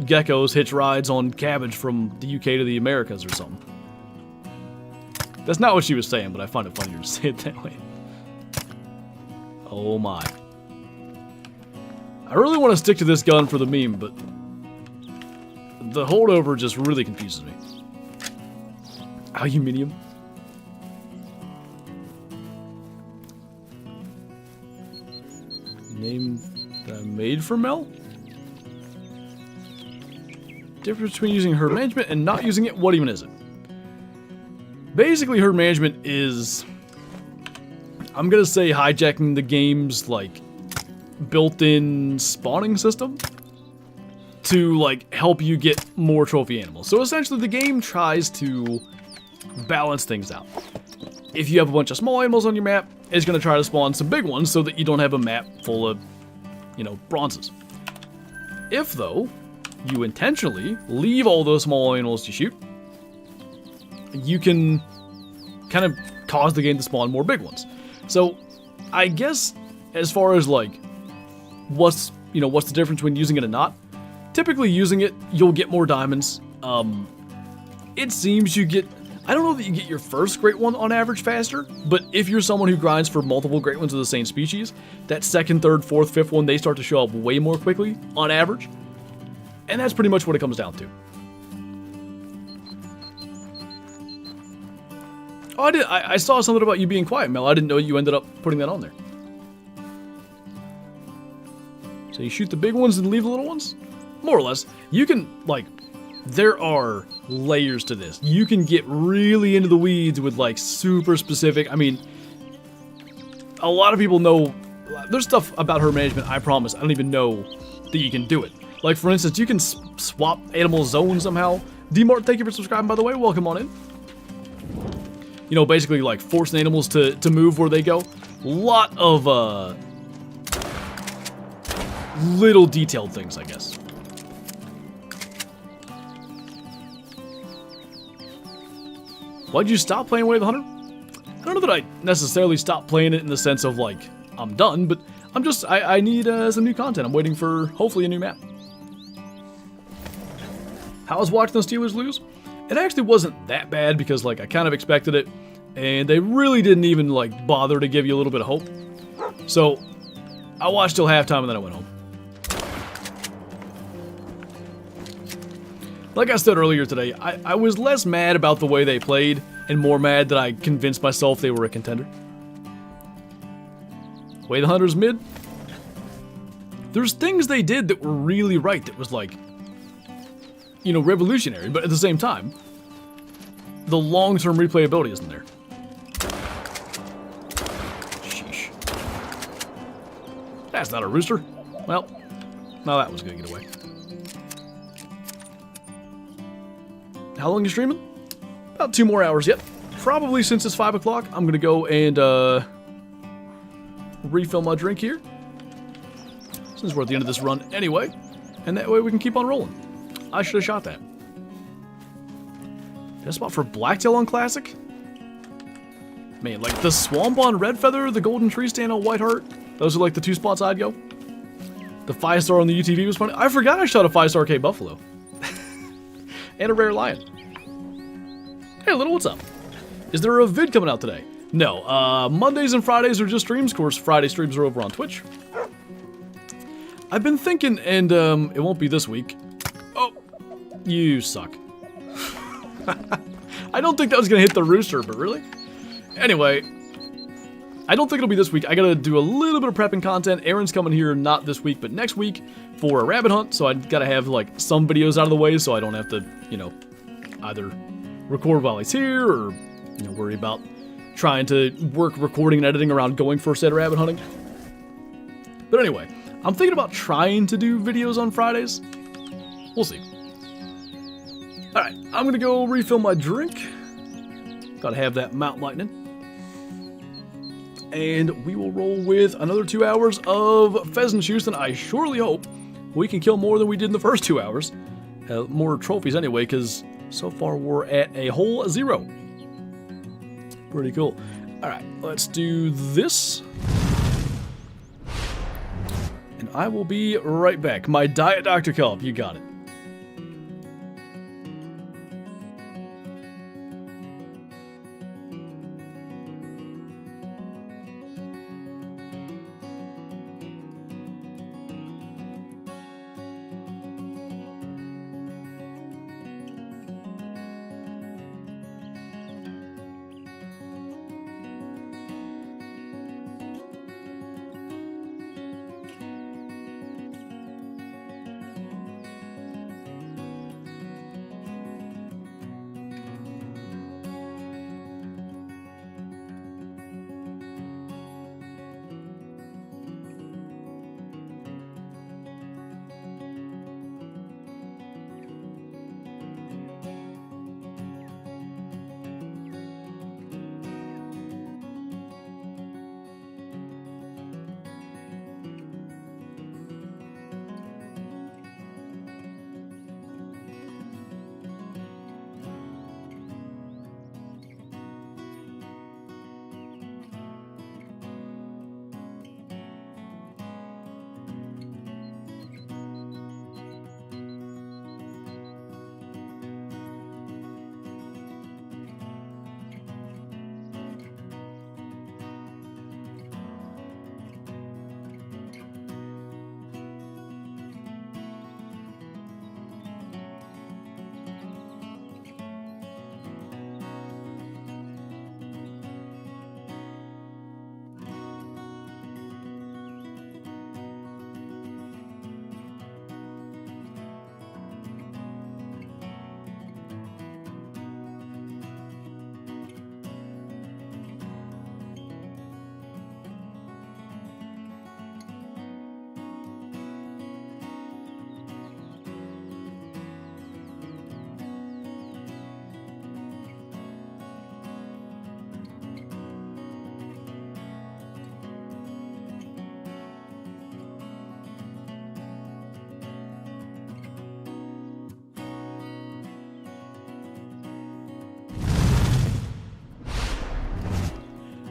Speaker 1: geckos hitch rides on cabbage from the UK to the Americas or something. That's not what she was saying, but I find it funnier to say it that way. Oh my. I really want to stick to this gun for the meme, but the holdover just really confuses me. Aluminium. Name that I made for Mel? Difference between using herd management and not using it? What even is it? Basically, herd management is, I'm gonna say, hijacking the game's, like, built-in spawning system to, like, help you get more trophy animals. So essentially, the game tries to balance things out. If you have a bunch of small animals on your map, it's gonna try to spawn some big ones so that you don't have a map full of, you know, bronzes. If, though, you intentionally leave all those small animals to shoot, you can kind of cause the game to spawn more big ones. So, I guess, as far as, like, what's the difference between using it and not? Typically, using it, you'll get more diamonds. It seems you get, I don't know that you get your first great one on average faster, but if you're someone who grinds for multiple great ones of the same species, that second, third, fourth, fifth one, they start to show up way more quickly, on average. And that's pretty much what it comes down to. Oh, I saw something about you being quiet, Mel. I didn't know you ended up putting that on there. So you shoot the big ones and leave the little ones? More or less. You can, like, there are layers to this. You can get really into the weeds with, like, super specific, I mean, a lot of people know, there's stuff about herd management, I promise, I don't even know that you can do it. Like, for instance, you can swap animal zones somehow. D-Mart, thank you for subscribing, by the way. Welcome on in. You know, basically, like, forcing animals to move where they go. Lot of, little detailed things, I guess. Why'd you stop playing Way of the Hunter? I don't know that I necessarily stopped playing it in the sense of, like, I'm done, but I need some new content. I'm waiting for, hopefully, a new map. How was watching the Steelers lose? It actually wasn't that bad because, like, I kind of expected it. And they really didn't even, like, bother to give you a little bit of hope. So, I watched till halftime and then I went home. Like I said earlier today, I was less mad about the way they played and more mad that I convinced myself they were a contender. Way the Hunters mid. There's things they did that were really right that was like, you know, revolutionary, but at the same time, the long-term replayability isn't there. Sheesh. That's not a rooster. Well, now that was gonna get away. How long are you streaming? About 2 more hours yet. Probably since it's 5 o'clock, I'm gonna go and refill my drink here. Since we're at the end of this run anyway. And that way we can keep on rolling. I should have shot that. Did I spot for Blacktail on Classic? Man, like the Swamp on Red Feather, the Golden Tree Stand on White Heart. Those are like the 2 spots I'd go. The 5-star on the UTV was funny. I forgot I shot a 5-star K Buffalo. And a rare lion. Hey, Little, what's up? Is there a vid coming out today? No, Mondays and Fridays are just streams. Of course, Friday streams are over on Twitch. I've been thinking, and it won't be this week. Oh, you suck. I don't think that was gonna hit the rooster, but really? Anyway, I don't think it'll be this week. I gotta do a little bit of prepping content. Aaron's coming here not this week, but next week for a rabbit hunt. So I gotta have like some videos out of the way so I don't have to, you know, either record while he's here or, you know, worry about trying to work recording and editing around going for said rabbit hunting. But anyway, I'm thinking about trying to do videos on Fridays. We'll see. Alright, I'm gonna go refill my drink. Gotta have that Mount Lightning. And we will roll with another 2 hours of pheasant shoots, and I surely hope we can kill more than we did in the first 2 hours. More trophies anyway, because so far we're at a whole 0. Pretty cool. Alright, let's do this. And I will be right back. My Diet Dr. Kelp, you got it.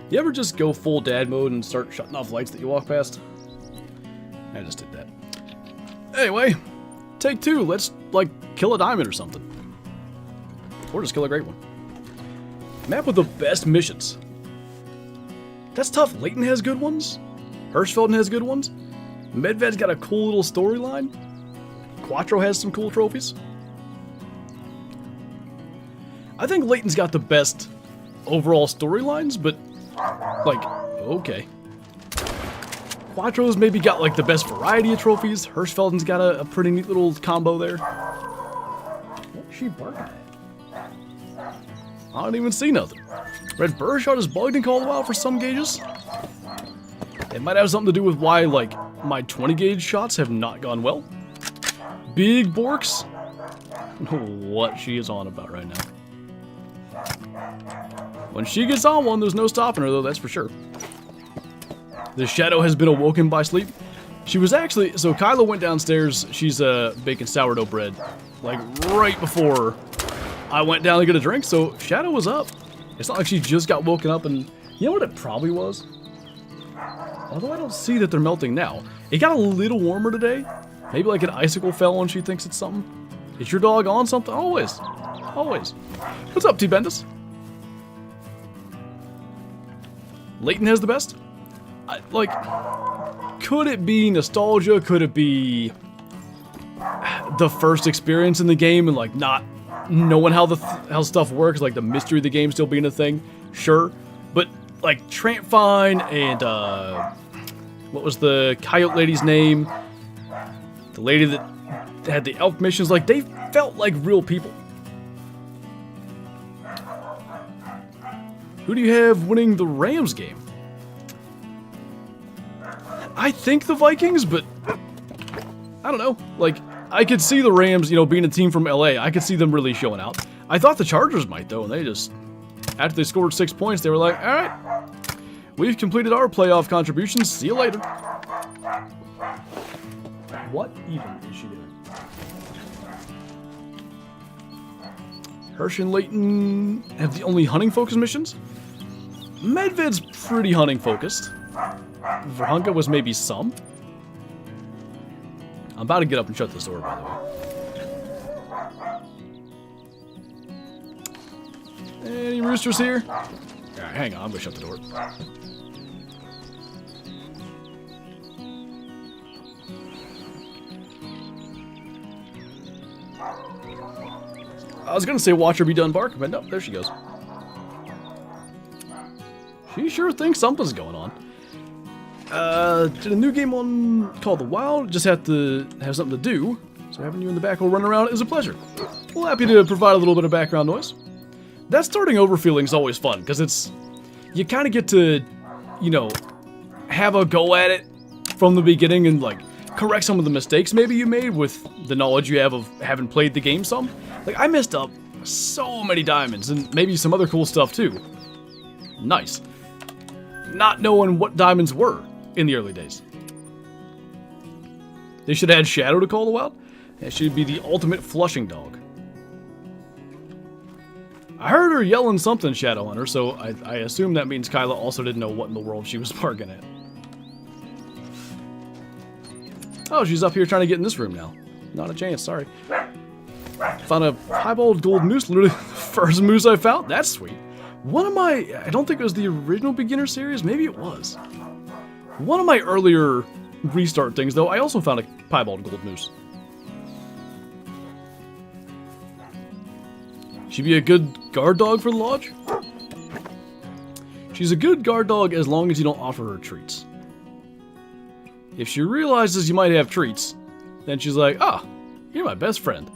Speaker 1: You ever just go full dad mode and start shutting off lights that you walk past? I just did that. Anyway, take 2. Let's, like, kill a diamond or something. Or just kill a great one. Map with the best missions. That's tough. Layton has good ones. Hirschfelden has good ones. Medved's got a cool little storyline. Quattro has some cool trophies. I think Layton's got the best overall storylines, but, like, okay. Quattro's maybe got, like, the best variety of trophies. Hirschfelden's got a pretty neat little combo there. What's she barking at? I don't even see nothing. Red Burr shot is bugged in Call of the Wild for some gauges. It might have something to do with why, like, my 20 gauge shots have not gone well. Big Borks. I don't know what she is on about right now. When she gets on one, there's no stopping her, though, that's for sure. The Shadow has been awoken by sleep. She was actually, so Kyla went downstairs. She's baking sourdough bread, like, right before I went down to get a drink, so Shadow was up. It's not like she just got woken up and... You know what it probably was? Although I don't see that they're melting now. It got a little warmer today. Maybe like an icicle fell and she thinks it's something. Is your dog on something? Always. Always. What's up, T-Bendis? Layton has the best? Like, could it be nostalgia? Could it be the first experience in the game and like not knowing how stuff works, like the mystery of the game still being a thing? Sure. But like Trampfine and what was the coyote lady's name? The lady that had the elk missions, like they felt like real people. Who do you have winning the Rams game? I think the Vikings, but I don't know. Like, I could see the Rams, you know, being a team from LA. I could see them really showing out. I thought the Chargers might, though, and they just, after they scored 6 points, they were like, all right, we've completed our playoff contributions. See you later. What even is she doing? Hirsch and Layton have the only hunting-focused missions. Medved's pretty hunting-focused. Verhunka was maybe some. I'm about to get up and shut this door, by the way. Any roosters here? Alright, hang on, I'm gonna shut the door. I was gonna say watch her be done barking, but nope, there she goes. She sure thinks something's going on. Did a new game on called The Wild. Just have to have something to do. So having you in the back while running around is a pleasure. Well, happy to provide a little bit of background noise. That starting over feeling is always fun, because it's... You kind of get to, you know, have a go at it from the beginning and, like, correct some of the mistakes maybe you made with the knowledge you have of having played the game some. Like, I messed up so many diamonds, and maybe some other cool stuff, too. Nice. Not knowing what diamonds were in the early days. They should add Shadow to Call the Wild. That should be the ultimate flushing dog. I heard her yelling something, Shadowhunter, so I assume that means Kyla also didn't know what in the world she was barking at. Oh, she's up here trying to get in this room now. Not a chance, sorry. Found a piebald gold moose, literally the first moose I found. That's sweet. One of my, I don't think it was the original beginner series, maybe it was. One of my earlier restart things, though, I also found a piebald gold moose. She'd be a good guard dog for the lodge. She's a good guard dog as long as you don't offer her treats. If she realizes you might have treats, then she's like, ah, you're my best friend.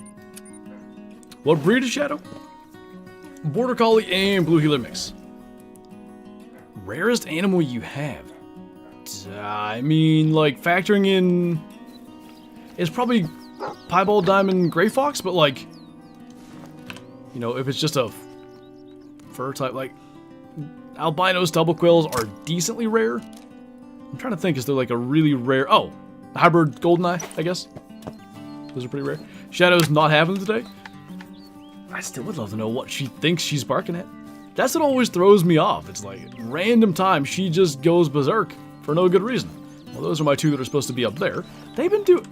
Speaker 1: What breed is Shadow? Border Collie and Blue Heeler mix. Rarest animal you have? I mean, like, factoring in... It's probably Piebald Diamond Gray Fox, but, like... You know, if it's just a fur type, like... Albino stubble quills are decently rare. I'm trying to think, is there, like, a really rare... Oh! Hybrid Goldeneye, I guess. Those are pretty rare. Shadow's not having them today. I still would love to know what she thinks she's barking at. That's what always throws me off. It's like, random time, she just goes berserk for no good reason. Well, Well, those are my 2 that are supposed to be up there. They've been doing...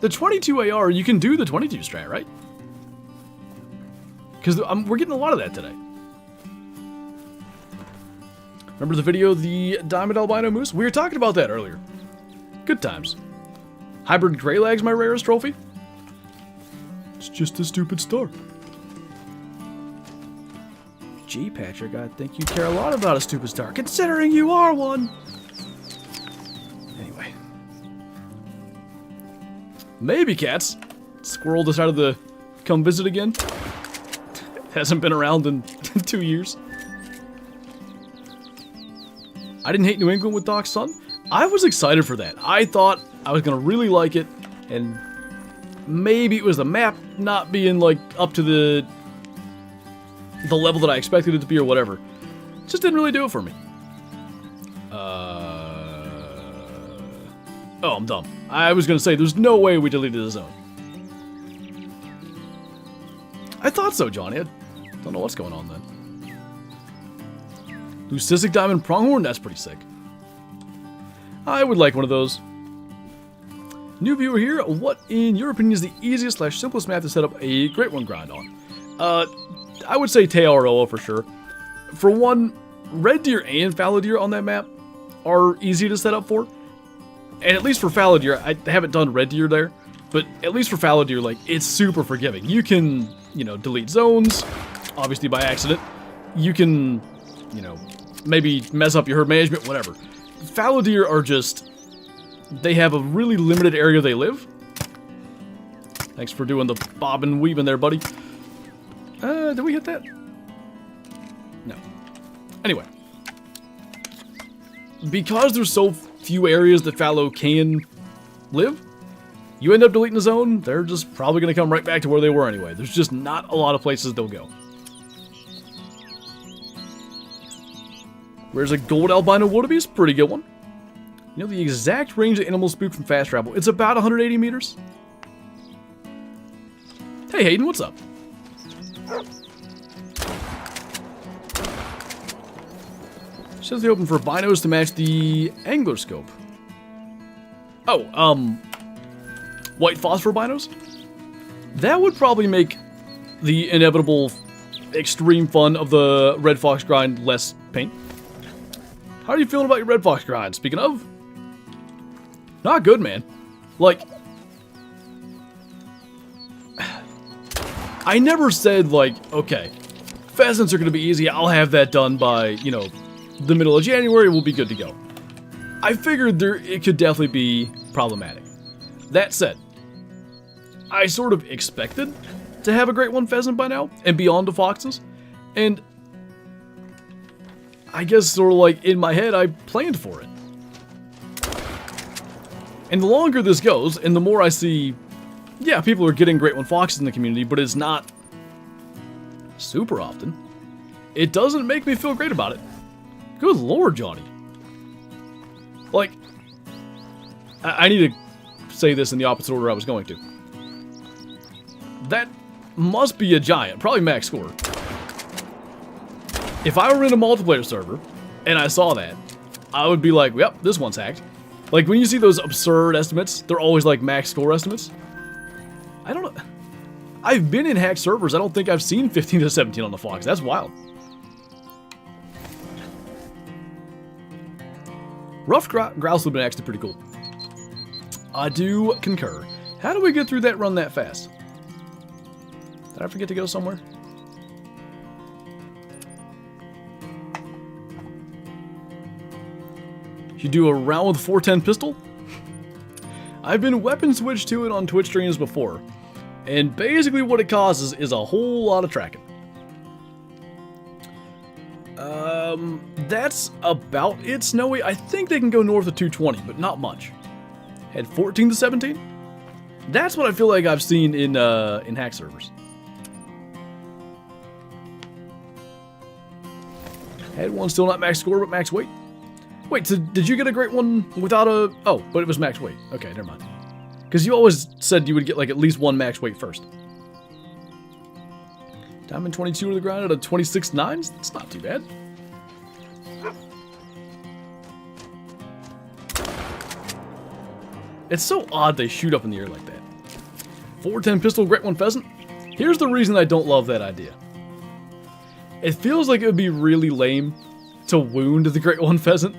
Speaker 1: The 22 AR, you can do the 22 strat, right? Because we're getting a lot of that today. Remember the video of the Diamond Albino Moose? We were talking about that earlier. Good times. Hybrid Greylag's my rarest trophy. It's just a stupid star. Gee, Patrick, I think you care a lot about a stupid star, considering you are one. Anyway. Maybe cats. Squirrel decided to come visit again. Hasn't been around in 2 years. I didn't hate New England with Doc's son. I was excited for that. I thought I was going to really like it, and maybe it was the map not being, like, up to the level that I expected it to be or whatever. Just didn't really do it for me. Oh, I'm dumb. I was going to say, there's no way we deleted the zone. I thought so, Johnny. I don't know what's going on then. Leucistic Diamond Pronghorn? That's pretty sick. I would like one of those. New viewer here. What, in your opinion, is the easiest / simplest map to set up a Great One grind on? I would say Tearoa for sure. For one, Red Deer and Fallow Deer on that map are easy to set up for. And at least for Fallow Deer, I haven't done Red Deer there, but at least for Fallow Deer, like, it's super forgiving. You can, you know, delete zones, obviously by accident. You can, you know, maybe mess up your herd management, whatever. Fallow Deer are just, they have a really limited area they live. Thanks for doing the bob and weaving there, buddy. Did we hit that? No. Anyway. Because there's so few areas that Fallow can live, you end up deleting a zone, they're just probably going to come right back to where they were anyway. There's just not a lot of places they'll go. Where's a gold albino wildebeest? Pretty good one. You know the exact range of animals spooked from fast travel? It's about 180 meters. Hey Hayden, what's up? Says they open for binos to match the angler scope. Oh, white phosphor binos? That would probably make the inevitable extreme fun of the Red Fox grind less pain. How are you feeling about your Red Fox grind? Speaking of, not good, man. Like, I never said, like, okay, pheasants are going to be easy. I'll have that done by, you know, the middle of January. We'll be good to go. I figured it could definitely be problematic. That said, I sort of expected to have a Great One pheasant by now and be on to foxes. And I guess sort of like in my head, I planned for it. And the longer this goes, and the more I see, yeah, people are getting Great One foxes in the community, but it's not super often. It doesn't make me feel great about it. Good lord, Johnny. Like, I need to say this in the opposite order I was going to. That must be a giant, probably max score. If I were in a multiplayer server, and I saw that, I would be like, yep, this one's hacked. Like, when you see those absurd estimates, they're always like max score estimates. I don't know. I've been in hacked servers, I don't think I've seen 15 to 17 on the Fox. That's wild. Rough grouse would have been actually pretty cool. I do concur. How do we get through that run that fast? Did I forget to go somewhere? You do a round with 410 pistol? I've been weapon switched to it on Twitch streams before, and basically what it causes is a whole lot of tracking. That's about it, Snowy. I think they can go north of 220, but not much. Had 14 to 17? That's what I feel like I've seen in hack servers. Had one still not max score, but max weight. Wait, so did you get a Great One without a... Oh, but it was max weight. Okay, never mind. Because you always said you would get like at least one max weight first. Diamond 22 to the ground at a 26.9? That's not too bad. It's so odd they shoot up in the air like that. 410 pistol, Great One Pheasant. Here's the reason I don't love that idea. It feels like it would be really lame to wound the Great One Pheasant.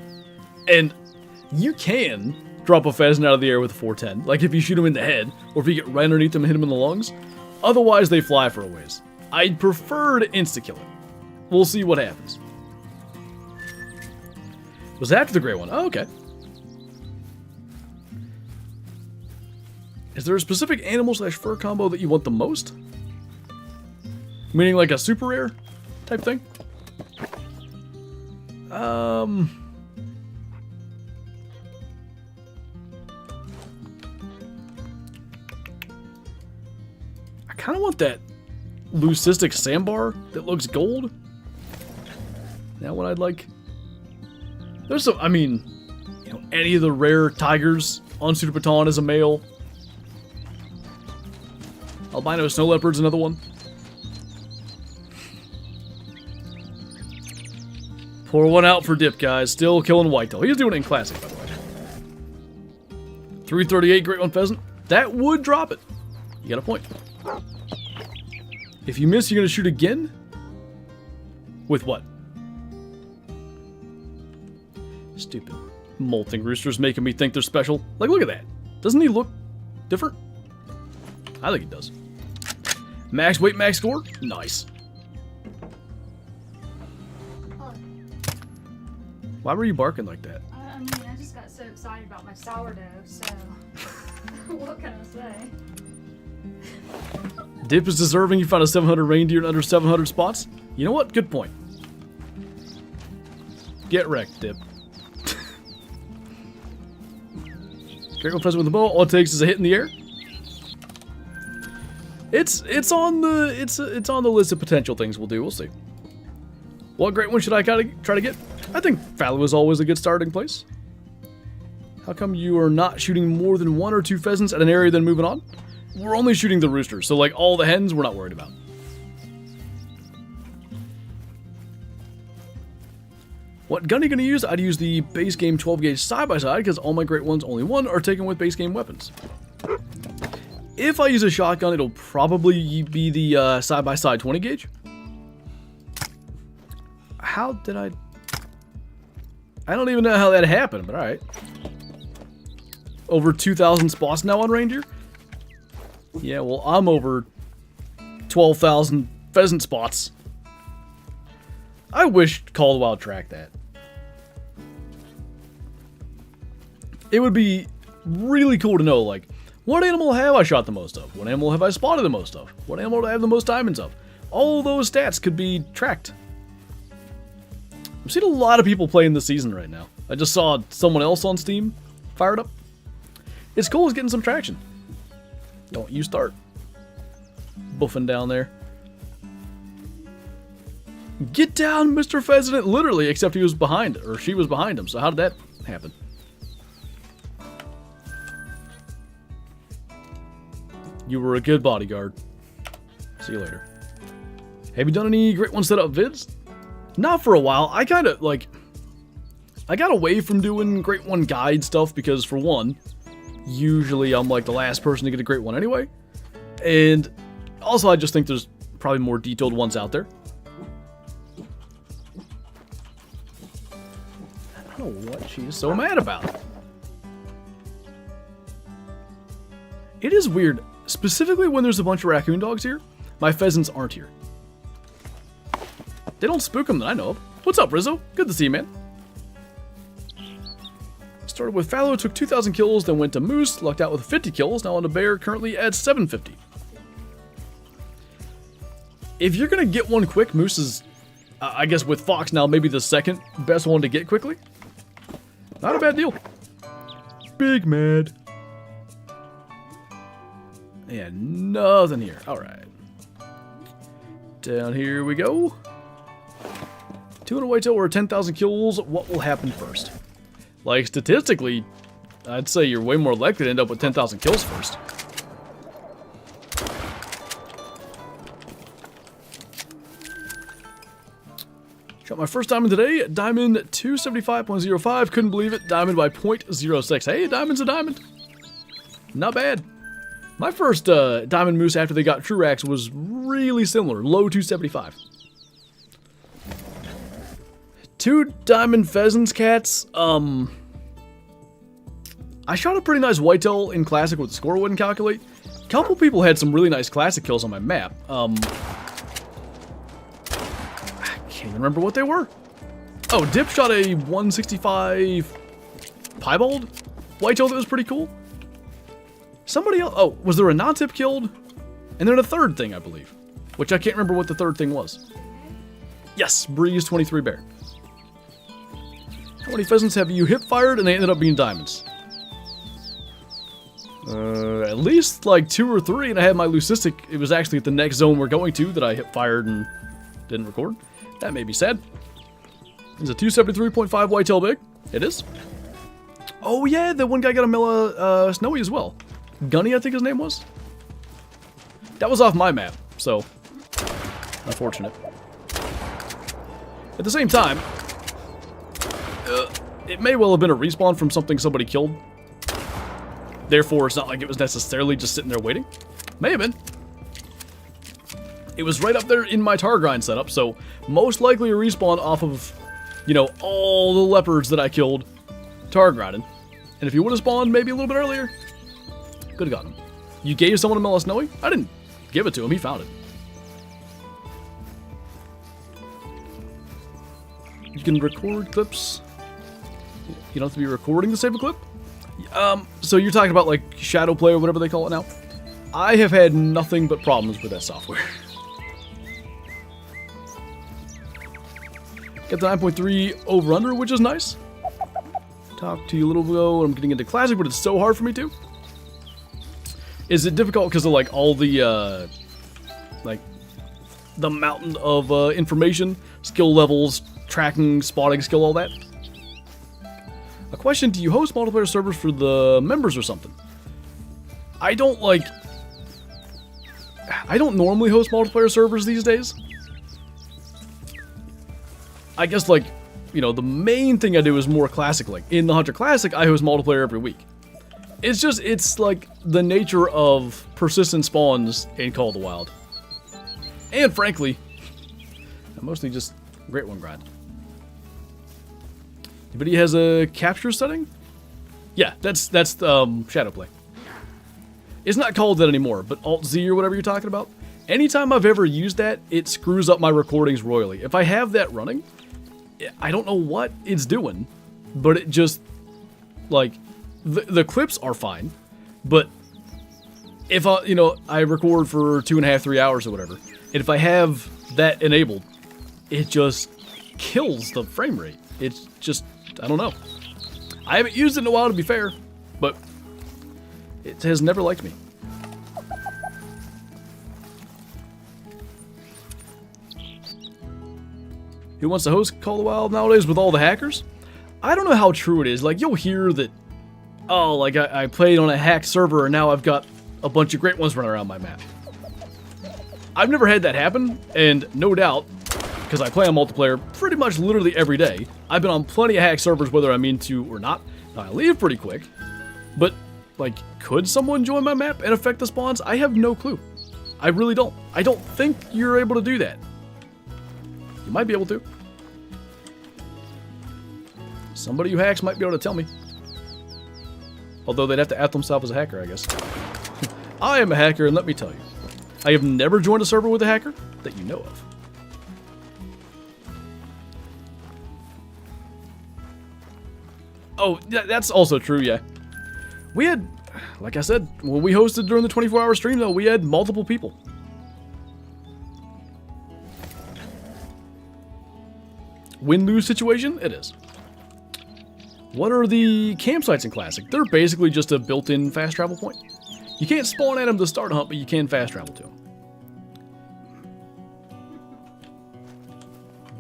Speaker 1: And you can drop a pheasant out of the air with a 410. Like if you shoot him in the head, or if you get right underneath him and hit him in the lungs. Otherwise, they fly for a ways. I'd prefer to insta-kill it. We'll see what happens. Was after the Great One. Oh, okay. Is there a specific animal/fur combo that you want the most? Meaning like a super rare type thing? I kind of want that leucistic sandbar that looks gold. That one I'd like. There's some, I mean, you know, any of the rare tigers on Pseudo Baton is a male. Albino snow leopard's another one. Pour one out for Dip, guys. Still killing whitetail. He's doing it in classic, by the way. 338 Great One Pheasant. That would drop it. You got a point. If you miss, you're gonna shoot again? With what? Stupid molting roosters making me think they're special. Like, look at that. Doesn't he look different? I think he does. Max weight, max score? Nice. Why were you barking like that?
Speaker 2: I mean, I just got so excited about my sourdough, so what can I say?
Speaker 1: Dip is deserving. You found a 700 reindeer in under 700 spots. You know what? Good point. Get wrecked, Dip. Great One Pheasant with the bow. All it takes is a hit in the air. It's on the list of potential things we'll do. We'll see. What Great One should I try to get? I think fallow is always a good starting place. How come you are not shooting more than 1 or 2 pheasants at an area then moving on? We're only shooting the roosters, so like all the hens we're not worried about. What gun are you going to use? I'd use the base game 12 gauge side-by-side because all my Great Ones, only one, are taken with base game weapons. If I use a shotgun, it'll probably be the side-by-side 20 gauge. How did I don't even know how that happened, but alright. Over 2,000 spots now on reindeer? Yeah, well, I'm over 12,000 pheasant spots. I wish Call of the Wild tracked that. It would be really cool to know, like, what animal have I shot the most of? What animal have I spotted the most of? What animal do I have the most diamonds of? All those stats could be tracked. I'm seeing a lot of people playing this season right now. I just saw someone else on Steam fired up. It's cool, it's getting some traction. Don't you start buffing down there. Get down, Mr. Pheasant, literally, except he was behind, or she was behind him, so how did that happen? You were a good bodyguard. See you later. Have you done any Great One setup vids? Not for a while. I kind of, like, I got away from doing Great One guide stuff because, for one, usually I'm, like, the last person to get a Great One anyway. And also, I just think there's probably more detailed ones out there. I don't know what she is so mad about. It is weird. Specifically when there's a bunch of raccoon dogs here, my pheasants aren't here. They don't spook them that I know of. What's up, Rizzo? Good to see you, man. Started with fallow, took 2,000 kills, then went to moose, lucked out with 50 kills, now on to bear, currently at 750. If you're gonna get one quick, moose is, I guess with fox now, maybe the second best one to get quickly. Not a bad deal. Big mad. Yeah, nothing here. Alright. Down here we go. 2 away till we're 10,000 kills. What will happen first? Like, statistically, I'd say you're way more likely to end up with 10,000 kills first. Shot my first diamond today. Diamond 275.05. Couldn't believe it. Diamond by 0.06. Hey, a diamond's a diamond. Not bad. My first diamond moose after they got true racks was really similar. Low 275. 2 diamond pheasants, cats. I shot a pretty nice whitetail in classic with the score wouldn't calculate. A couple people had some really nice classic kills on my map. I can't remember what they were. Oh, Dip shot a 165 piebald whitetail that was pretty cool. Somebody else. Oh, was there a non-tip killed? And then a third thing, I believe. Which I can't remember what the third thing was. Yes, Breeze 23 Bear. How many pheasants have you hip fired and they ended up being diamonds? At least like 2 or 3, and I had my leucistic. It was actually at the next zone we're going to that I hip fired and didn't record. That made me sad. Is a 273.5 whitetail big? It is. Oh yeah, the one guy got a Milla Snowy as well. Gunny, I think his name was. That was off my map, so unfortunate. At the same time, it may well have been a respawn from something somebody killed. Therefore, it's not like it was necessarily just sitting there waiting. May have been. It was right up there in my tar grind setup, so most likely a respawn off of, you know, all the leopards that I killed tar grinding. And if he would have spawned maybe a little bit earlier, could have gotten him. You gave someone a Milla Snowy? I didn't give it to him, he found it. You can record clips. You don't have to be recording to save a clip? So you're talking about like shadow play or whatever they call it now? I have had nothing but problems with that software. Get the 9.3 over under, which is nice. Talked to you a little ago, I'm getting into classic, but it's so hard for me to. Is it difficult because of like all the like the mountain of information, skill levels, tracking, spotting skill, all that? A question, do you host multiplayer servers for the members or something? I don't normally host multiplayer servers these days. I guess like, you know, the main thing I do is more classic. Like in the Hunter Classic, I host multiplayer every week. It's like the nature of persistent spawns in Call of the Wild. And frankly, mostly just Great One grind. But he has a capture setting? Yeah, that's shadow play. It's not called that anymore, but Alt-Z or whatever you're talking about. Anytime I've ever used that, it screws up my recordings royally. If I have that running, I don't know what it's doing, but it just, like, the clips are fine, but if I record for 2.5, 3 hours or whatever, and if I have that enabled, it just kills the frame rate. It's just, I don't know. I haven't used it in a while, to be fair, but it has never liked me. Who wants to host Call of the Wild nowadays with all the hackers? I don't know how true it is. Like, you'll hear that, oh, like, I played on a hacked server and now I've got a bunch of great ones running around my map. I've never had that happen, and no doubt, because I play on multiplayer pretty much literally every day, I've been on plenty of hacked servers whether I mean to or not. I leave pretty quick, but, like, could someone join my map and affect the spawns? I have no clue. I really don't. I don't think you're able to do that. You might be able to. Somebody who hacks might be able to tell me. Although they'd have to act themselves as a hacker, I guess. I am a hacker, and let me tell you, I have never joined a server with a hacker that you know of. Oh, that's also true, yeah. We had, like I said, when we hosted during the 24-hour stream, though, we had multiple people. Win-lose situation? It is. What are the campsites in Classic? They're basically just a built-in fast travel point. You can't spawn at them to start a hunt, but you can fast travel to them.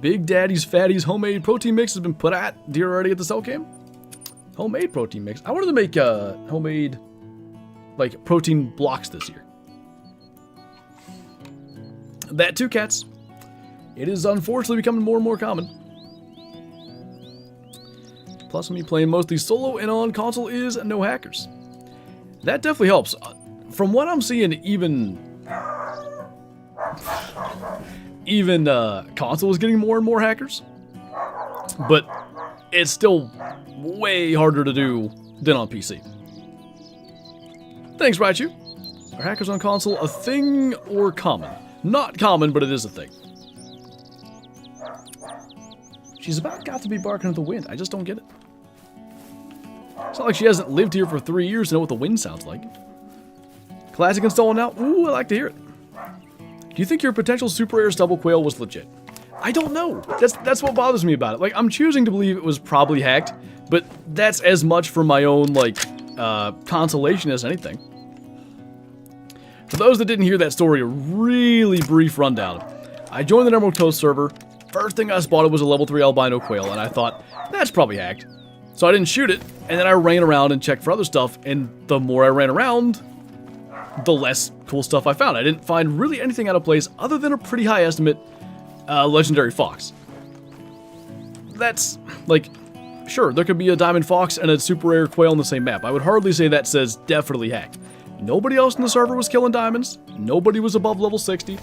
Speaker 1: Big Daddy's Fatty's homemade protein mix has been put at. Deer already at the cell cam? Homemade protein mix. I wanted to make homemade, like, protein blocks this year. That too, cats. It is unfortunately becoming more and more common. Plus, me playing mostly solo and on console is no hackers. That definitely helps. From what I'm seeing, even console is getting more and more hackers. But it's still way harder to do than on PC. Thanks, Raichu. Are hackers on console a thing or common? Not common, but it is a thing. She's about got to be barking at the wind. I just don't get it. It's not like she hasn't lived here for 3 years to know what the wind sounds like. Classic install now? Ooh, I like to hear it. Do you think your potential super rare stubble quail was legit? I don't know. That's what bothers me about it. Like, I'm choosing to believe it was probably hacked, but that's as much for my own, like, consolation as anything. For those that didn't hear that story, a really brief rundown. I joined the Emerald Coast server. First thing I spotted was a level 3 albino quail, and I thought, that's probably hacked. So I didn't shoot it, and then I ran around and checked for other stuff, and the more I ran around, the less cool stuff I found. I didn't find really anything out of place other than a pretty high estimate legendary fox. That's, like, sure, there could be a diamond fox and a super rare quail on the same map. I would hardly say that says definitely hacked. Nobody else in the server was killing diamonds. Nobody was above level 60.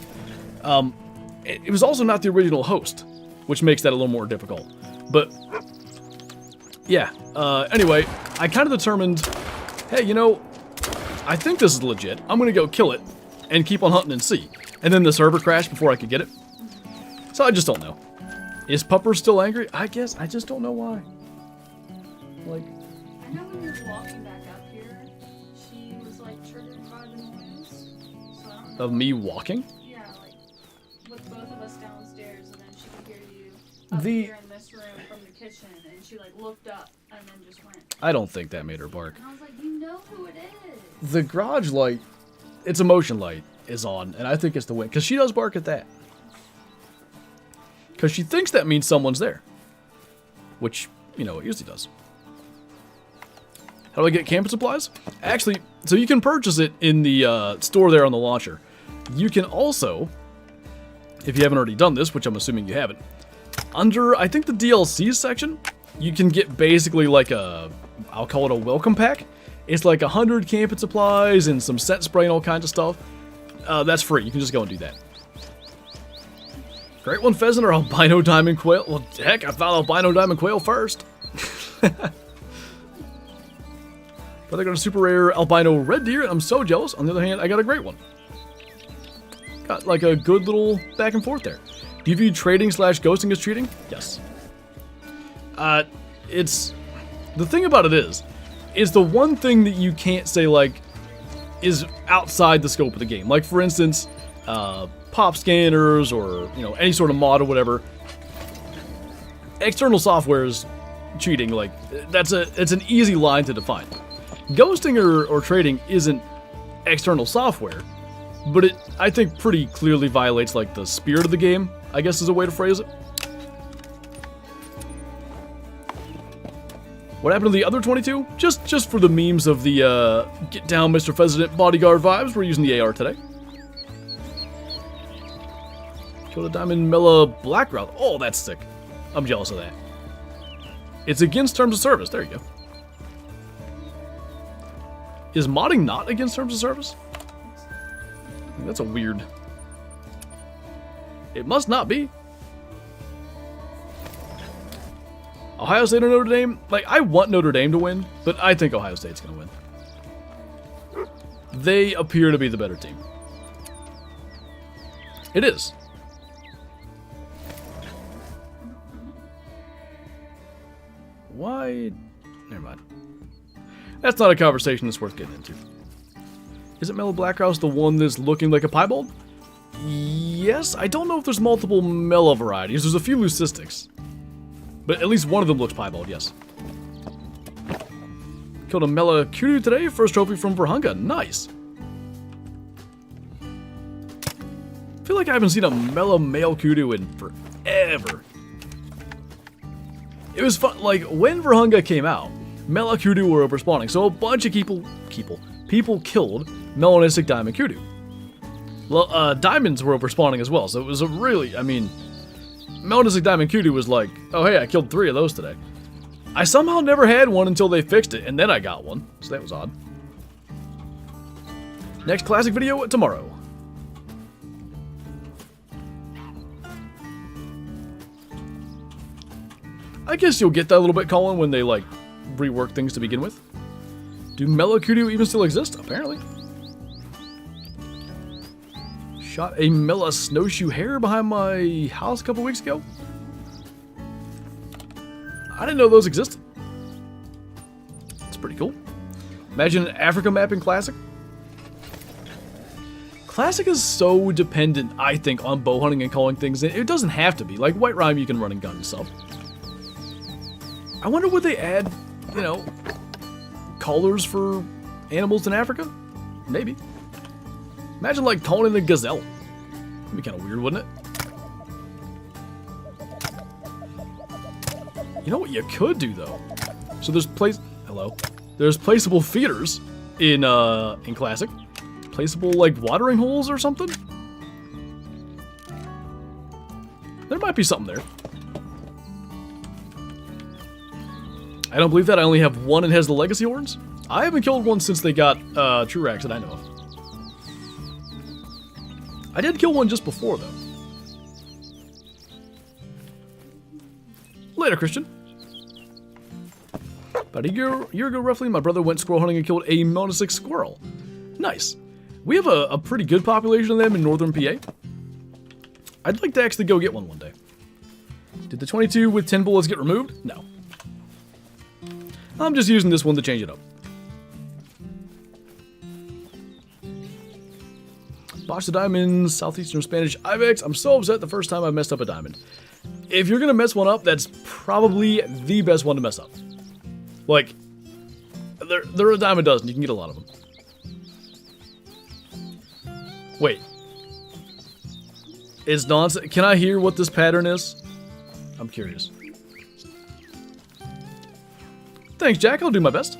Speaker 1: It was also not the original host, which makes that a little more difficult. But, yeah. Anyway, I kind of determined, hey, you know, I think this is legit. I'm going to go kill it and keep on hunting and see. And then the server crashed before I could get it. So I just don't know. Is Pupper still angry? I guess. I just don't know why. Like,
Speaker 2: I know when you were walking back up here, she was like triggered by the noise. So I don't know.
Speaker 1: Of me walking?
Speaker 2: Yeah, like with both of us downstairs, and then she could hear you up here in this room from the kitchen, and she like looked up and then just went.
Speaker 1: I don't think that made her bark.
Speaker 2: And I was like, you know who it is.
Speaker 1: The garage light, its emotion light, is on, and I think it's the wind. Because she does bark at that. Because she thinks that means someone's there. Which, you know, it usually does. How do I get camping supplies? Actually, so you can purchase it in the store there on the launcher. You can also, if you haven't already done this, which I'm assuming you haven't, under, I think, the DLC section, you can get basically like a, I'll call it a welcome pack. It's like 100 camping supplies and some scent spray and all kinds of stuff. That's free. You can just go and do that. Great one, pheasant or albino diamond quail? Well, heck, I found albino diamond quail first. But I got a super rare albino red deer, and I'm so jealous. On the other hand, I got a great one. Got like a good little back and forth there. Do you view trading / ghosting as cheating? Yes. It's, the thing about it is the one thing that you can't say, like, is outside the scope of the game. Like, for instance, pop scanners or, you know, any sort of mod or whatever. External software is cheating. Like, it's an easy line to define. Ghosting or trading isn't external software, but it, I think, pretty clearly violates, like, the spirit of the game, I guess is a way to phrase it. What happened to the other 22? Just for the memes of the, get down Mr. Pheasant bodyguard vibes, we're using the AR today. Killed a diamond Mela Blackground. Oh, that's sick. I'm jealous of that. It's against terms of service. There you go. Is modding not against terms of service? That's a weird... It must not be. Ohio State or Notre Dame? Like, I want Notre Dame to win, but I think Ohio State's going to win. They appear to be the better team. It is. Why? Never mind. That's not a conversation that's worth getting into. Isn't Mellow Blackhouse the one that's looking like a piebald? Yes, I don't know if there's multiple Mela varieties. There's a few leucistics. But at least one of them looks piebald, yes. Killed a Mela Kudu today. First trophy from Verhunga. Nice. I feel like I haven't seen a Mela male Kudu in forever. It was fun, like, when Verhunga came out, Mela Kudu were overspawning, so a bunch of people killed melanistic diamond Kudu. Diamonds were overspawning as well, so it was a really, I mean, melanistic diamond Kudu was like, oh hey, I killed 3 of those today. I somehow never had one until they fixed it, and then I got one, so that was odd. Next classic video tomorrow. I guess you'll get that a little bit, Colin, when they, like, rework things to begin with. Do Melocudio even still exist? Apparently. Shot a Mela snowshoe hare behind my house a couple weeks ago. I didn't know those existed. It's pretty cool. Imagine an Africa map in Classic. Classic is so dependent, I think, on bow hunting and calling things in. It doesn't have to be. Like White Rhyme, you can run and gun and stuff. I wonder would they add, you know, callers for animals in Africa? Maybe. Imagine like calling in a gazelle. That'd be kind of weird, wouldn't it? You know what you could do though? So there's There's placeable feeders in Classic. Placeable like watering holes or something? There might be something there. I don't believe that. I only have one and has the legacy horns. I haven't killed one since they got True Racks that I know of. I did kill one just before though. Later, Christian. About a year ago roughly, my brother went squirrel hunting and killed a monosic squirrel. Nice. We have a pretty good population of them in northern PA. I'd like to actually go get one day. Did the 22 with 10 bullets get removed? No. I'm just using this one to change it up. Botched the diamond, southeastern Spanish ibex. I'm so upset the first time I messed up a diamond. If you're gonna mess one up, that's probably the best one to mess up. Like, they're a dime a dozen. You can get a lot of them. Wait. It's nonsense. Can I hear what this pattern is? I'm curious. Thanks, Jack. I'll do my best.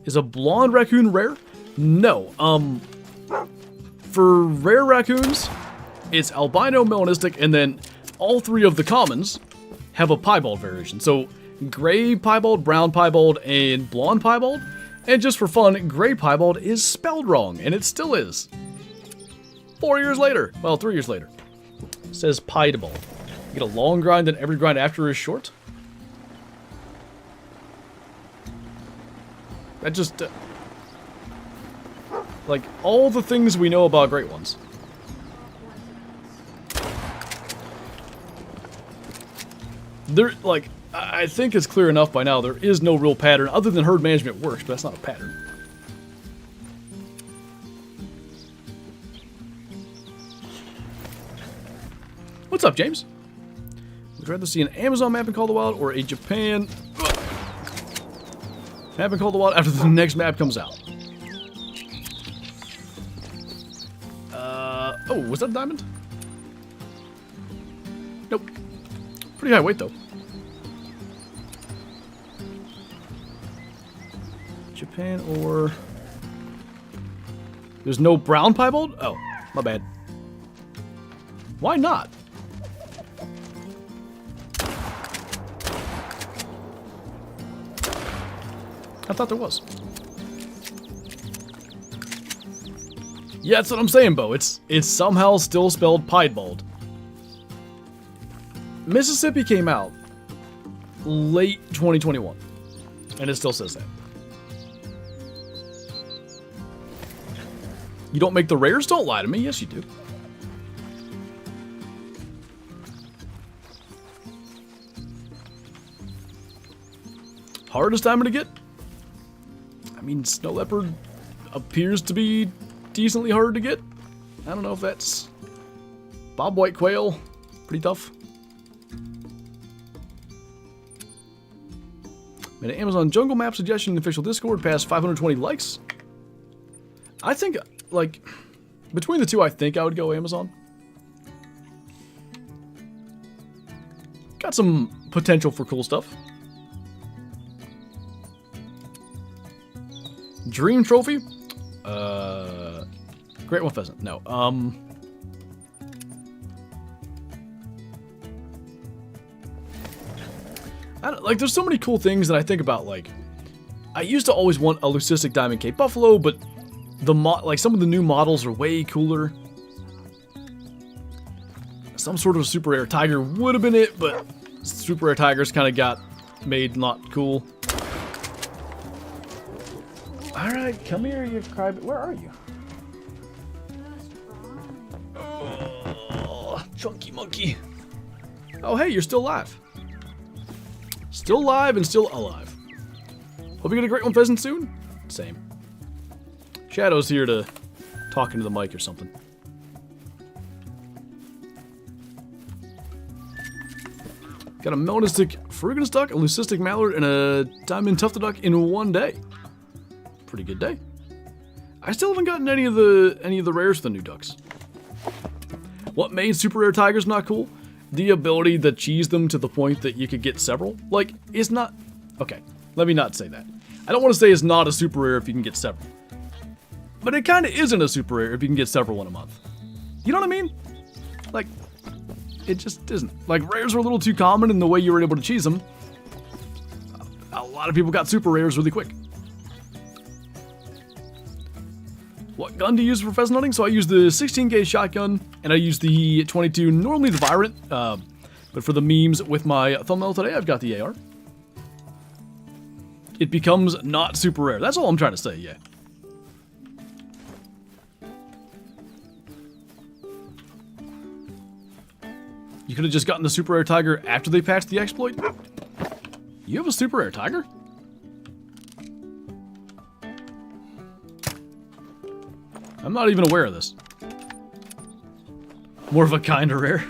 Speaker 1: Is a blonde raccoon rare? No. For rare raccoons, it's albino, melanistic, and then all three of the commons have a piebald variation. So gray piebald, brown piebald, and blonde piebald. And just for fun, gray piebald is spelled wrong, and it still is. 4 years later. Well, 3 years later. It says piebald. You get a long grind, and every grind after is short. That just... like, all the things we know about great ones. There, like, I think it's clear enough by now, there is no real pattern, other than herd management works, but that's not a pattern. What's up, James? Would you rather see an Amazon map in Call of the Wild or a Japan map in Call of the Wild after the next map comes out? Oh, was that a diamond? Nope. Pretty high weight, though. Japan or... There's no brown piebald? Oh, my bad. Why not? I thought there was. Yeah, that's what I'm saying, Bo. It's somehow still spelled piebald. Mississippi came out late 2021, and it still says that. You don't make the rares? Don't lie to me. Yes, you do. Hardest diamond to get? I mean, snow leopard appears to be decently hard to get. I don't know if that's... Bobwhite quail, pretty tough. Made an Amazon jungle map suggestion in the official Discord, past 520 likes. I think, like, between the two, I think I would go Amazon. Got some potential for cool stuff. Dream trophy? Great one pheasant. No. like, there's so many cool things that I think about, like, I used to always want a leucistic Diamond Cape Buffalo, but like, some of the new models are way cooler. Some sort of super rare tiger would have been it, but super rare tigers kind of got made not cool. Alright, come here, you crybaby. Where are you? Oh, chunky monkey. Oh, hey, you're still alive. Still alive and still alive. Hope you get a great one, Pheasant, soon. Same. Shadow's here to talk into the mic or something. Got a melanistic Fruganus duck, a leucistic mallard, and a diamond tufted duck in one day. Pretty good day. I still haven't gotten any of the rares for the new ducks. What made super rare tigers not cool? The ability to cheese them to the point that you could get several. Like, it's not... Okay, let me not say that. I don't want to say it's not a super rare if you can get several. But it kind of isn't a super rare if you can get several in a month. You know what I mean? Like, it just isn't. Like, rares are a little too common in the way you were able to cheese them. A lot of people got super rares really quick. What gun do you use for pheasant hunting? So I use the 16 gauge shotgun, and I use the 22, normally the Virant, but for the memes with my thumbnail today, I've got the AR. It becomes not super rare. That's all I'm trying to say, yeah. You could have just gotten the super rare tiger after they patched the exploit? You have a super rare tiger? I'm not even aware of this. More of a kinda rare.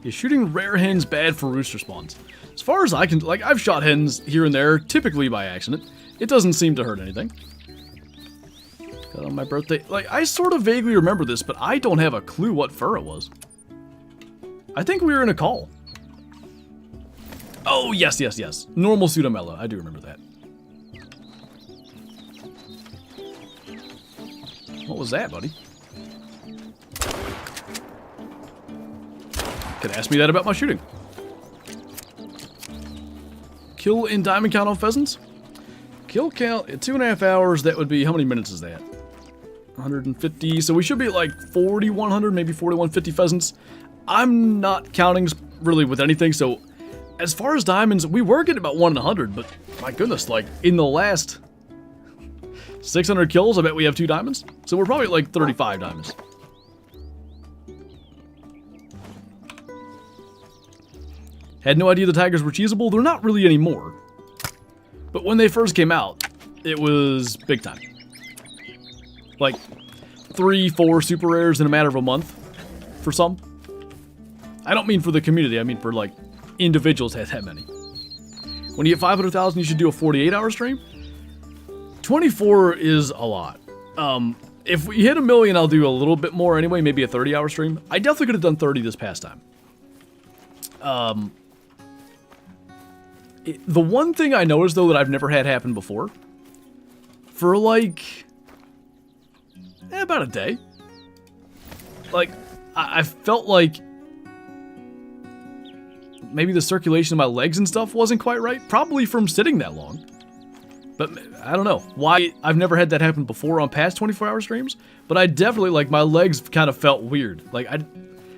Speaker 1: Is shooting rare hens bad for rooster spawns? As far as I can, like, I've shot hens here and there, typically by accident. It doesn't seem to hurt anything. Got on my birthday. Like, I sort of vaguely remember this, but I don't have a clue what fur it was. I think we were in a call. Oh, yes, yes, yes. Normal pseudomella. I do remember that. What was that, buddy? Could ask me that about my shooting. Kill in diamond count on pheasants? Kill count at 2.5 hours, that would be, how many minutes is that? 150, so we should be at like 4,100, maybe 4,150 pheasants. I'm not counting really with anything, so as far as diamonds, we were getting about 1 in 100, but my goodness, like in the last 600 kills, I bet we have 2 diamonds. So we're probably at like 35 diamonds. Had no idea the tigers were cheesable. They're not really anymore. But when they first came out, it was big time. Like 3, 4 super rares in a matter of a month for some. I don't mean for the community, I mean for like individuals had that many. When you get 500,000, you should do a 48-hour stream. 24 is a lot. If we hit 1 million, I'll do a little bit more anyway, maybe a 30-hour stream. I definitely could have done 30 this past time. The one thing I noticed, though, that I've never had happen before, for like about a day, like I felt like maybe the circulation of my legs and stuff wasn't quite right, probably from sitting that long. But I don't know why I've never had that happen before on past 24-hour streams, but I definitely, like, my legs kind of felt weird. Like,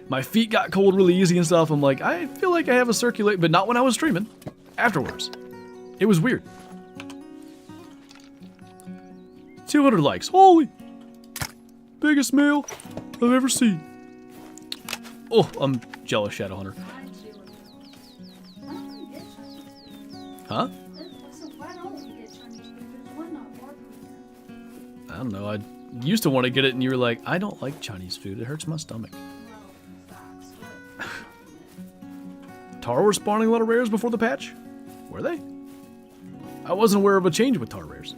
Speaker 1: my feet got cold really easy and stuff. I'm like, I feel like I have a circulate, but not when I was streaming. Afterwards. It was weird. 200 likes. Holy! Biggest mail I've ever seen. Oh, I'm jealous, Shadowhunter. Huh? I don't know. I used to want to get it, and you were like, I don't like Chinese food. It hurts my stomach. Tar were spawning a lot of rares before the patch? Were they? I wasn't aware of a change with tar rares.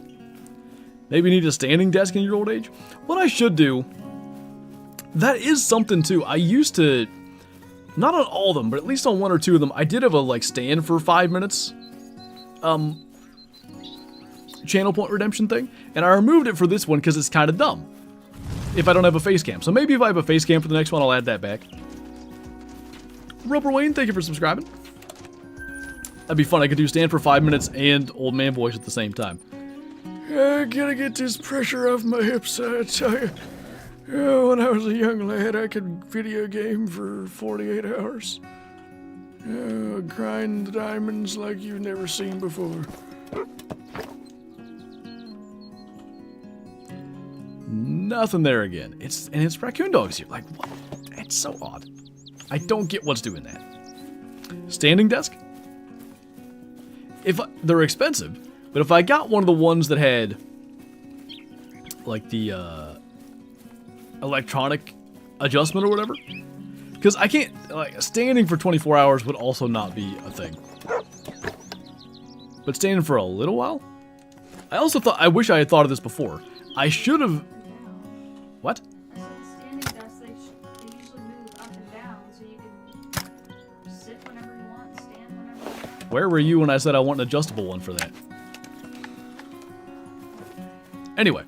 Speaker 1: Maybe you need a standing desk in your old age? What I should do, that is something too. I used to, not on all of them, but at least on 1 or 2 of them, I did have a like stand for 5 minutes. Channel point redemption thing, and I removed it for this one because it's kind of dumb. if I don't have a face cam. So maybe if I have a face cam for the next one, I'll add that back. Roper Wayne, thank you for subscribing. That'd be fun. I could do stand for 5 minutes and old man voice at the same time. I gotta get this pressure off my hips, I tell you. When I was a young lad, I could video game for 48 hours. Grind diamonds like you've never seen before. Nothing there again. It's raccoon dogs here. Like, what? It's so odd. I don't get what's doing that. Standing desk? They're expensive, but if I got one of the ones that had, like, the, electronic adjustment or whatever, because I can't, like, standing for 24 hours would also not be a thing. But standing for a little while? I wish I had thought of this before. I should have... What?
Speaker 2: I said the standing desks, they usually move up and down, so you can sit whenever you want, stand whenever you want.
Speaker 1: Where were you when I said I want an adjustable one for that? Anyway.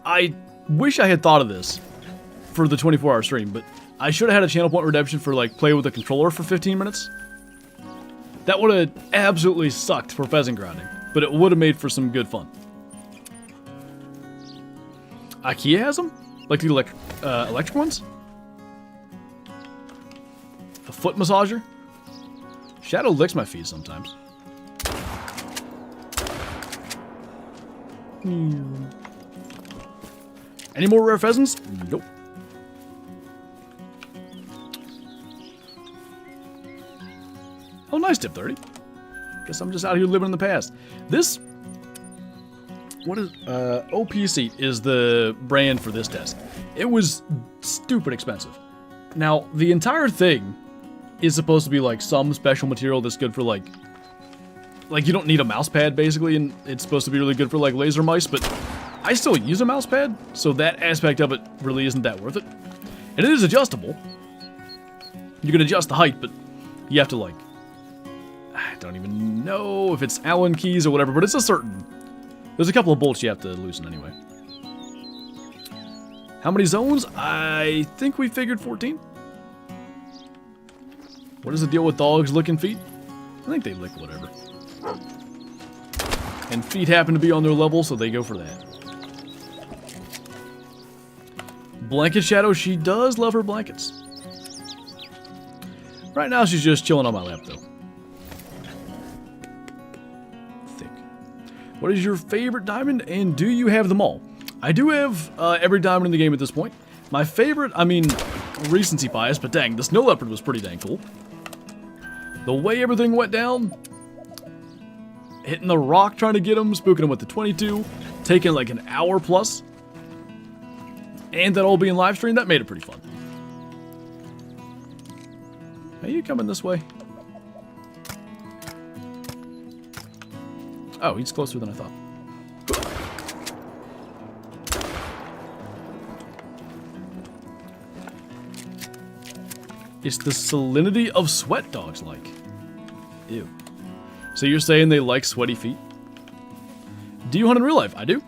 Speaker 1: I wish I had thought of this for the 24-hour stream, but I should have had a channel point redemption for, like, play with a controller for 15 minutes. That would have absolutely sucked for pheasant grounding, but it would have made for some good fun. IKEA has them? Like the electric ones? A foot massager? Shadow licks my feet sometimes. Any more rare pheasants? Nope. Oh, nice, Tip 30. Guess I'm just out here living in the past. This... What is... OP Seat is the brand for this desk. It was stupid expensive. Now, the entire thing is supposed to be, like, some special material that's good for, like, you don't need a mouse pad, basically, and it's supposed to be really good for, like, laser mice, but I still use a mouse pad, so that aspect of it really isn't that worth it. And it is adjustable. You can adjust the height, but you have to, like... I don't even know if it's Allen keys or whatever, but it's a certain... There's a couple of bolts you have to loosen anyway. How many zones? I think we figured 14. What is the deal with dogs licking feet? I think they lick whatever. And feet happen to be on their level, so they go for that. Blanket Shadow, she does love her blankets. Right now she's just chilling on my lap, though. Thick. What is your favorite diamond, and do you have them all? I do have every diamond in the game at this point. My favorite, I mean, recency bias, but dang, the Snow Leopard was pretty dang cool. The way everything went down, hitting the rock trying to get him, spooking him with the 22, taking like an hour plus, and that all being live streamed, that made it pretty fun. Are you coming this way? Oh, he's closer than I thought. It's the salinity of sweat dogs like. Ew. So you're saying they like sweaty feet? Do you hunt in real life? I do.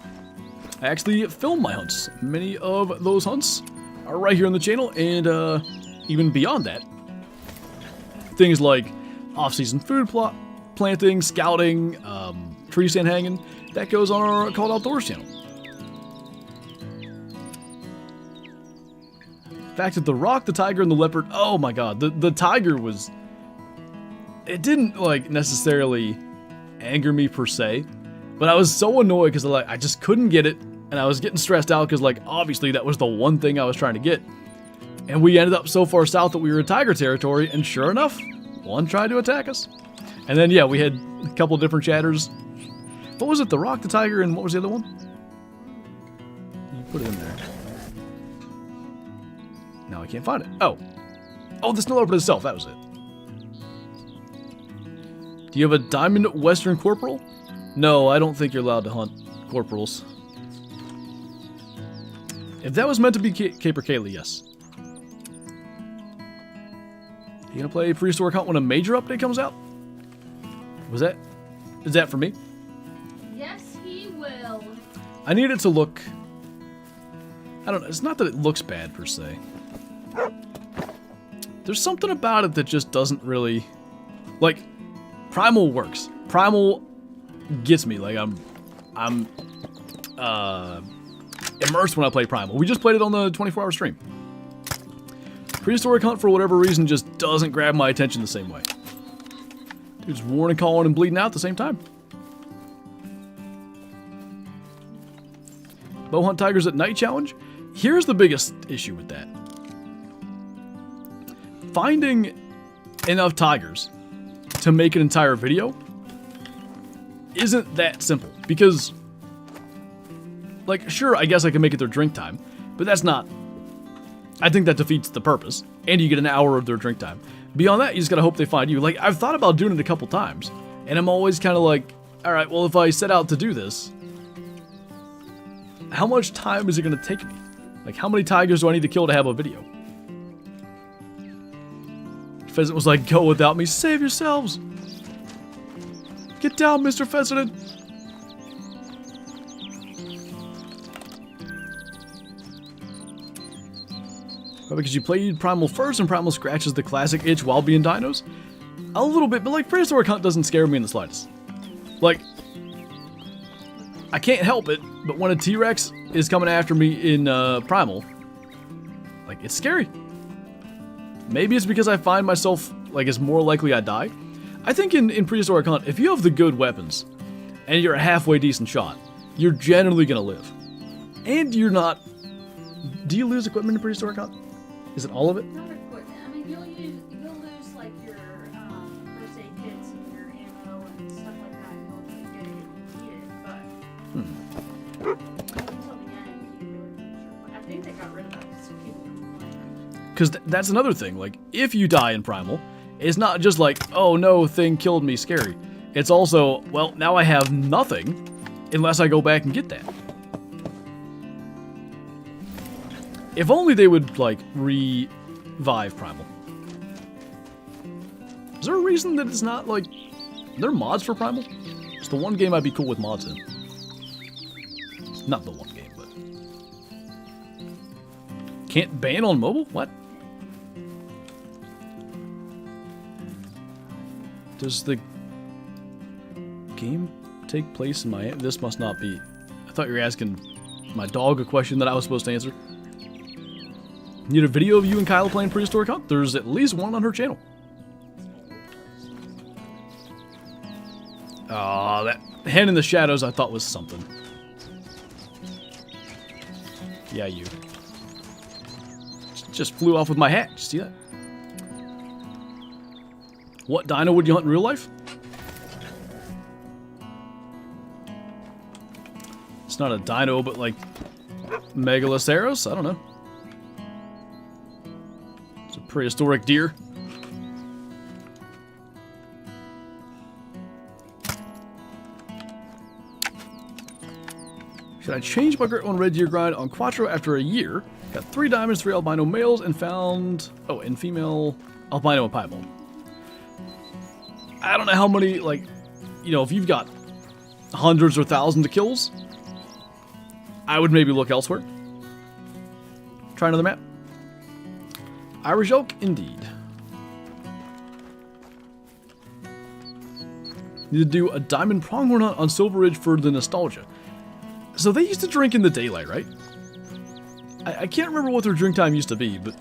Speaker 1: I actually film my hunts. Many of those hunts are right here on the channel, and even beyond that. Things like off-season food planting, scouting, tree stand hanging, that goes on our Called Outdoors channel. The fact that the rock, the tiger, and the leopard, oh my god, the tiger was... It didn't, like, necessarily anger me per se, but I was so annoyed because I just couldn't get it, and I was getting stressed out because, like, obviously that was the one thing I was trying to get. And we ended up so far south that we were in tiger territory, and sure enough, one tried to attack us. And then, yeah, we had a couple different chatters. What was it? The rock, the tiger, and what was the other one? You put it in there. Now I can't find it. Oh. Oh, the Snow Leopard itself. That was it. Do you have a Diamond Western Corporal? No, I don't think you're allowed to hunt corporals. If that was meant to be Caper Kaylee, yes. You gonna play Prehistoric Hunt when a major update comes out? Is that for me?
Speaker 2: Yes, he will.
Speaker 1: I need it to look I don't know. It's not that it looks bad per se. There's something about it that just doesn't really, like, Primal works. Primal gets me. Like I'm immersed when I play Primal. We just played it on the 24-hour stream. Prehistoric Hunt, for whatever reason, just doesn't grab my attention the same way. Dude's warning, calling, and bleeding out at the same time. Bow Hunt Tigers at Night Challenge. Here's the biggest issue with that. Finding enough tigers to make an entire video isn't that simple. Because, like, sure, I guess I can make it their drink time, but that's not... I think that defeats the purpose, and you get an hour of their drink time. Beyond that, you just gotta hope they find you. Like, I've thought about doing it a couple times, and I'm always kind of like, alright, well, if I set out to do this, how much time is it gonna take me? Like, how many tigers do I need to kill to have a video? Pheasant was like, go without me, save yourselves! Get down, Mr. Pheasant! Because you played Primal first, and Primal scratches the classic itch while being dinos? A little bit, but like, Prehistoric Hunt doesn't scare me in the slightest. Like, I can't help it, but when a T-Rex is coming after me in Primal, like, it's scary. Maybe it's because I find myself, like, it's more likely I die. I think in Prehistoric Hunt, if you have the good weapons, and you're a halfway decent shot, you're generally gonna live. And you're not... Do you lose equipment in Prehistoric Hunt? Is it all of it?
Speaker 2: Not equipment. I mean, you'll lose like your first aid kits and your ammo and stuff like that. You'll get it if you need it, but until the end, you really not sure. I think they got rid of that so people don't complain.
Speaker 1: Because that's another thing. Like, if you die in Primal, it's not just like, oh no, thing killed me, scary. It's also, well, now I have nothing unless I go back and get that. If only they would, like, revive Primal. Is there a reason that it's not, like... Are there mods for Primal? It's the one game I'd be cool with mods in. It's not the one game, but... Can't ban on mobile? What? Does the game take place in Miami? This must not be... I thought you were asking my dog a question that I was supposed to answer. Need a video of you and Kyla playing Prehistoric Hunt? There's at least one on her channel. Aw, that hand in the shadows I thought was something. Yeah, you. Just flew off with my hat. Did you see that? What dino would you hunt in real life? It's not a dino, but like Megaloceros? I don't know. Prehistoric deer. Should I change my Grade 1 red deer grind on Quattro after a year? Got 3 diamonds, 3 albino males, and found... Oh, and female albino and piebald. I don't know how many, like... You know, if you've got hundreds or thousands of kills, I would maybe look elsewhere. Try another map. Irish elk, indeed. Need to do a diamond pronghorn hunt on Silver Ridge for the nostalgia. So they used to drink in the daylight, right? I can't remember what their drink time used to be, but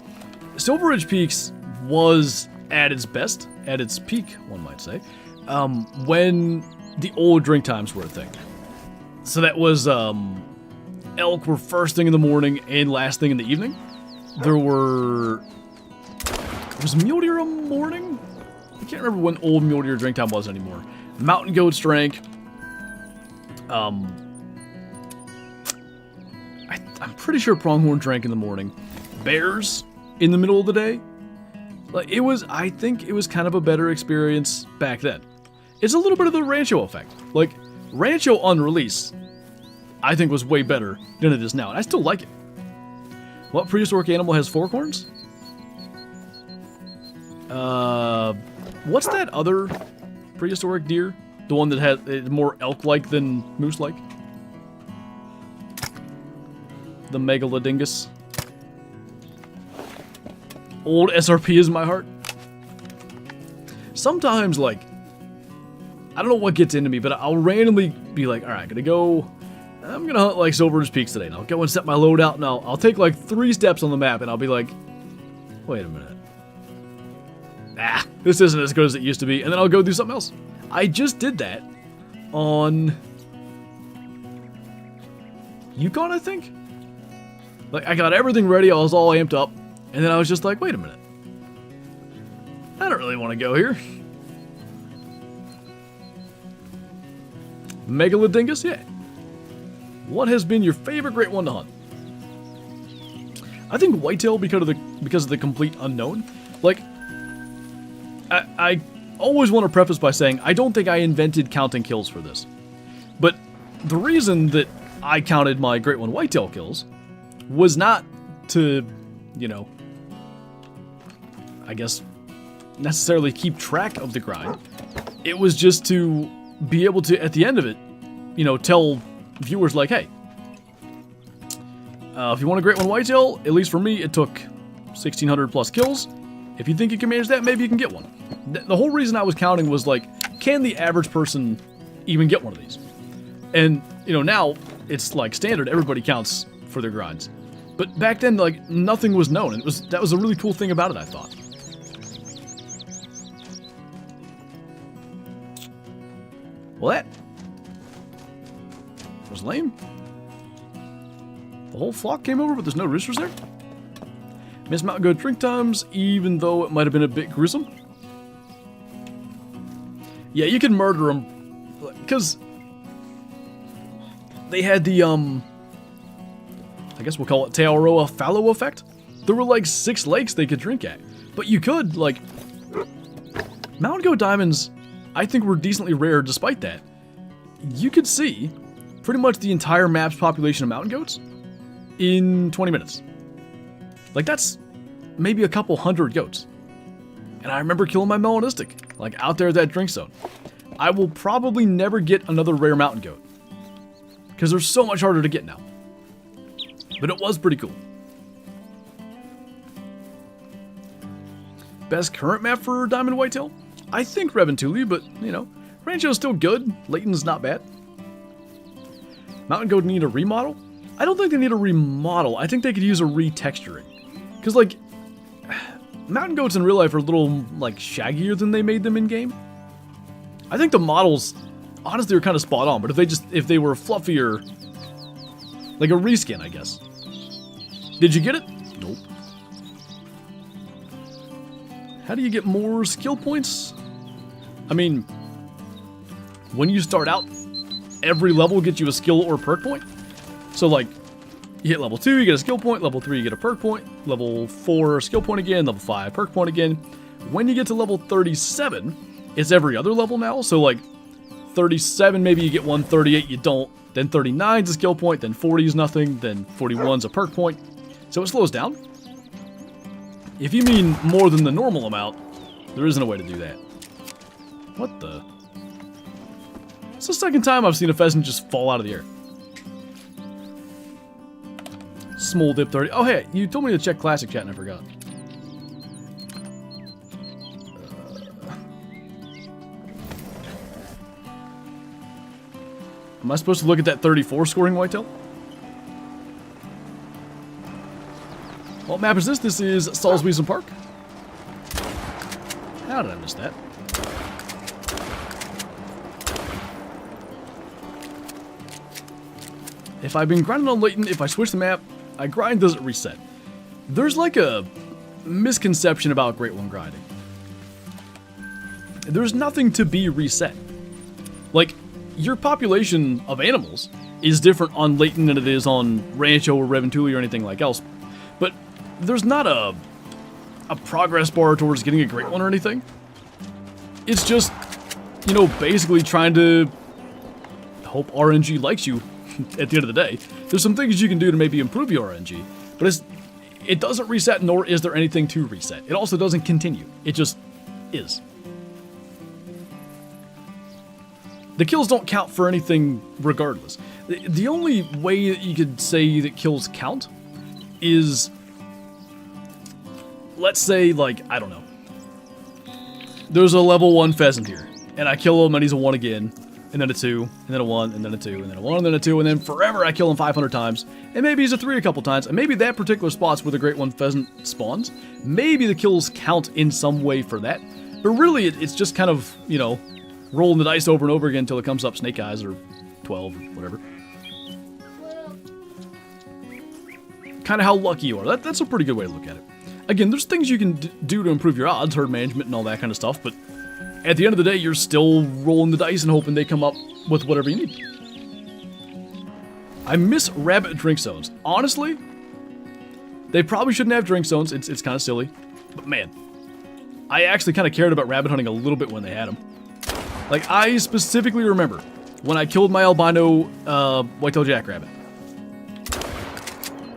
Speaker 1: Silver Ridge Peaks was at its best, at its peak, one might say, when the old drink times were a thing. So that was, elk were first thing in the morning and last thing in the evening. There were... Was mule deer a morning? I can't remember when old mule deer drink time was anymore. Mountain goats drank. I'm pretty sure pronghorn drank in the morning. Bears in the middle of the day. Like, it was, I think it was kind of a better experience back then. It's a little bit of the Rancho effect. Like, Rancho on release, I think was way better than it is now, and I still like it. What prehistoric animal has 4 horns? What's that other prehistoric deer? The one that has more elk-like than moose-like? the Megalodingus. Old SRP is my heart. Sometimes, like, I don't know what gets into me, but I'll randomly be like, alright, I'm gonna hunt like Silver's Peaks today. And I'll go and set my load out, and I'll take like 3 steps on the map, and I'll be like, wait a minute. This isn't as good as it used to be, and then I'll go do something else. I just did that on Yukon, I think? Like, I got everything ready, I was all amped up, and then I was just like, wait a minute. I don't really want to go here. Megalodingus? Yeah. What has been your favorite great one to hunt? I think whitetail because of the complete unknown. Like, I always want to preface by saying I don't think I invented counting kills for this. But the reason that I counted my great one whitetail kills was not to, you know, I guess necessarily keep track of the grind. It was just to be able to, at the end of it, you know, tell viewers like, hey, if you want a great one whitetail, at least for me, it took 1,600 plus kills. If you think you can manage that, maybe you can get one. The whole reason I was counting was like, can the average person even get one of these? And, you know, now it's like standard, everybody counts for their grinds. But back then, like, nothing was known, and that was a really cool thing about it, I thought. Well, that was lame. The whole flock came over, but there's no roosters there. Missed mountain goat drink times, even though it might have been a bit gruesome. Yeah, you can murder them, because they had the, I guess we'll call it Tearoa fallow effect. There were like 6 lakes they could drink at. But you could, like, mountain goat diamonds, I think, were decently rare despite that. You could see pretty much the entire map's population of mountain goats in 20 minutes. Like, that's maybe a couple hundred goats. And I remember killing my melanistic, like, out there at that drink zone. I will probably never get another rare mountain goat, because they're so much harder to get now. But it was pretty cool. Best current map for Diamond Whitetail? I think Reventuli, but, you know, Rancho's still good. Layton's not bad. Mountain goat need a remodel? I don't think they need a remodel. I think they could use a retexturing. Because, like, mountain goats in real life are a little, like, shaggier than they made them in game. I think the models, honestly, are kind of spot on. But if they were fluffier, like a reskin, I guess. Did you get it? Nope. How do you get more skill points? I mean, when you start out, every level gets you a skill or perk point. So, like, you hit level 2, you get a skill point. Level 3, you get a perk point. Level 4, skill point again. Level 5, perk point again. When you get to level 37, it's every other level now. So, like, 37, maybe you get one. 38, you don't. Then 39 is a skill point. Then 40 is nothing. Then 41 is a perk point. So it slows down. If you mean more than the normal amount, there isn't a way to do that. What the? It's the second time I've seen a pheasant just fall out of the air. Small dip 30. Oh, hey, you told me to check classic chat and I forgot. Am I supposed to look at that 34 scoring whitetail? What map is this? This is Salisbury Park. How did I miss that? If I've been grinding on Layton, if I switch the map, I grind doesn't reset. There's like a misconception about Great One grinding. There's nothing to be reset. Like, your population of animals is different on Layton than it is on Rancho or Reventuli or anything like else. But there's not a progress bar towards getting a great one or anything. It's just, you know, basically trying to hope RNG likes you at the end of the day. There's some things you can do to maybe improve your RNG, but it doesn't reset, nor is there anything to reset. It also doesn't continue. It just is. The kills don't count for anything regardless. The only way that you could say that kills count is, let's say, like, I don't know. There's a level 1 pheasant here, and I kill him and he's a 1 again, and then a 2, and then a 1, and then a 2, and then a 1, and then a 2, and then forever I kill him 500 times, and maybe he's a 3 a couple times, and maybe that particular spot's where the Great One Pheasant spawns. Maybe the kills count in some way for that, but really it's just kind of, you know, rolling the dice over and over again until it comes up snake eyes or 12 or whatever. Kind of how lucky you are. That's a pretty good way to look at it. Again, there's things you can do to improve your odds, herd management and all that kind of stuff, but at the end of the day, you're still rolling the dice and hoping they come up with whatever you need. I miss rabbit drink zones. Honestly, they probably shouldn't have drink zones. It's kind of silly. But man, I actually kind of cared about rabbit hunting a little bit when they had them. Like, I specifically remember when I killed my albino white-tailed jackrabbit.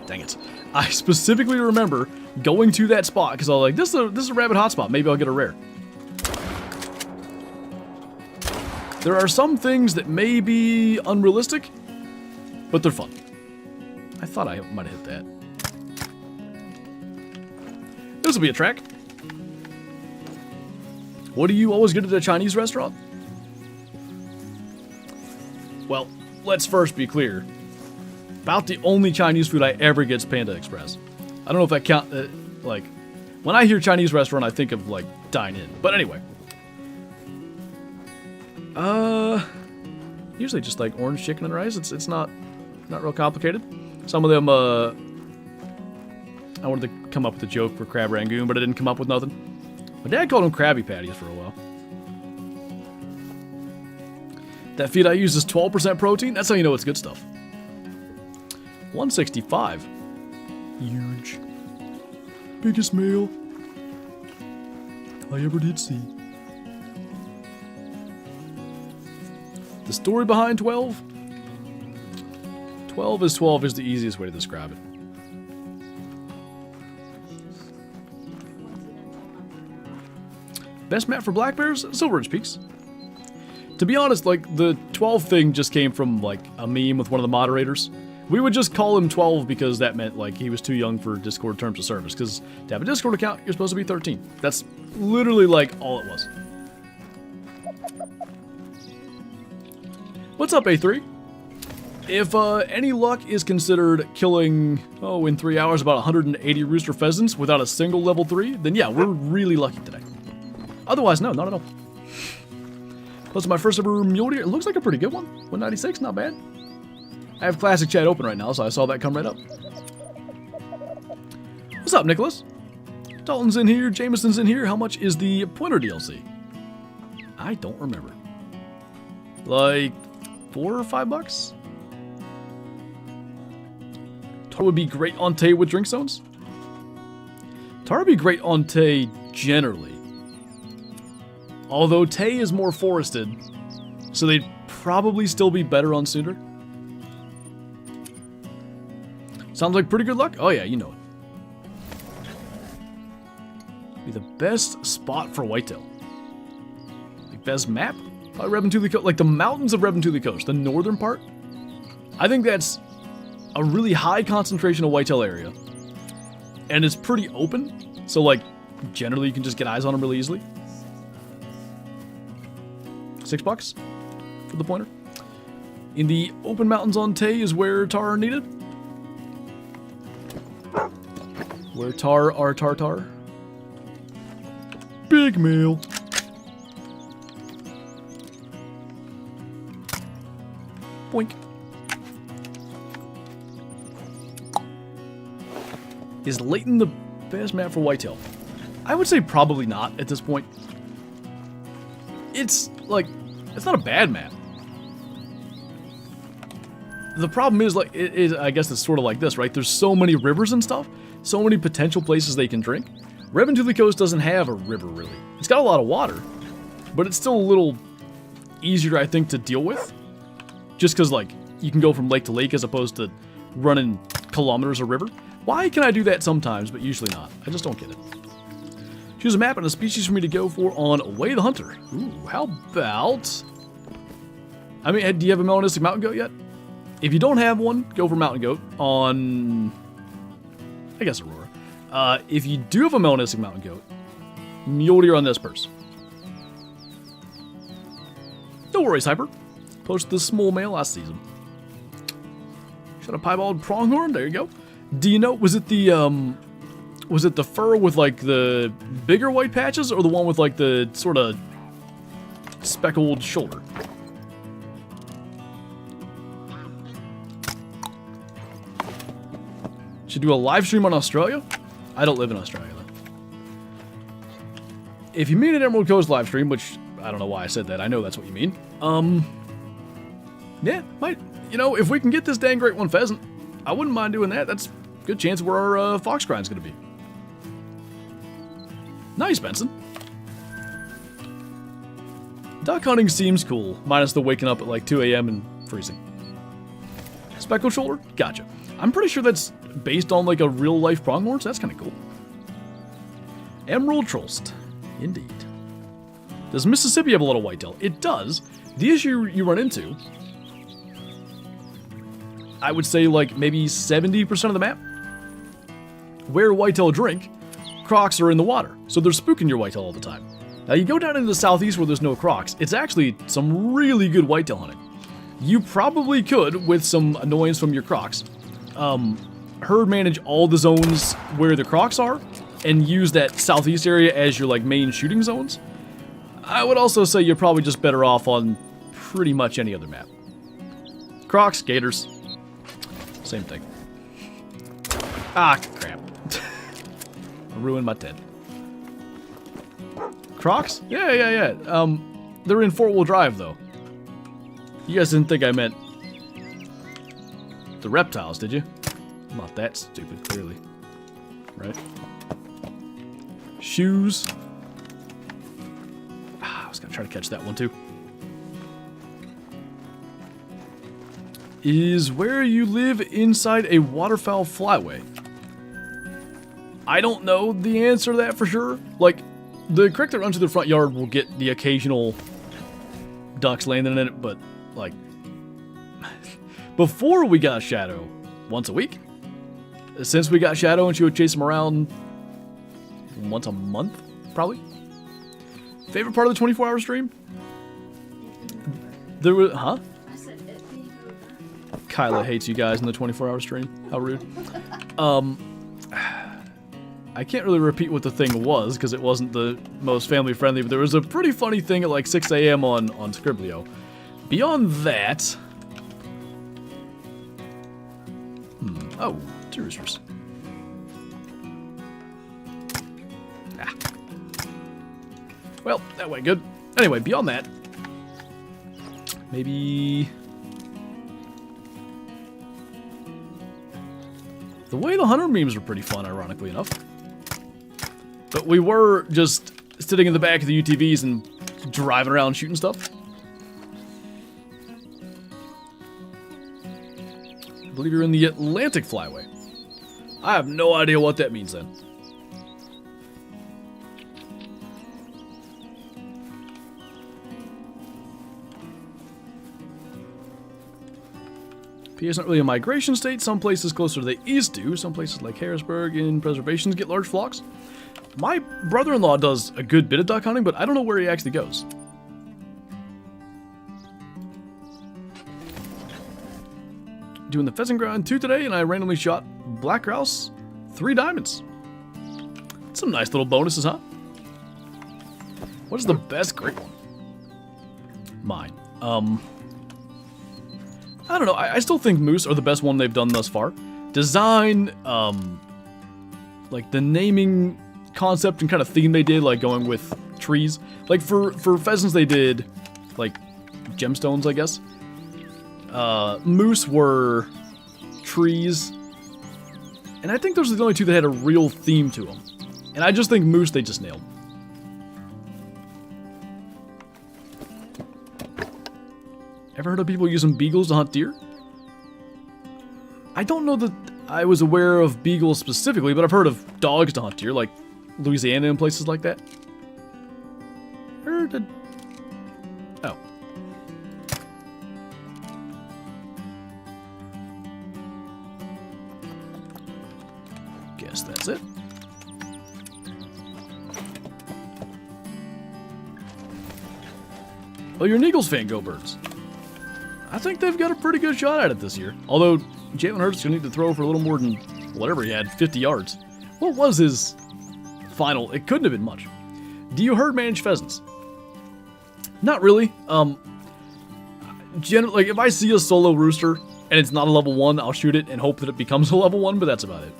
Speaker 1: Dang it. I specifically remember going to that spot because I was like, this is a rabbit hotspot. Maybe I'll get a rare. There are some things that may be unrealistic, but they're fun. I thought I might have hit that. This will be a track. What do you always get at a Chinese restaurant? Well, let's first be clear. About the only Chinese food I ever get is Panda Express. I don't know if that count. Like, when I hear Chinese restaurant, I think of like dine-in. But anyway, usually just like orange chicken and rice. It's not real complicated. Some of them, I wanted to come up with a joke for crab rangoon, but I didn't come up with nothing. My dad called them Krabby Patties for a while. That feed I use is 12% protein. That's how you know it's good stuff. 165. Huge. Biggest male I ever did see. The story behind 12? 12 is the easiest way to describe it. Best map for black bears? Silver Ridge Peaks. To be honest, like, the 12 thing just came from, like, a meme with one of the moderators. We would just call him 12 because that meant, like, he was too young for Discord terms of service. Because to have a Discord account, you're supposed to be 13. That's literally, like, all it was. What's up, A3? If any luck is considered killing, in 3 hours about 180 rooster pheasants without a single level 3, then yeah, we're really lucky today. Otherwise, no, not at all. Plus, my first ever mule deer. It looks like a pretty good one. 196, not bad. I have Classic Chat open right now, so I saw that come right up. What's up, Nicholas? Dalton's in here, Jameson's in here. How much is the Pointer DLC? I don't remember. Like, $4 or $5? Tar would be great on Tay with drink zones? Tar would be great on Tay generally. Although Tay is more forested, so they'd probably still be better on Suitor. Sounds like pretty good luck? Oh yeah, you know it. Be the best spot for whitetail. Like best map? Probably Rebentoothly Coast. Like the mountains of Rebentoothly Coast, the northern part. I think that's a really high concentration of whitetail area. And it's pretty open, so like generally you can just get eyes on them really easily. $6 for the pointer. In the open mountains on Tay is where tar are needed. Where tar are tartar. Big male. Boink. Is Layton the best map for whitetail? I would say probably not at this point. It's like, it's not a bad map. The problem is, like, I guess it's sort of like this, right? There's so many rivers and stuff, so many potential places they can drink. Rebentoothly Coast doesn't have a river, really. It's got a lot of water, but it's still a little easier, I think, to deal with. Just because, like, you can go from lake to lake as opposed to running kilometers of river. Why can I do that sometimes, but usually not? I just don't get it. Choose a map and a species for me to go for on Away the Hunter. Ooh, how about... I mean, do you have a melanistic mountain goat yet? If you don't have one, go for mountain goat on, I guess, Aurora. If you do have a melanistic mountain goat, mule deer on this purse. No worries, Hyper. Post the small male last season. Shot a piebald pronghorn. There you go. Do you know? Was it the fur with like the bigger white patches, or the one with like the sort of speckled shoulder? Should do a live stream on Australia? I don't live in Australia though. If you mean an Emerald Coast live stream, which I don't know why I said that. I know that's what you mean. Yeah, might. You know, if we can get this dang great one pheasant, I wouldn't mind doing that. That's a good chance where our fox grind's gonna be. Nice, Benson. Duck hunting seems cool, minus the waking up at like 2 a.m. and freezing. Speckled shoulder? Gotcha. I'm pretty sure that's based on like a real life pronghorn, so that's kind of cool. Emerald Trollst. Indeed. Does Mississippi have a little whitetail? It does. The issue you run into, I would say like maybe 70% of the map, where whitetail drink, crocs are in the water, so they're spooking your whitetail all the time. Now you go down into the southeast where there's no crocs, it's actually some really good whitetail hunting. You probably could, with some annoyance from your crocs, herd manage all the zones where the crocs are, and use that southeast area as your like main shooting zones. I would also say you're probably just better off on pretty much any other map. Crocs, gators, same thing. Ah, crap. I ruined my tent. Crocs? Yeah. They're in four-wheel drive, though. You guys didn't think I meant the reptiles, did you? I'm not that stupid, clearly. Right? Shoes. I was gonna try to catch that one, too. Is where you live inside a waterfowl flyway? I don't know the answer to that for sure. Like, the creek that runs to the front yard will get the occasional ducks landing in it, but, like, before we got Shadow, once a week. Since we got Shadow and she would chase him around once a month, probably. Favorite part of the 24-hour stream? There was, huh?
Speaker 2: I said it being over.
Speaker 1: Kyla hates you guys in the 24-hour stream. How rude. I can't really repeat what the thing was because it wasn't the most family-friendly, but there was a pretty funny thing at like 6 a.m. on Scriblio. Beyond that... Oh, two roosters. Ah. Well, that went good. Anyway, beyond that... Maybe... The Way the Hunter memes were pretty fun, ironically enough. But we were just sitting in the back of the UTVs and driving around shooting stuff. I believe you're in the Atlantic Flyway. I have no idea what that means then. PA is not really a migration state. Some places closer to the east do. Some places like Harrisburg and preservations get large flocks. My brother-in-law does a good bit of duck hunting, but I don't know where he actually goes. Doing the pheasant grind 2 today, and I randomly shot black grouse 3 diamonds. Some nice little bonuses, huh? What is the best great one? Mine. I don't know. I still think moose are the best one they've done thus far. Design, like the naming concept and kind of theme they did, like going with trees. Like for pheasants they did like gemstones, I guess. Moose were trees. And I think those are the only two that had a real theme to them. And I just think moose they just nailed. Ever heard of people using beagles to hunt deer? I don't know that I was aware of beagles specifically, but I've heard of dogs to hunt deer, like Louisiana and places like that. Or did... Oh. Guess that's it. Oh, you're an Eagles fan, go Birds. I think they've got a pretty good shot at it this year. Although, Jalen Hurts going to need to throw for a little more than whatever he had, 50 yards. What was his final? It couldn't have been much. Do you herd manage pheasants? Not really. Generally, like if I see a solo rooster and it's not a level 1, I'll shoot it and hope that it becomes a level 1, but that's about it.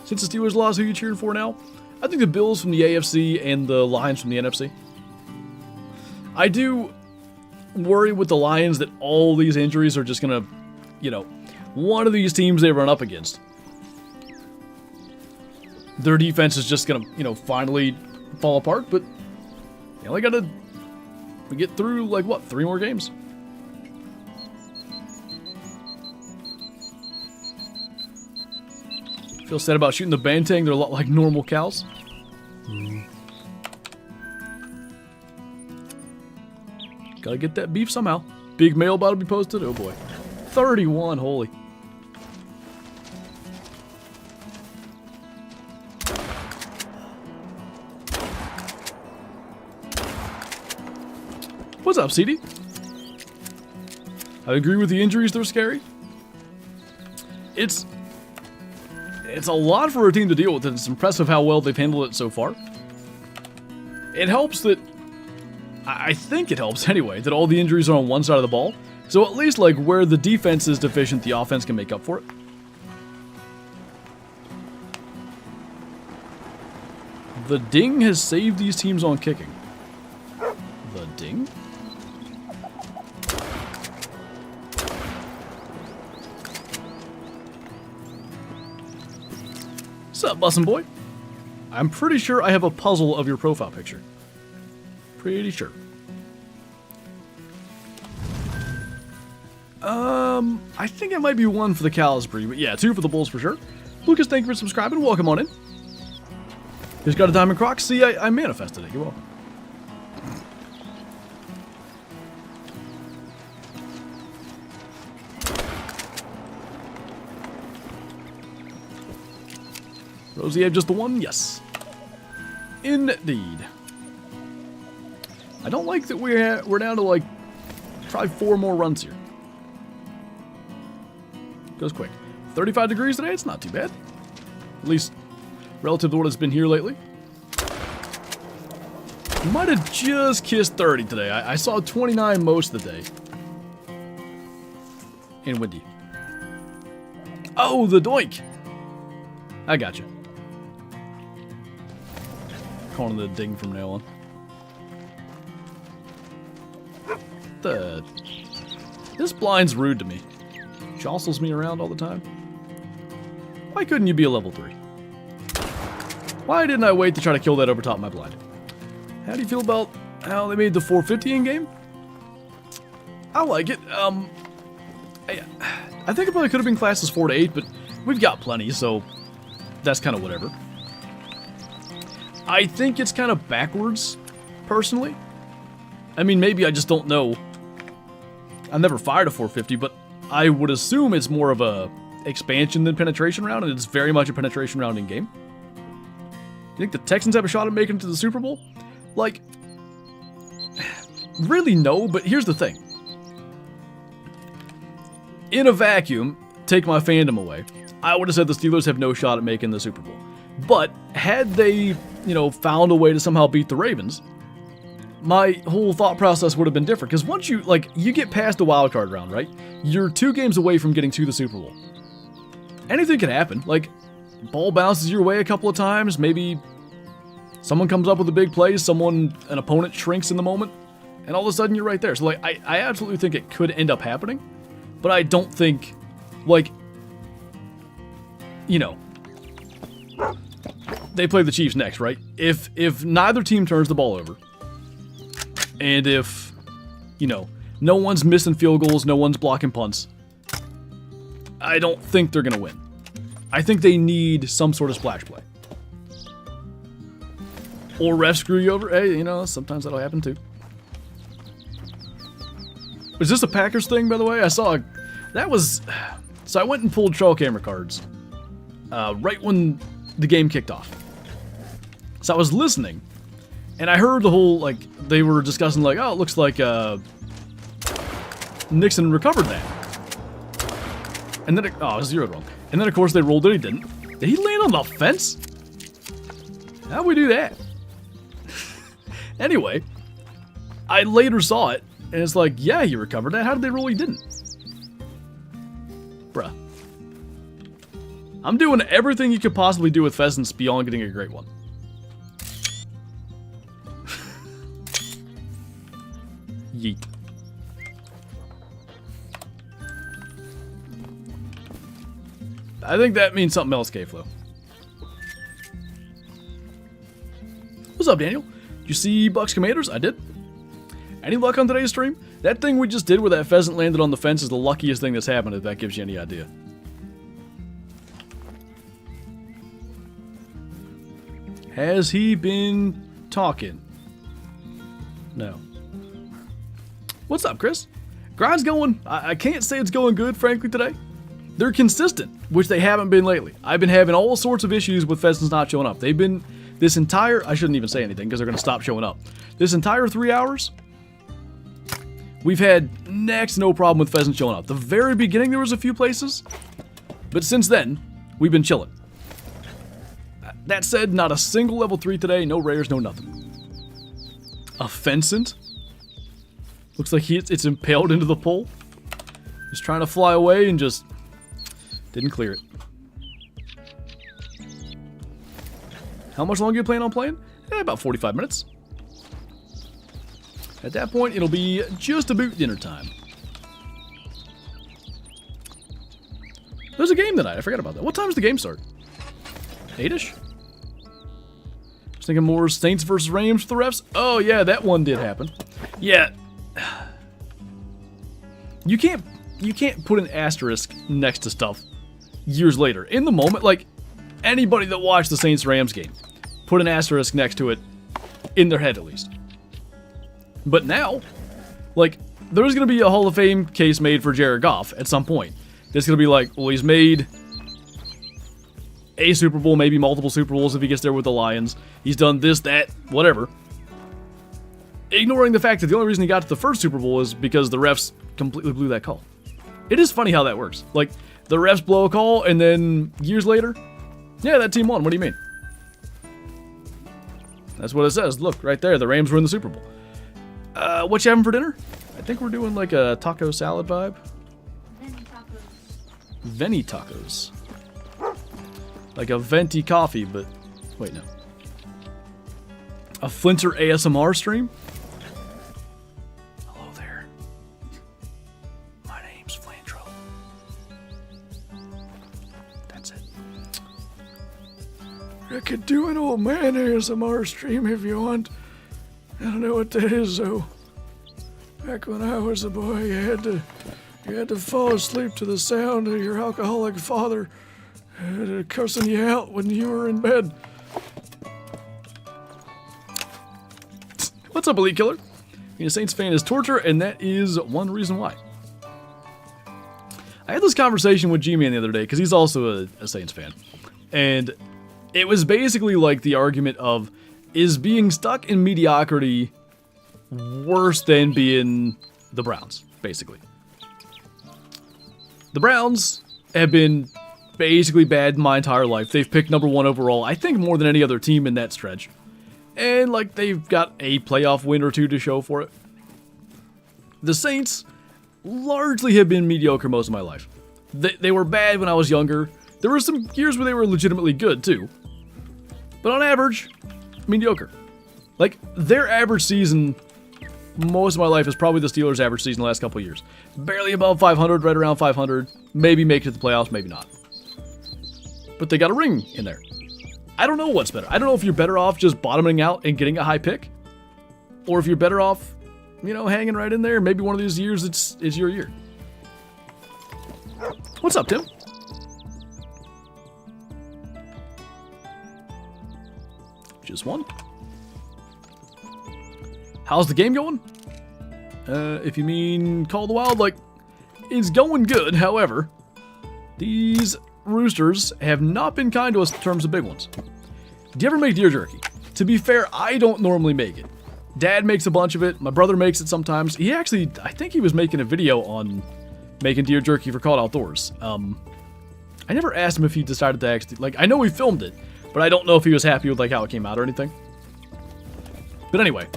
Speaker 1: Since the Steelers lost, who are you cheering for now? I think the Bills from the AFC and the Lions from the NFC. I do worry with the Lions that all these injuries are just going to, you know, one of these teams they run up against, their defense is just going to, you know, finally fall apart, but you only got to get through, like, what, 3 more games? Feel sad about shooting the bantang. They're a lot like normal cows. Gotta get that beef somehow. Big mail about to be posted. Oh boy. 31, holy. What's up, CD? I agree with the injuries, they're scary. It's a lot for a team to deal with, and it's impressive how well they've handled it so far. It helps that, I think it helps anyway, that all the injuries are on one side of the ball. So at least, like, where the defense is deficient, the offense can make up for it. The ding has saved these teams on kicking. The ding? What's up, bussin' boy? I'm pretty sure I have a puzzle of your profile picture. Pretty sure. I think it might be 1 for the cows breed, but yeah, 2 for the bulls for sure. Lucas, thank you for subscribing. Welcome on in. Here's got a diamond croc. See, I manifested it. You're welcome. Rosie have just the 1? Yes. Indeed. I don't like that we're down to, like, try 4 more runs here. Goes quick. 35 degrees today, it's not too bad. At least relative to what it's been here lately. Might have just kissed 30 today. I saw 29 most of the day. And windy. Oh, the doink! I got you. Calling the ding from now on. This blind's rude to me. Jostles me around all the time. Why couldn't you be a level 3? Why didn't I wait to try to kill that over top of my blind? How do you feel about how they made the 450 in game? I like it. I think it probably could have been classes 4 to 8, but we've got plenty, so that's kind of whatever. I think it's kind of backwards, personally. I mean, maybe I just don't know. I've never fired a 450, but I would assume it's more of a expansion than penetration round, and it's very much a penetration round in game. You think the Texans have a shot at making it to the Super Bowl? Like, really no, but here's the thing. In a vacuum, take my fandom away, I would have said the Steelers have no shot at making the Super Bowl. But had they, you know, found a way to somehow beat the Ravens, my whole thought process would have been different. Because once you, like, you get past the wild card round, right? You're 2 games away from getting to the Super Bowl. Anything can happen. Like, ball bounces your way a couple of times. Maybe someone comes up with a big play. An opponent shrinks in the moment. And all of a sudden, you're right there. So, like, I absolutely think it could end up happening. But I don't think, like, you know, they play the Chiefs next, right? If neither team turns the ball over, and if, you know, no one's missing field goals, no one's blocking punts, I don't think they're going to win. I think they need some sort of splash play. Or refs screw you over. Hey, you know, sometimes that'll happen too. Is this a Packers thing, by the way? I saw that was So I went and pulled trail camera cards right when the game kicked off. So I was listening, and I heard the whole, like, they were discussing, like, oh, it looks like Nixon recovered that. And then, I was zeroed wrong. And then, of course, they rolled it. He didn't. Did he land on the fence? How'd we do that? Anyway, I later saw it, and it's like, yeah, he recovered that. How did they roll he didn't? Bruh. I'm doing everything you could possibly do with pheasants beyond getting a great one. Yeet. I think that means something else, K-Flow. What's up, Daniel? Did you see Buck's Commanders? I did. Any luck on today's stream? That thing we just did where that pheasant landed on the fence is the luckiest thing that's happened, if that gives you any idea. Has he been talking? No. What's up, Chris? Grind's going. I can't say it's going good, frankly, today. They're consistent, which they haven't been lately. I've been having all sorts of issues with pheasants not showing up. They've been, this entire, I shouldn't even say anything because they're going to stop showing up. This entire 3 hours, we've had next to no problem with pheasants showing up. The very beginning, there was a few places, but since then, we've been chilling. That said, not a single level 3 today, no rares, no nothing. A pheasant? Looks like it's impaled into the pole. He's trying to fly away and just didn't clear it. How much longer you plan on playing? About 45 minutes. At that point, it'll be just about dinner time. There's a game tonight. I forgot about that. What time does the game start? 8-ish? I was thinking more Saints versus Rams for the refs. Oh, yeah, that one did happen. Yeah. You can't put an asterisk next to stuff years later. In the moment, like, anybody that watched the Saints-Rams game, put an asterisk next to it, in their head at least. But now, like, there's going to be a Hall of Fame case made for Jared Goff at some point. It's going to be like, well, he's made a Super Bowl, maybe multiple Super Bowls if he gets there with the Lions. He's done this, that, whatever. Ignoring the fact that the only reason he got to the first Super Bowl is because the refs completely blew that call. It is funny how that works. Like, the refs blow a call, and then years later, yeah, that team won. What do you mean? That's what it says. Look, right there, the Rams were in the Super Bowl. What you having for dinner? I think we're doing like a taco salad vibe. Veni tacos. Like a venti coffee, but wait, no. A Flinter ASMR stream? Hello there. My name's Flinter. That's it. I could do an old man ASMR stream if you want. I don't know what that is, though. Back when I was a boy, you had to fall asleep to the sound of your alcoholic father cursing you out when you were in bed. What's up, Elite Killer? Being a Saints fan is torture, and that is one reason why. I had this conversation with G-Man the other day, because he's also a Saints fan. And it was basically like the argument of, is being stuck in mediocrity worse than being the Browns, basically. The Browns have been basically bad my entire life. They've picked #1 overall, I think more than any other team in that stretch. And, like, they've got a playoff win or two to show for it. The Saints largely have been mediocre most of my life. They were bad when I was younger. There were some years where they were legitimately good, too. But on average, mediocre. Like, their average season most of my life is probably the Steelers' average season the last couple of years. Barely above 500, right around 500. Maybe make it to the playoffs, maybe not. But they got a ring in there. I don't know what's better. I don't know if you're better off just bottoming out and getting a high pick, or if you're better off, you know, hanging right in there. Maybe one of these years it's your year. What's up, Tim? Just one. How's the game going? If you mean Call of the Wild, like, it's going good. However, These roosters have not been kind to us in terms of big ones. Do you ever make deer jerky? To be fair, I don't normally make it. Dad makes a bunch of it. My brother makes it sometimes. He actually, I think he was making a video on making deer jerky for Called Outdoors. I never asked him if he decided to actually, like, I know he filmed it, but I don't know if he was happy with, like, how it came out or anything. But anyway.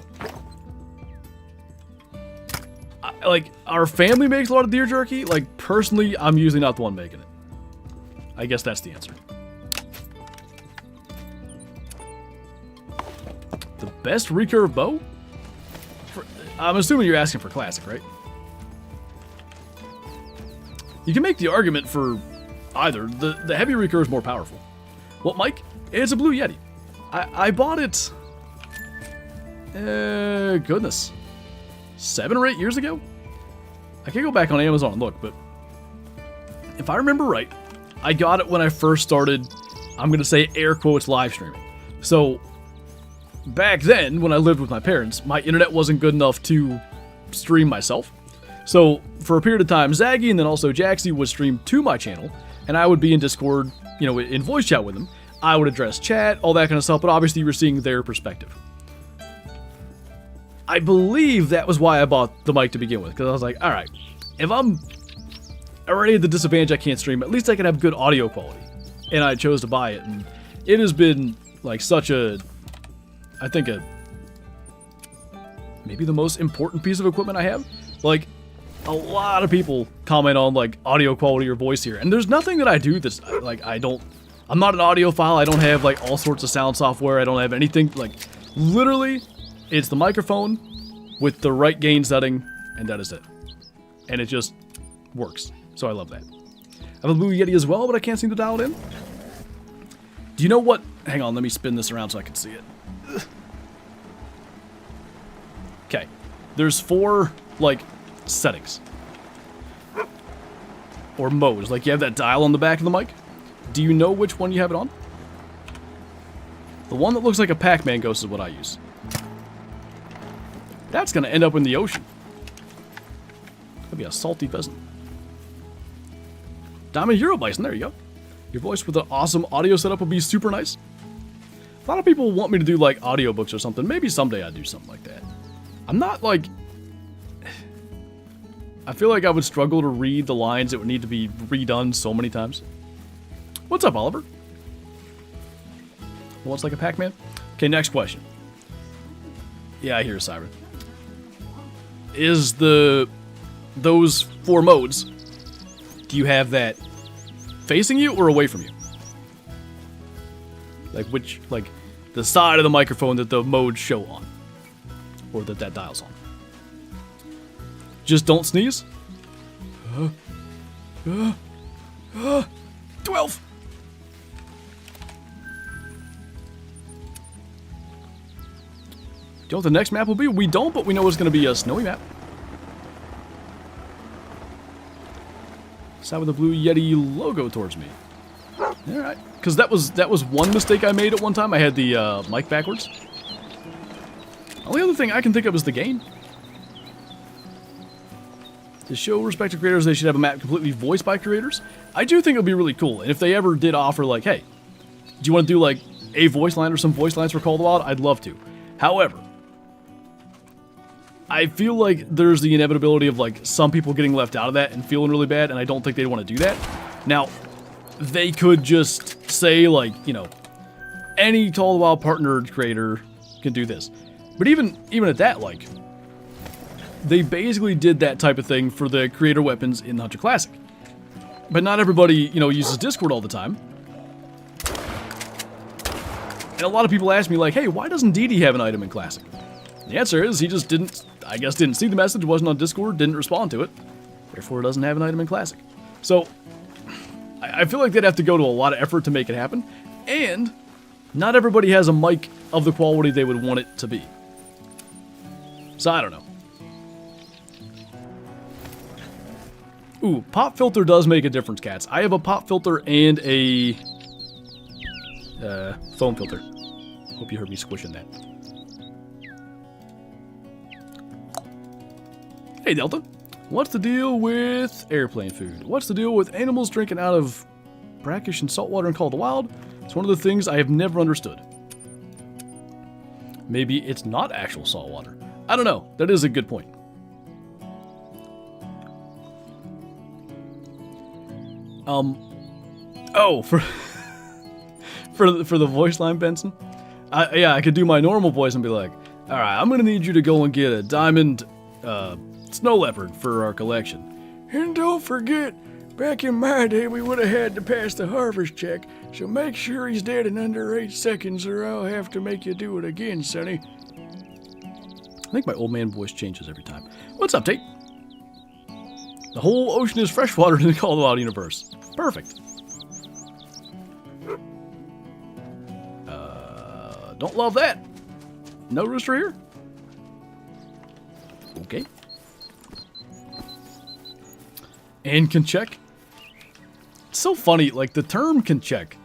Speaker 1: Like, our family makes a lot of deer jerky. Like, personally, I'm usually not the one making it. I guess that's the answer. The best recurve bow? I'm assuming you're asking for classic, right? You can make the argument for either. The heavy recurve is more powerful. What, Mike? It's a Blue Yeti. I bought it... goodness. 7 or 8 years ago? I can't go back on Amazon and look, but... if I remember right, I got it when I first started, I'm going to say air quotes, live streaming. So... back then, when I lived with my parents, my internet wasn't good enough to stream myself. So, for a period of time, Zaggy and then also Jaxy would stream to my channel, and I would be in Discord, you know, in voice chat with them. I would address chat, all that kind of stuff, but obviously you were seeing their perspective. I believe that was why I bought the mic to begin with, because I was like, alright, if I'm already at the disadvantage I can't stream, at least I can have good audio quality. And I chose to buy it, and it has been, like, such a... I think maybe the most important piece of equipment I have. Like, a lot of people comment on, like, audio quality or voice here. And there's nothing that I do that's, like, I'm not an audiophile. I don't have, like, all sorts of sound software. I don't have anything, like, literally, it's the microphone with the right gain setting, and that is it. And it just works. So I love that. I have a Blue Yeti as well, but I can't seem to dial it in. Do you know what? Hang on, let me spin this around so I can see it. Okay, there's 4, like, settings. Or modes. Like, you have that dial on the back of the mic. Do you know which one you have it on? The one that looks like a Pac-Man ghost is what I use. That's gonna end up in the ocean. That'd be a salty pheasant. Diamond Hero Bison, there you go. Your voice with an awesome audio setup would be super nice. A lot of people want me to do, like, audiobooks or something. Maybe someday I'd do something like that. I'm not, like... I feel like I would struggle to read the lines that would need to be redone so many times. What's up, Oliver? What's like a Pac-Man? Okay, next question. Yeah, I hear a siren. Is those 4 modes, do you have that facing you or away from you? Like which, like the side of the microphone that the modes show on. Or that dial's on. Just don't sneeze. 12! Do you know what the next map will be? We don't, but we know it's going to be a snowy map. Side with the Blue Yeti logo towards me. Alright. Because that was one mistake I made at one time. I had the mic backwards. Only other thing I can think of is the gain. To show respect to creators, they should have a map completely voiced by creators. I do think it would be really cool. And if they ever did offer, like, hey, do you want to do, like, a voice line or some voice lines for Call of the Wild? I'd love to. However, I feel like there's the inevitability of, like, some people getting left out of that and feeling really bad, and I don't think they'd want to do that. Now, they could just say, like, you know, any Call of the Wild partnered creator can do this. But even at that, like, they basically did that type of thing for the creator weapons in the Hunter Classic. But not everybody, you know, uses Discord all the time. And a lot of people ask me, like, hey, why doesn't DD have an item in Classic? The answer is he just didn't see the message, wasn't on Discord, didn't respond to it. Therefore, it doesn't have an item in Classic. So, I feel like they'd have to go to a lot of effort to make it happen. And not everybody has a mic of the quality they would want it to be. So, I don't know. Ooh, pop filter does make a difference, cats. I have a pop filter and a foam filter. Hope you heard me squishing that. Hey, Delta. What's the deal with airplane food? What's the deal with animals drinking out of brackish and saltwater in Call of the Wild? It's one of the things I have never understood. Maybe it's not actual saltwater. I don't know. That is a good point. Oh, for the voice line, Benson. Yeah, I could do my normal voice and be like, all right, I'm gonna need you to go and get a diamond snow leopard for our collection. And don't forget, back in my day, we would have had to pass the harvest check, so make sure he's dead in under 8 seconds or I'll have to make you do it again, Sonny. I think my old man voice changes every time. What's up, Tate? The whole ocean is freshwater in the Call of the Wild universe. Perfect. Don't love that. No rooster here? Okay. And can check. It's so funny, like the term can check.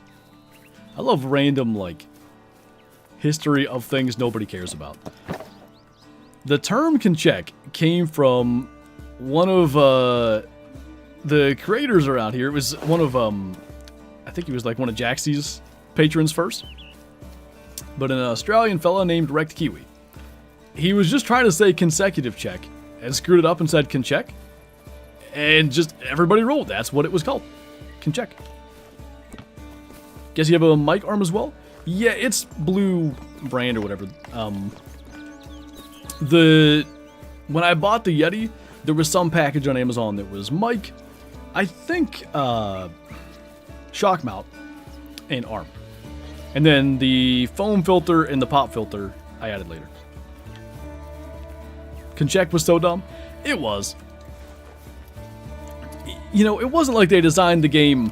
Speaker 1: I love random, like, history of things nobody cares about. The term can check came from one of the creators around here. It was one of, I think he was like one of Jaxy's patrons first. But an Australian fella named Wrecked Kiwi. He was just trying to say consecutive check and screwed it up and said can check. And just everybody rolled. That's what it was called. Can check. Guess you have a mic arm as well? Yeah, it's blue brand or whatever. When I bought the Yeti, there was some package on Amazon that was mic, I think shock mount, and arm. And then the foam filter and the pop filter I added later. Concheck was so dumb. It was. You know, it wasn't like they designed the game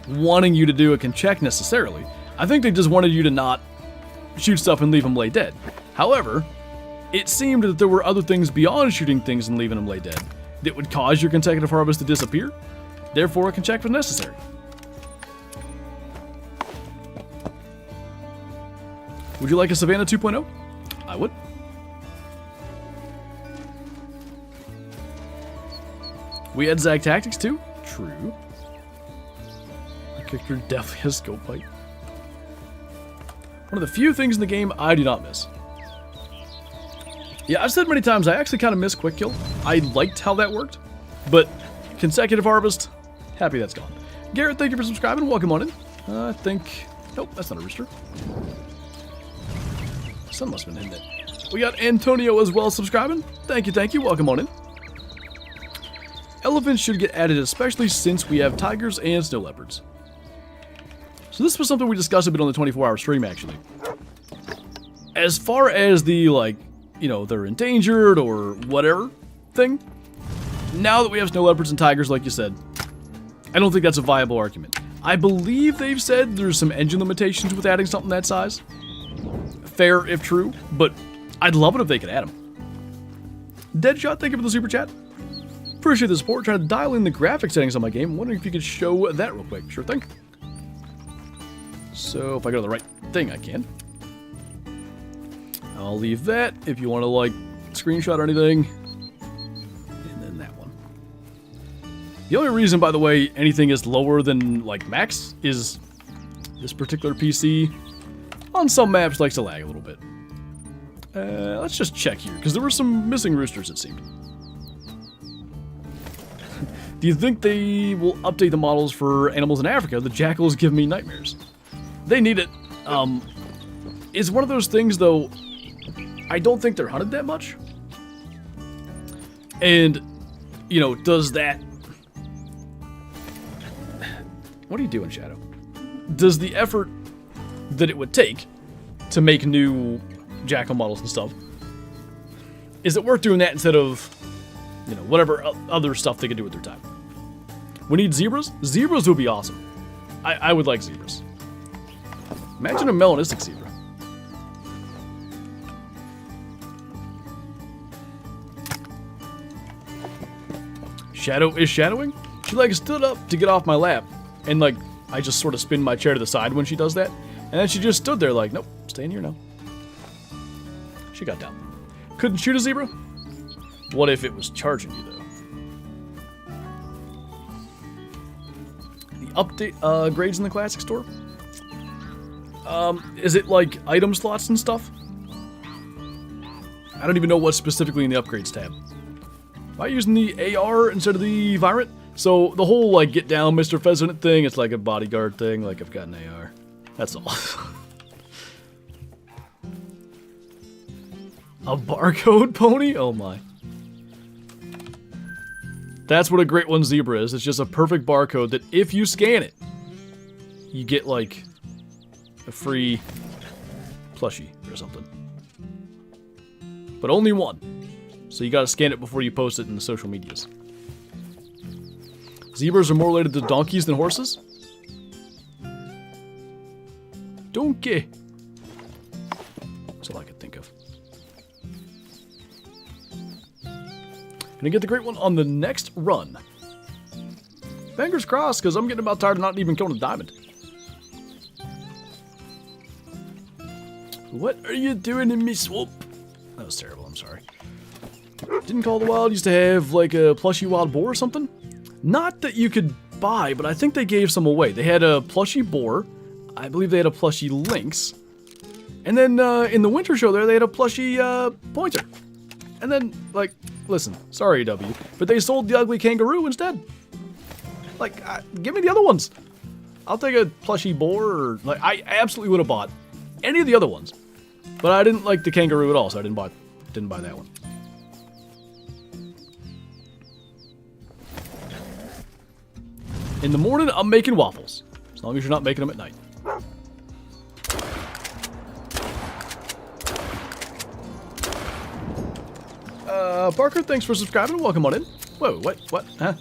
Speaker 1: wanting you to do a concheck necessarily. I think they just wanted you to not shoot stuff and leave them lay dead. However, it seemed that there were other things beyond shooting things and leaving them lay dead that would cause your consecutive harvest to disappear. Therefore, a concheck was necessary. Would you like a Savannah 2.0? I would. We had Zag Tactics too? True. My character definitely has scope pipe. One of the few things in the game I do not miss. Yeah, I've said many times I actually kind of miss Quick Kill. I liked how that worked, but consecutive harvest, happy that's gone. Garrett, thank you for subscribing. Welcome on in. I think... Nope, that's not a rooster. Sun must have been hitting it. We got Antonio as well subscribing. Thank you. Welcome on in. Elephants should get added, especially since we have tigers and snow leopards. So this was something we discussed a bit on the 24-hour stream, actually. As far as the, like, you know, they're endangered or whatever thing, now that we have snow leopards and tigers, like you said, I don't think that's a viable argument. I believe they've said there's some engine limitations with adding something that size. Fair if true, but I'd love it if they could add them. Deadshot, thank you for the super chat. Appreciate the support. Trying to dial in the graphic settings on my game. Wondering if you could show that real quick. Sure thing. So if I go to the right thing, I can. I'll leave that if you want to, like, screenshot or anything. And then that one. The only reason, by the way, anything is lower than, like, max is this particular PC on some maps likes to lag a little bit. Let's just check here, because there were some missing roosters, it seemed. Do you think they will update the models for animals in Africa? The jackals give me nightmares. They need it. It's one of those things, though, I don't think they're hunted that much. And, you know, does that... What are you doing, Shadow? Does the effort that it would take to make new jackal models and stuff, is it worth doing that instead of, you know, whatever other stuff they could do with their time? We need zebras? Zebras would be awesome. I would like zebras. Imagine a melanistic zebra. Shadow is shadowing? She, like, stood up to get off my lap, and, like, I just sort of spin my chair to the side when she does that, and then she just stood there like, nope, stay in here now. She got down. Couldn't shoot a zebra? What if it was charging you, though? update grades in the classic store? Is it like item slots and stuff? I don't even know what's specifically in the upgrades tab. Am I using the AR instead of the Virant? So the whole like get down Mr. Pheasant thing, it's like a bodyguard thing, like I've got an AR. That's all. A barcode pony? Oh my. That's what a Great One Zebra is. It's just a perfect barcode that if you scan it, you get like a free plushie or something. But only one. So you gotta scan it before you post it in the social medias. Zebras are more related to donkeys than horses? Donkey. That's all I could think of. Gonna get the Great One on the next run. Fingers crossed, because I'm getting about tired of not even killing a diamond. What are you doing in me swamp? That was terrible, I'm sorry. Didn't Call the Wild used to have like a plushie wild boar or something? Not that you could buy, but I think they gave some away. They had a plushie boar. I believe they had a plushie lynx. And then in the winter show there, they had a plushie pointer. And then, like, listen, sorry, W, but they sold the ugly kangaroo instead. Like, give me the other ones. I'll take a plushie boar, or, like, I absolutely would have bought any of the other ones. But I didn't like the kangaroo at all, so I didn't buy that one. In the morning, I'm making waffles. As long as you're not making them at night. Parker, thanks for subscribing. Welcome on in. Whoa, what? Huh?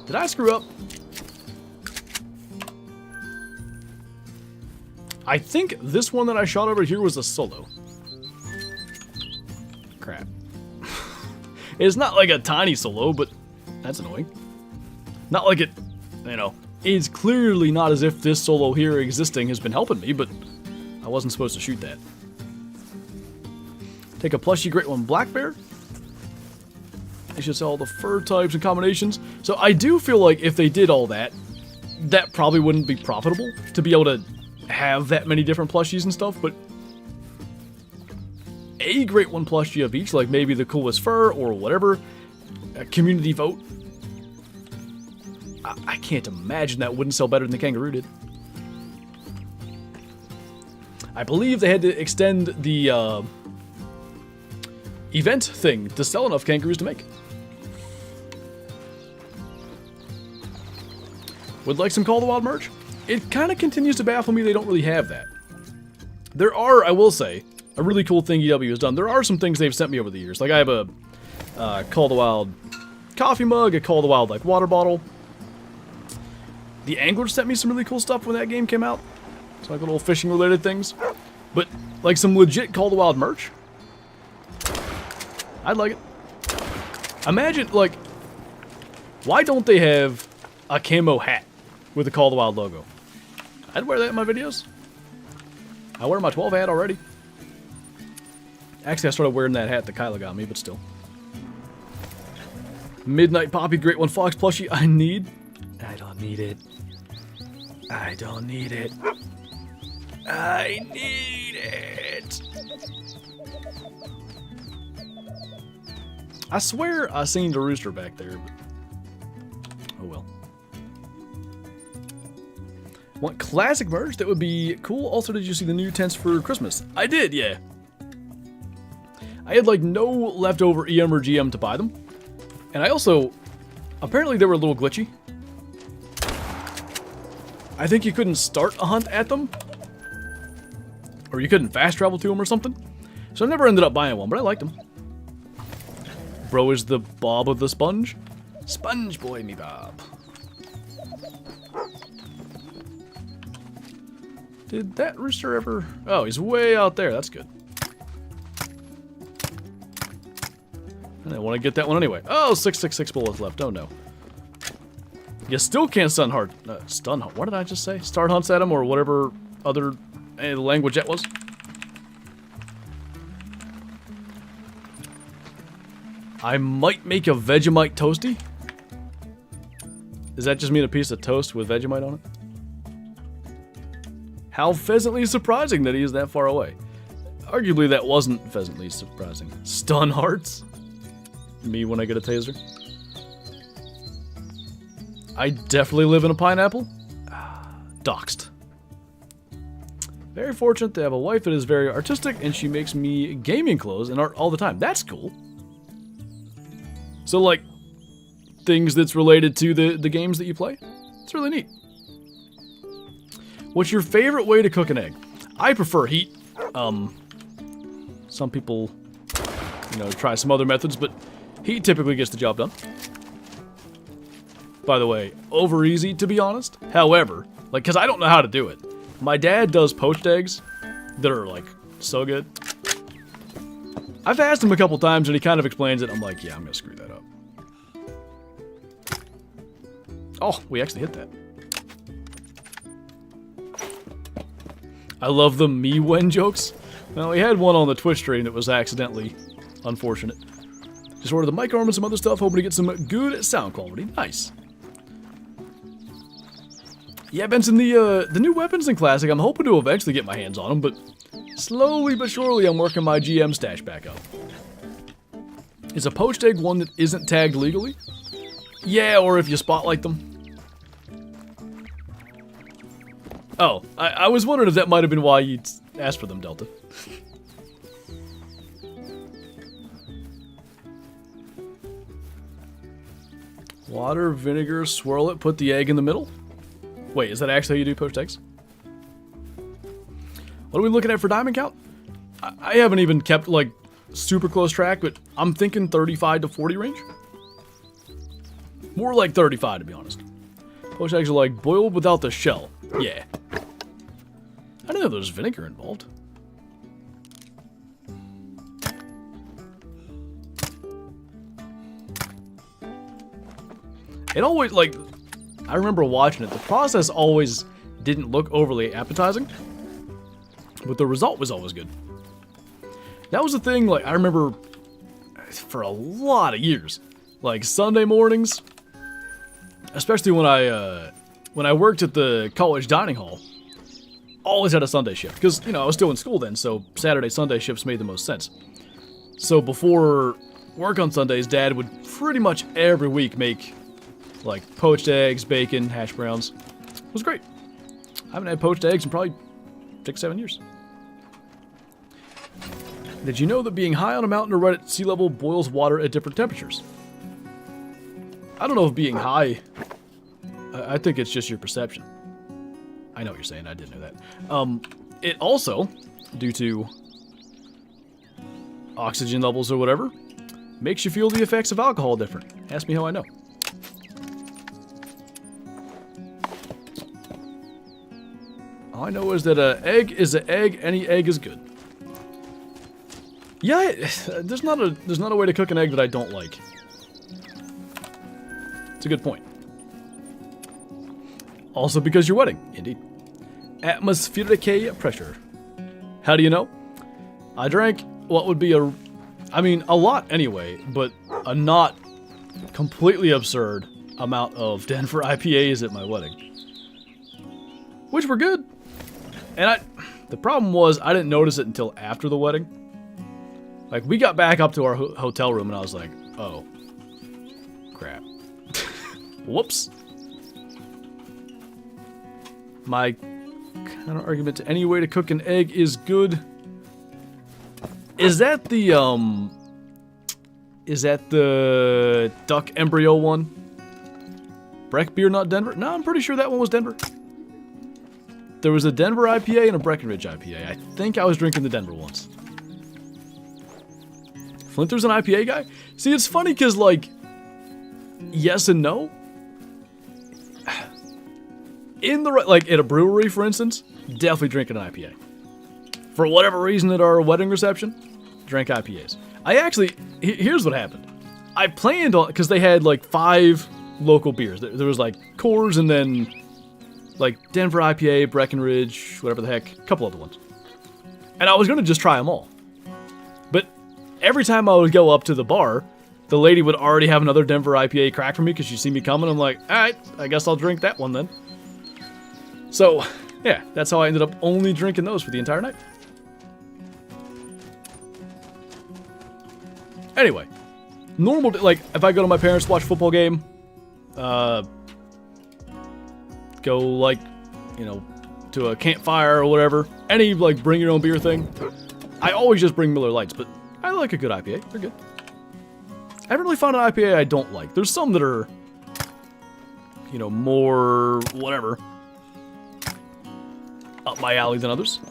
Speaker 1: Did I screw up? I think this one that I shot over here was a solo. Crap. It's not like a tiny solo, but that's annoying. Not like it, you know, it's clearly not as if this solo here existing has been helping me, but I wasn't supposed to shoot that. Take a plushie Great One black bear. They should sell all the fur types and combinations. So I do feel like if they did all that, that probably wouldn't be profitable to be able to have that many different plushies and stuff, but a Great One plushie of each, like maybe the coolest fur or whatever, a community vote. I can't imagine that wouldn't sell better than the kangaroo did. I believe they had to extend the event thing to sell enough kangaroos to make. Would like some Call the Wild merch? It kind of continues to baffle me they don't really have that. There are, I will say, a really cool thing EW has done. There are some things they've sent me over the years. Like I have a Call the Wild coffee mug, a Call the Wild like water bottle. The Angler sent me some really cool stuff when that game came out. It's like little fishing related things. But like some legit Call the Wild merch. I'd like it. Imagine, like, why don't they have a camo hat with the Call the Wild logo? I'd wear that in my videos. I wear my 12 hat already. Actually, I started wearing that hat that Kyla got me, but still. Midnight Poppy Great One Fox plushie I need. I don't need it. I don't need it. I need it. I swear I seen the rooster back there, but oh well. Want classic merch? That would be cool. Also, did you see the new tents for Christmas? I did, yeah. I had like no leftover EM or GM to buy them. And I also, apparently they were a little glitchy. I think you couldn't start a hunt at them. Or you couldn't fast travel to them or something. So I never ended up buying one, but I liked them. Bro is the Bob of the Sponge. Sponge boy me Bob. Did that rooster ever... Oh, he's way out there. That's good. I didn't want to get that one anyway. Oh, 666 bullets left. Oh, no. You still can't stun hunt. What did I just say? Start hunts at him or whatever other language that was. I might make a Vegemite toasty. Does that just mean a piece of toast with Vegemite on it? How pheasantly surprising that he is that far away. Arguably, that wasn't pheasantly surprising. Stun hearts? Me when I get a taser? I definitely live in a pineapple? Doxed. Very fortunate to have a wife that is very artistic, and she makes me gaming clothes and art all the time. That's cool. So, like, things that's related to the games that you play? It's really neat. What's your favorite way to cook an egg? I prefer heat. Some people, you know, try some other methods, but heat typically gets the job done. By the way, over easy, to be honest. However, like, because I don't know how to do it. My dad does poached eggs that are, like, so good. I've asked him a couple times, and he kind of explains it. I'm like, yeah, I'm going to screw that up. Oh, we actually hit that. I love the me when jokes. Well, we had one on the Twitch stream that was accidentally unfortunate. Just ordered the mic arm and some other stuff, hoping to get some good sound quality. Nice. Yeah, Benson, the new weapons in Classic, I'm hoping to eventually get my hands on them, but slowly but surely I'm working my GM stash back up. Is a poached egg one that isn't tagged legally? Yeah, or if you spotlight them. Oh, I was wondering if that might have been why you'd asked for them, Delta. Water, vinegar, swirl it, put the egg in the middle? Wait, is that actually how you do poached eggs? What are we looking at for diamond count? I haven't even kept, like, super close track, but I'm thinking 35 to 40 range. More like 35, to be honest. Poached eggs are, like, boiled without the shell. Yeah. I didn't know there was vinegar involved. It always, like, I remember watching it. The process always didn't look overly appetizing, but the result was always good. That was the thing, like, I remember for a lot of years, like, Sunday mornings, especially when I worked at the college dining hall, always had a Sunday shift, because, you know, I was still in school then, so Saturday, Sunday shifts made the most sense. So before work on Sundays, Dad would pretty much every week make, like, poached eggs, bacon, hash browns. It was great. I haven't had poached eggs in probably 6-7 years. Did you know that being high on a mountain or right at sea level boils water at different temperatures? I don't know if being high... I think it's just your perception. I know what you're saying, I didn't know that. It also, due to oxygen levels or whatever, makes you feel the effects of alcohol different. Ask me how I know. All I know is that an egg is an egg, any egg is good. Yeah, there's not a way to cook an egg that I don't like. It's a good point. Also because you're wetting, indeed. Atmospheric pressure. How do you know? I drank what would be a lot anyway, but a not completely absurd amount of Denver IPAs at my wedding. Which were good. And the problem was I didn't notice it until after the wedding. Like, we got back up to our hotel room and I was like, oh, crap. Whoops. My counter argument to any way to cook an egg is good. Is that the duck embryo one? Breckbeer, not Denver? No, I'm pretty sure that one was Denver. There was a Denver IPA and a Breckenridge IPA. I think I was drinking the Denver ones. Flinter's an IPA guy? See, it's funny because, like, yes and no. In the like at a brewery, for instance, definitely drinking an IPA. For whatever reason at our wedding reception, drank IPAs. I actually, here's what happened. I planned on, because they had like 5 local beers. There was like Coors and then like Denver IPA, Breckenridge, whatever the heck, a couple other ones. And I was going to just try them all. But every time I would go up to the bar, the lady would already have another Denver IPA crack for me because she'd see me coming. I'm like, all right, I guess I'll drink that one then. So, yeah, that's how I ended up only drinking those for the entire night. Anyway, normal, like, if I go to my parents to watch a football game, go, like, you know, to a campfire or whatever, any, like, bring your own beer thing, I always just bring Miller Lights, but I like a good IPA. They're good. I haven't really found an IPA I don't like. There's some that are, you know, more whatever, up my alley than others.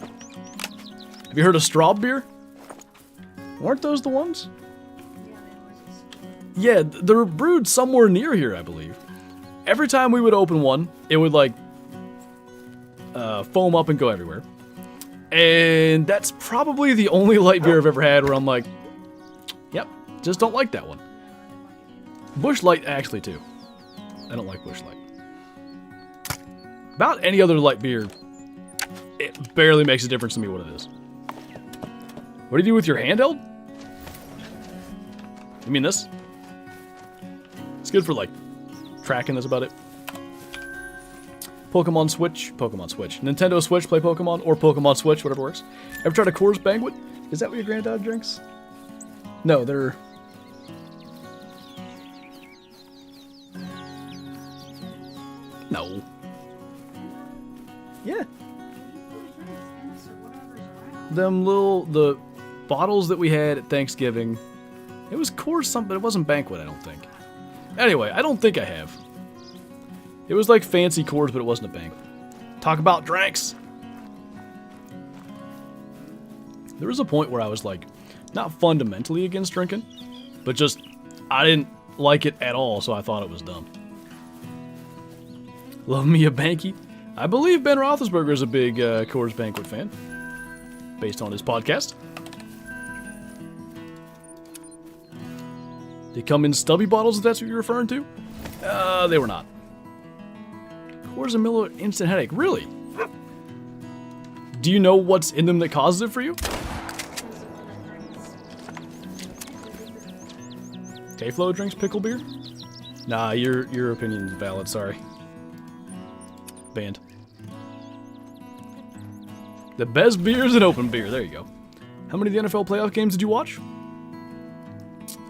Speaker 1: Have you heard of Straub beer? Weren't those the ones? Yeah, they're brewed somewhere near here, I believe. Every time we would open one, it would, like, foam up and go everywhere. And that's probably the only light beer I've ever had where I'm like, yep, just don't like that one. Busch Light, actually, too. I don't like Busch Light. About any other light beer, it barely makes a difference to me what it is. What do you do with your handheld? You mean this? It's good for, like, tracking, that's about it. Pokemon Switch. Nintendo Switch, play Pokemon, or Pokemon Switch, whatever works. Ever tried a Coors Banquet? Is that what your granddad drinks? No, they're... No. Yeah. Them little, the bottles that we had at Thanksgiving. It was Coors something, it wasn't Banquet, I don't think. Anyway, I don't think I have. It was like fancy Coors, but it wasn't a Banquet. Talk about drinks. There was a point where I was like, not fundamentally against drinking, but just, I didn't like it at all, so I thought it was dumb. Love me a Banky. I believe Ben Roethlisberger is a big Coors Banquet fan, based on his podcast. They come in stubby bottles, if that's what you're referring to? They were not. Coors and Miller instant headache. Really? Do you know what's in them that causes it for you? Tayflo drinks pickle beer? Nah, your opinion's valid, sorry. Banned. The best beer is an open beer. There you go. How many of the NFL playoff games did you watch?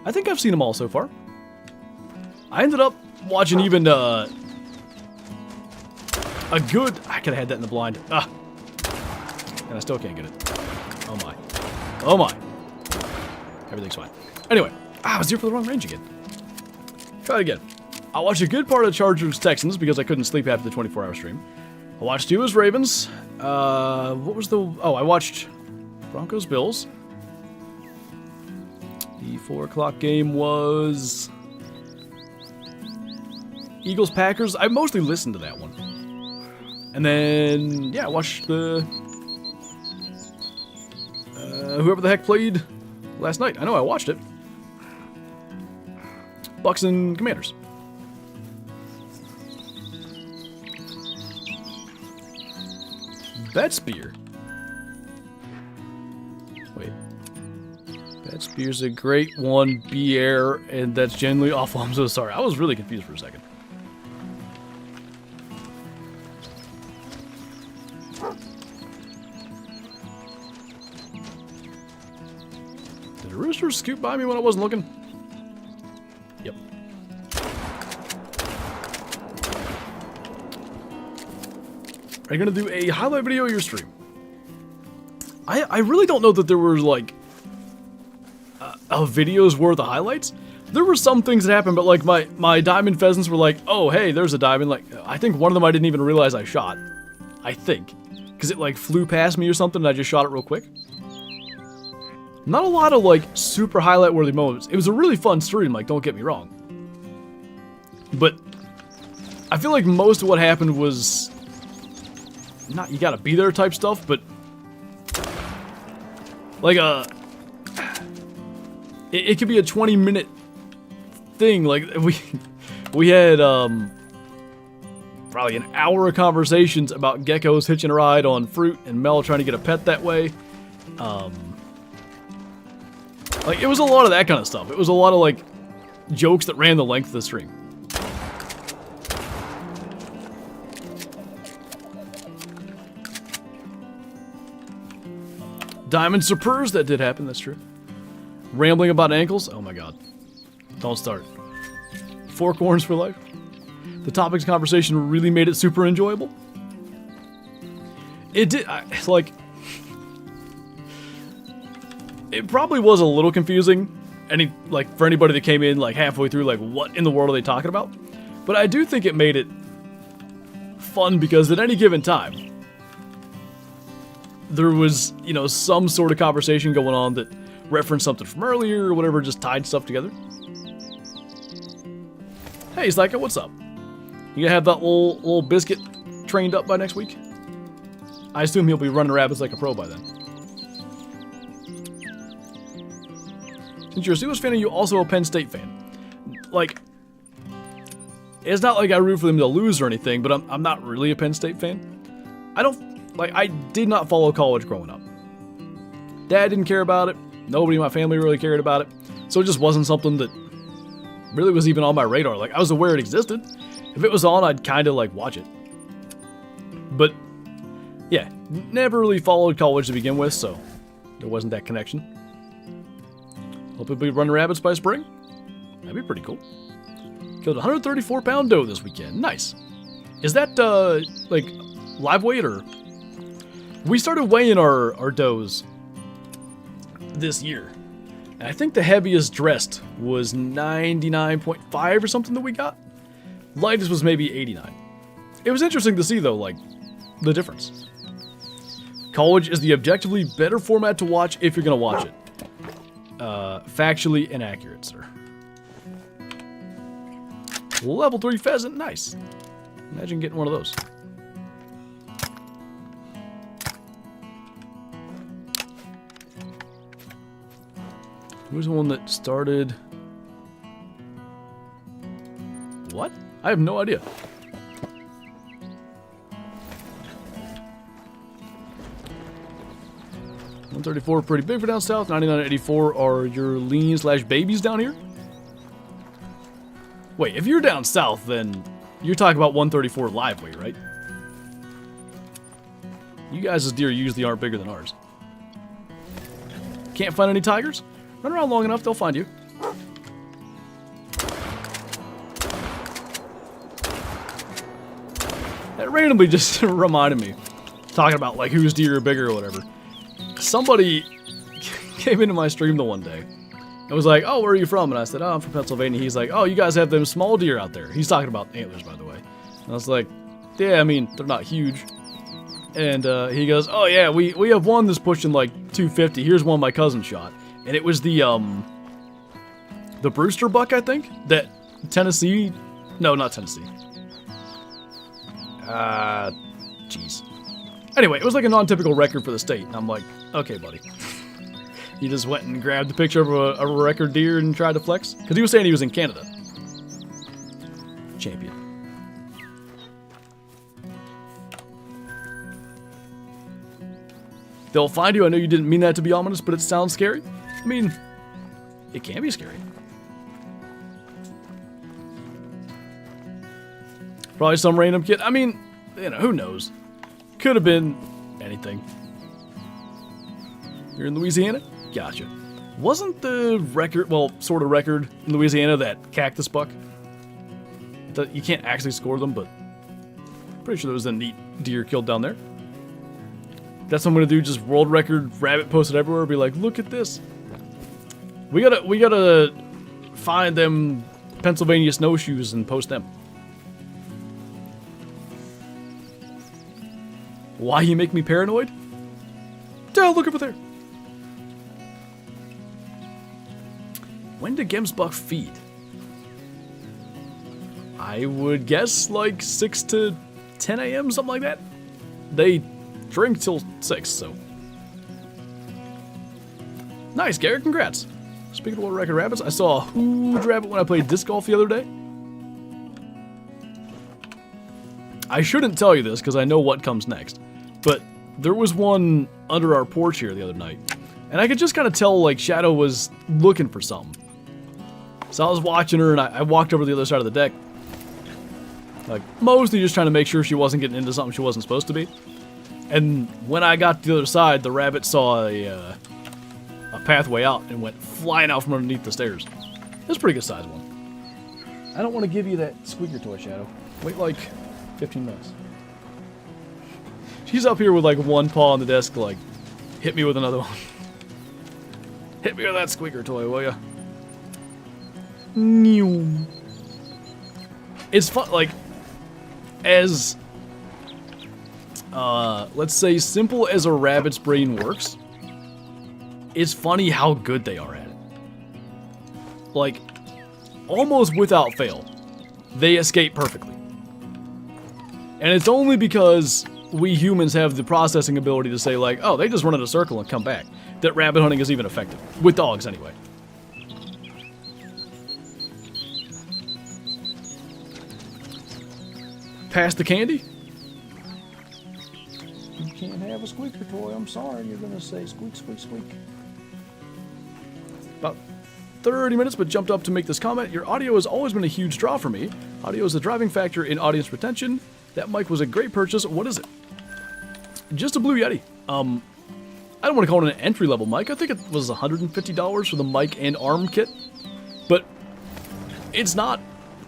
Speaker 1: I think I've seen them all so far. I ended up watching even a good... I could have had that in the blind. Ah. And I still can't get it. Oh my. Oh my. Everything's fine. Anyway. I was here for the wrong range again. Try it again. I watched a good part of Chargers-Texans because I couldn't sleep after the 24-hour stream. I watched Steelers-Ravens. What was the... Oh, I watched Broncos-Bills. The 4 o'clock game was... Eagles-Packers. I mostly listened to that one. And then, yeah, I watched the... whoever the heck played last night. I know I watched it. Bucks and Commanders. DasBiel. Wait. DasBiel's a great one, beer, and that's genuinely awful. I'm so sorry. I was really confused for a second. Did a rooster scoot by me when I wasn't looking? Yep. Are you gonna do a highlight video of your stream? I really don't know that there was like a video's worth of highlights. There were some things that happened, but like my diamond pheasants were like, oh hey, there's a diamond. Like I think one of them I didn't even realize I shot. I think because it like flew past me or something, and I just shot it real quick. Not a lot of, like, super highlight-worthy moments. It was a really fun stream, like, don't get me wrong. But I feel like most of what happened was not you gotta be there type stuff, but like, it could be a 20-minute thing. Like, we had, probably an hour of conversations about geckos hitching a ride on fruit and Mel trying to get a pet that way. Like, it was a lot of that kind of stuff. It was a lot of, like, jokes that ran the length of the stream. Diamond Surpurs, that did happen, that's true. Rambling about ankles, oh my god. Don't start. Fork horns for life. The topics conversation really made it super enjoyable. It did, like... It probably was a little confusing, for anybody that came in, like, halfway through, like, what in the world are they talking about? But I do think it made it fun, because at any given time, there was, you know, some sort of conversation going on that referenced something from earlier, or whatever, just tied stuff together. Hey, Zyka, what's up? You gonna have that little biscuit trained up by next week? I assume he'll be running rabbits like a pro by then. Since you're a Steelers fan, are you also a Penn State fan? Like, it's not like I root for them to lose or anything, but I'm not really a Penn State fan. I did not follow college growing up. Dad didn't care about it. Nobody in my family really cared about it. So it just wasn't something that really was even on my radar. Like, I was aware it existed. If it was on, I'd kind of, like, watch it. But, yeah, never really followed college to begin with, so there wasn't that connection. Hope it'll be running rabbits by spring. That'd be pretty cool. Killed a 134-pound doe this weekend. Nice. Is that, like, live weight, or... We started weighing our does this year. And I think the heaviest dressed was 99.5 or something that we got. Lightest was maybe 89. It was interesting to see, though, like, the difference. College is the objectively better format to watch if you're going to watch it. Factually inaccurate, sir. Level 3 pheasant, nice. Imagine getting one of those. Who's the one that started? What? I have no idea. 134 pretty big for down south. 99 and 84 are your lean/babies down here. Wait, if you're down south, then you're talking about 134 live weight, right? You guys' deer usually aren't bigger than ours. Can't find any tigers? Run around long enough, they'll find you. That randomly just reminded me, talking about like whose deer are bigger or whatever. Somebody came into my stream the one day and was like, "Oh, where are you from?" And I said, "Oh, I'm from Pennsylvania." He's like, "Oh, you guys have them small deer out there." He's talking about antlers, by the way. And I was like, "Yeah, I mean, they're not huge." And he goes, "Oh yeah, we have one that's pushing like 250. Here's one my cousin shot." And it was the Brewster buck, I think, that Tennessee, no, not Tennessee. Jeez. Anyway, it was like a non-typical record for the state. And I'm like, okay, buddy. He just went and grabbed a picture of a record deer and tried to flex. Because he was saying he was in Canada. Champion. They'll find you. I know you didn't mean that to be ominous, but it sounds scary. I mean, it can be scary. Probably some random kid. I mean, you know, who knows? Could have been anything. You're in Louisiana? Gotcha. Wasn't the record, well, sort of record in Louisiana that cactus buck? You can't actually score them, but pretty sure there was a neat deer killed down there. That's what I'm gonna do, just world record rabbit posted everywhere, be like, look at this. We gotta find them Pennsylvania snowshoes and post them. Why you make me paranoid? Dad, look over there. When do Gemsbuck feed? I would guess like 6 to 10 a.m., something like that. They drink till 6, so. Nice, Garrett, congrats. Speaking of world record rabbits, I saw a huge rabbit when I played disc golf the other day. I shouldn't tell you this because I know what comes next, but there was one under our porch here the other night, And I could just kind of tell, like, Shadow was looking for something. So I was watching her, and I walked over to the other side of the deck. Like, mostly just trying to make sure she wasn't getting into something she wasn't supposed to be. And when I got to the other side, the rabbit saw a pathway out and went flying out from underneath the stairs. It was a pretty good size one. I don't want to give you that squeaker toy, Shadow. Wait like 15 minutes. She's up here with like one paw on the desk, like, hit me with another one. Hit me with that squeaker toy, will ya? It's fun, like, as, let's say, simple as a rabbit's brain works, it's funny how good they are at it. Like, almost without fail, they escape perfectly. And it's only because we humans have the processing ability to say, like, oh, they just run in a circle and come back, that rabbit hunting is even effective. With dogs, anyway. Pass the candy? You can't have a squeaker toy, I'm sorry. You're gonna say squeak, squeak, squeak. About 30 minutes, but jumped up to make this comment. Your audio has always been a huge draw for me. Audio is the driving factor in audience retention. That mic was a great purchase. What is it? Just a Blue Yeti. I don't want to call it an entry-level mic. I think it was $150 for the mic and arm kit. But it's not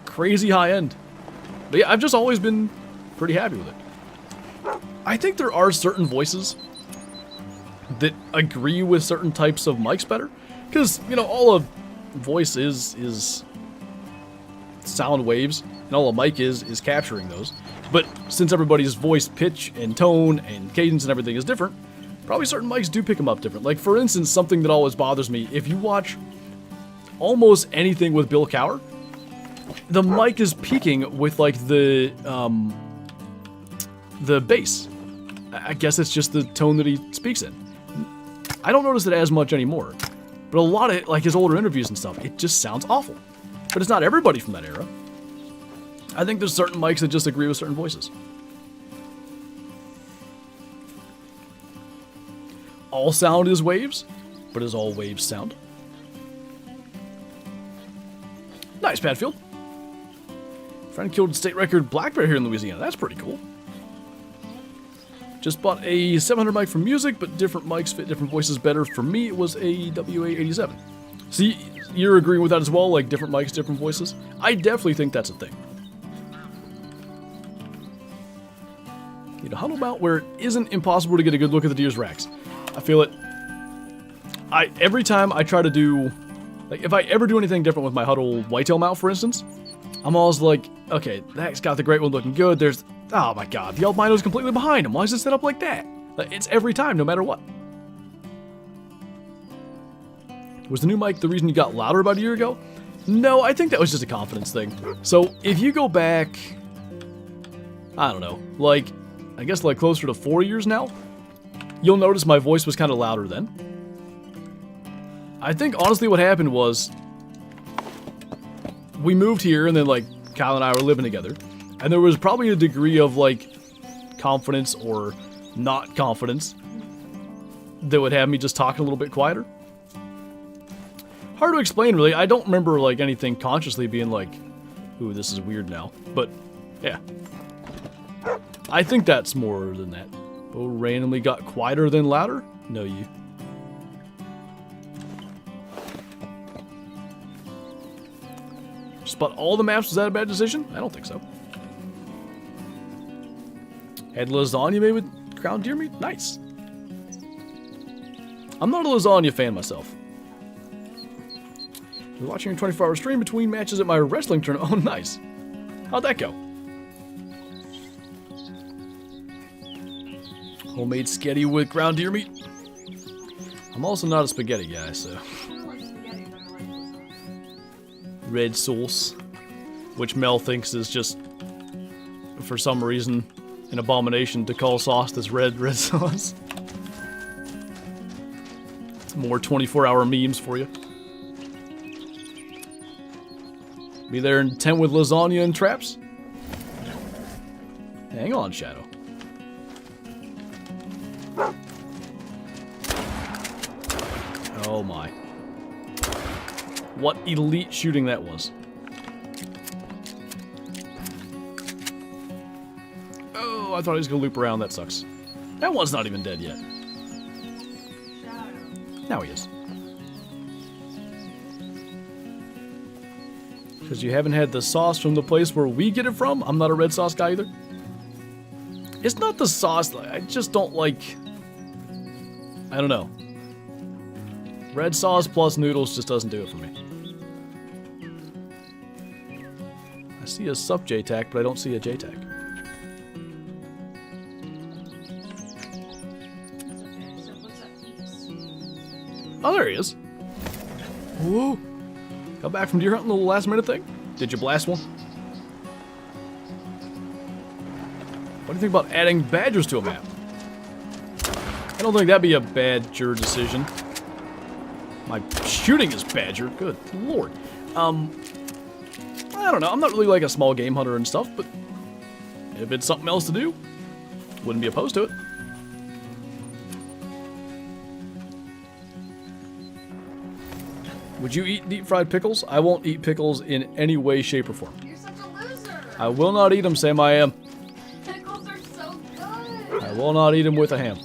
Speaker 1: crazy high-end. But yeah, I've just always been pretty happy with it. I think there are certain voices that agree with certain types of mics better. Because, you know, all a voice is sound waves, and all a mic is capturing those. But since everybody's voice pitch and tone and cadence and everything is different, probably certain mics do pick them up different. Like, for instance, something that always bothers me, if you watch almost anything with Bill Cower, the mic is peaking with, like, the bass. I guess it's just the tone that he speaks in. I don't notice it as much anymore. But a lot of, like, his older interviews and stuff, it just sounds awful. But it's not everybody from that era. I think there's certain mics that just agree with certain voices. All sound is waves, but is all waves sound? Nice, Padfield. Friend killed state record black bear here in Louisiana. That's pretty cool. Just bought a 700 mic for music, but different mics fit different voices better. For me, it was a WA-87. See, you're agreeing with that as well? Like, different mics, different voices? I definitely think that's a thing. You know, huddle mount where it isn't impossible to get a good look at the deer's racks. I feel it. Every time I try to do, like, if I ever do anything different with my huddle whitetail mount, for instance, I'm always like, okay, that's got the great one looking good. There's, oh my god, the albino's completely behind him. Why is it set up like that? Like, it's every time, no matter what. Was the new mic the reason you got louder about a year ago? No, I think that was just a confidence thing. So, if you go back, I don't know, like, I guess like closer to 4 years now, you'll notice my voice was kind of louder then. I think, honestly, what happened was, we moved here, and then, like, Kyle and I were living together, and there was probably a degree of, like, confidence or not confidence that would have me just talking a little bit quieter. Hard to explain, really. I don't remember, like, anything consciously being like, ooh, this is weird now. But, yeah. I think that's more than that. Oh, randomly got quieter than louder? No, you. Just bought all the maps. Was that a bad decision? I don't think so. Had lasagna made with ground deer meat? Nice. I'm not a lasagna fan myself. I was watching your 24-hour stream between matches at my wrestling tournament. Oh, nice. How'd that go? Homemade spaghetti with ground deer meat. I'm also not a spaghetti guy, so. Red sauce, which Mel thinks is just, for some reason, an abomination to call sauce that's red sauce. More 24-hour memes for you. Be there in tent with lasagna and traps? Hang on, Shadow. Oh my. What elite shooting that was. Oh, I thought he was going to loop around. That sucks. That one's not even dead yet. Now he is. Because you haven't had the sauce from the place where we get it from. I'm not a red sauce guy either. It's not the sauce. I just don't like... I don't know. Red sauce plus noodles just doesn't do it for me. I see a sub JTAC, but I don't see a JTAC. Oh, there he is. Whoa. Got back from deer hunting, the little last minute thing? Did you blast one? What do you think about adding badgers to a map? I don't think that'd be a badger decision. My shooting is badger. Good lord. I don't know. I'm not really like a small game hunter and stuff, but if it's something else to do, wouldn't be opposed to it. Would you eat deep fried pickles? I won't eat pickles in any way, shape, or form.
Speaker 2: You're such a loser.
Speaker 1: I will not eat them, Sam. I am.
Speaker 2: Pickles are so good.
Speaker 1: I will not eat them with a ham.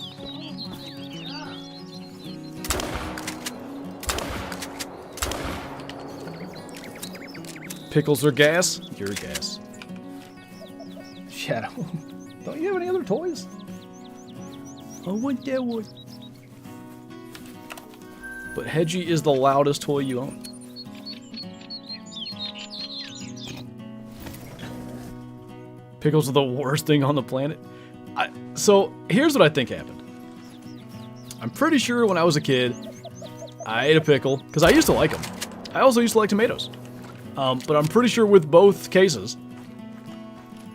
Speaker 1: Pickles are gas. You're gas. Shadow. Don't you have any other toys? I want that one. But Hedgie is the loudest toy you own. Pickles are the worst thing on the planet. So, here's what I think happened. I'm pretty sure when I was a kid, I ate a pickle, because I used to like them. I also used to like tomatoes. But I'm pretty sure with both cases,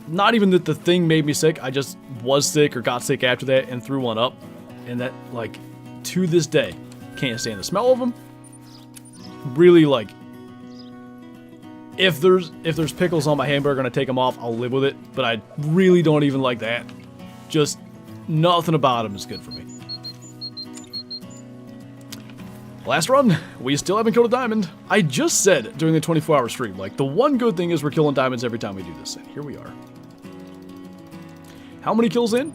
Speaker 1: not even that the thing made me sick, I just was sick or got sick after that and threw one up. And that, like, to this day, can't stand the smell of them. Really, like, if there's pickles on my hamburger and I take them off, I'll live with it. But I really don't even like that. Just nothing about them is good for me. Last run, we still haven't killed a diamond. I just said during the 24-hour stream, like, the one good thing is we're killing diamonds every time we do this. And here we are. How many kills in?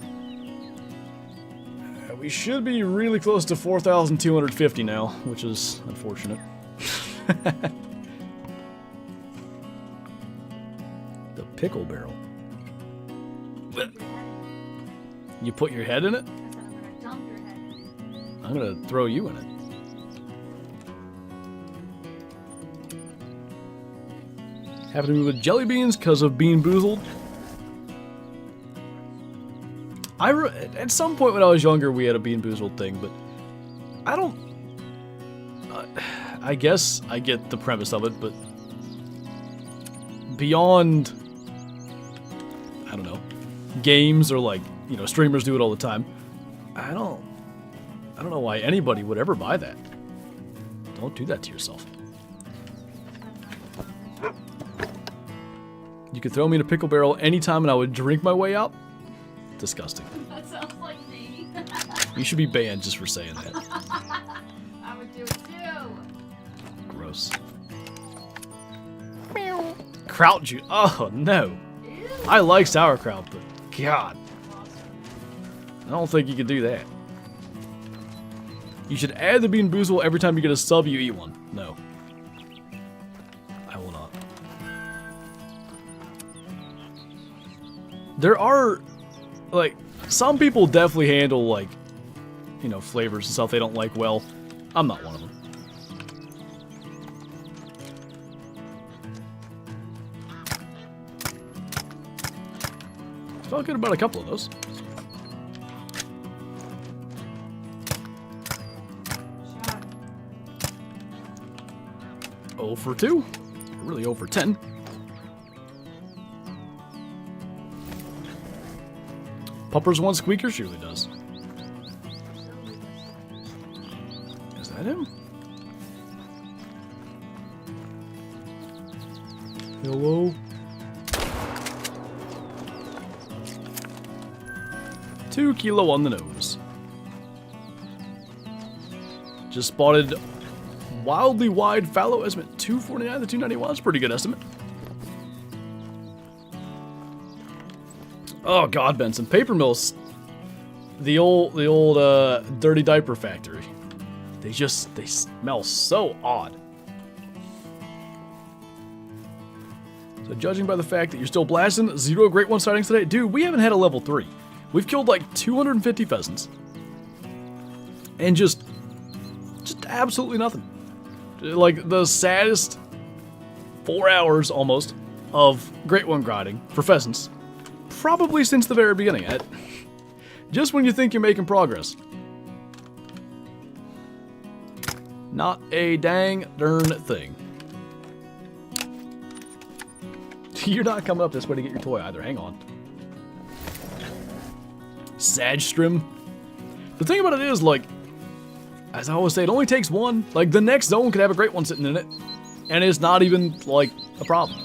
Speaker 1: We should be really close to 4,250 now, which is unfortunate. The pickle barrel. You put your head in it? I'm gonna throw you in it. Happened to me with jelly beans because of Bean Boozled. At some point when I was younger, we had a Bean Boozled thing, but I don't... I guess I get the premise of it, but beyond, I don't know, games or, like, you know, streamers do it all the time, I don't know why anybody would ever buy that. Don't do that to yourself. You could throw me in a pickle barrel anytime and I would drink my way out? Disgusting.
Speaker 2: That sounds like me.
Speaker 1: You should be banned just for saying that.
Speaker 2: I would do it too.
Speaker 1: Gross. Kraut juice. Oh, no.
Speaker 2: Ew.
Speaker 1: I like sauerkraut, but God. I don't think you can do that. You should add the Bean Boozle every time you get a sub, you eat one. No. I will not. There are, like, some people definitely handle, like, you know, flavors and stuff they don't like well. I'm not one of them. Felt good about a couple of those.
Speaker 2: Shot.
Speaker 1: 0 for 2. Really 0 for 10. Puppers one squeaker surely does. Is that him? Hello? 2 kilo on the nose. Just spotted wildly wide fallow estimate 249 to 291. That's a pretty good estimate. Oh God, Benson. Paper mills. The old dirty diaper factory. They smell so odd. So judging by the fact that you're still blasting 0 Great One sightings today, dude, we haven't had a level 3. We've killed like 250 pheasants. And just absolutely nothing. Like the saddest 4 hours almost of Great One grinding for pheasants. Probably since the very beginning. Just when you think you're making progress. Not a dang darn thing. You're not coming up this way to get your toy either. Hang on. Sagstrom. The thing about it is, like, as I always say, it only takes one. Like, the next zone could have a Great One sitting in it. And it's not even, like, a problem.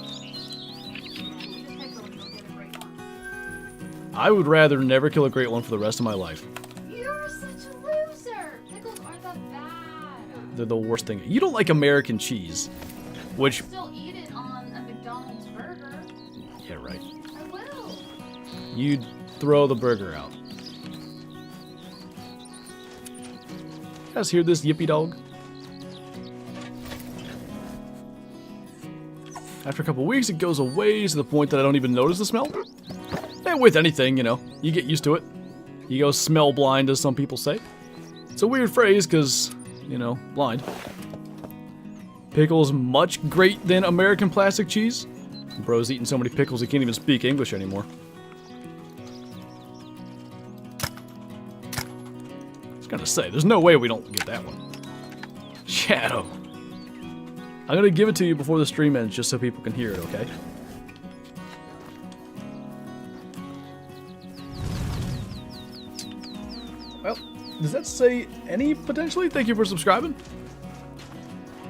Speaker 1: I would rather never kill a Great One for the rest of my life.
Speaker 2: You're such a loser! Pickles aren't that bad.
Speaker 1: They're the worst thing. You don't like American cheese, which...
Speaker 2: Still eat it on a McDonald's burger.
Speaker 1: Yeah, right.
Speaker 2: I will.
Speaker 1: You'd throw the burger out. You guys hear this yippy dog? After a couple weeks, it goes away to the point that I don't even notice the smell. And with anything, you know, you get used to it. You go smell blind, as some people say. It's a weird phrase, because, you know, blind. Pickles much great than American plastic cheese. Bro's eating so many pickles he can't even speak English anymore. I was gonna say, there's no way we don't get that one. Shadow. I'm gonna give it to you before the stream ends, just so people can hear it, okay? Well, does that say any potentially? Thank you for subscribing.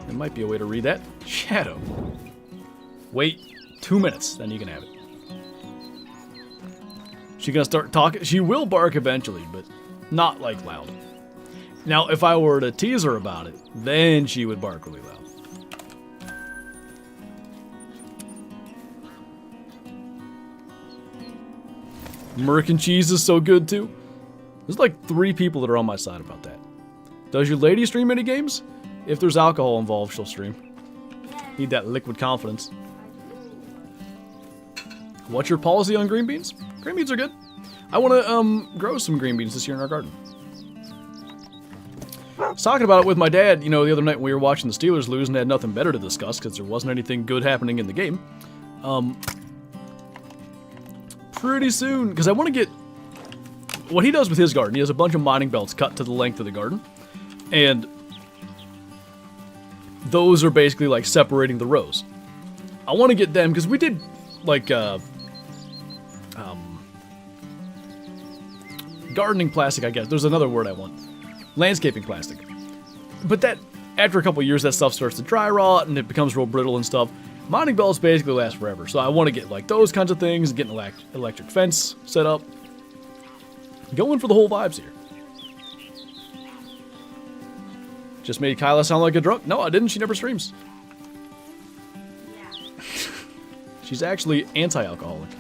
Speaker 1: There might be a way to read that. Shadow. Wait 2 minutes, then you can have it. She gonna start talking? She will bark eventually, but not like loud. Now, if I were to tease her about it, then she would bark really loud. American cheese is so good too. There's like 3 people that are on my side about that. Does your lady stream any games? If there's alcohol involved, she'll stream. Need that liquid confidence. What's your policy on green beans? Green beans are good. I want to grow some green beans this year in our garden. I was talking about it with my dad, you know, the other night when we were watching the Steelers lose and had nothing better to discuss because there wasn't anything good happening in the game. Pretty soon, because I want to get... What he does with his garden, he has a bunch of mining belts cut to the length of the garden. And those are basically like separating the rows. I want to get them, because we did like gardening plastic, I guess. There's another word I want. Landscaping plastic. But that, after a couple of years, that stuff starts to dry rot and it becomes real brittle and stuff. Mining belts basically last forever, so I want to get like those kinds of things, get an electric fence set up. Going for the whole vibes here. Just made Kyla sound like a drunk. No, I didn't. She never streams.
Speaker 2: Yeah.
Speaker 1: She's actually anti-alcoholic.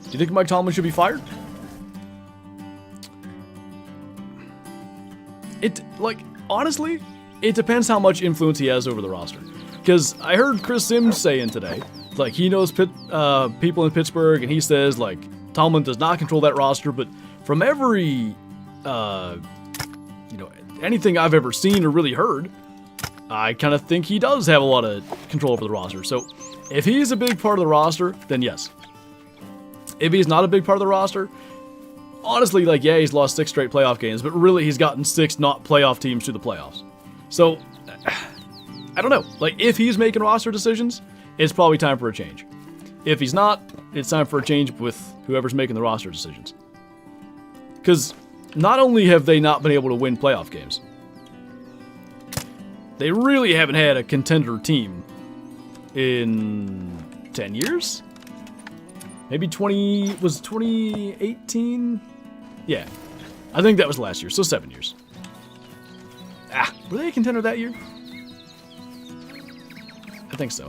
Speaker 1: Do you think Mike Tomlin should be fired? Honestly, it depends how much influence he has over the roster. Because I heard Chris Sims saying today, like, he knows people in Pittsburgh, and he says, like, Tomlin does not control that roster, but from every, anything I've ever seen or really heard, I kind of think he does have a lot of control over the roster. So, if he's a big part of the roster, then yes. If he's not a big part of the roster, honestly, like, yeah, he's lost 6 straight playoff games, but really he's gotten 6 not playoff teams to the playoffs. So, I don't know. Like, if he's making roster decisions, it's probably time for a change. If he's not, it's time for a change with whoever's making the roster decisions. Because not only have they not been able to win playoff games, they really haven't had a contender team in 10 years? Maybe 2018? Yeah. I think that was last year, so 7 years. Ah, were they a contender that year? I think so.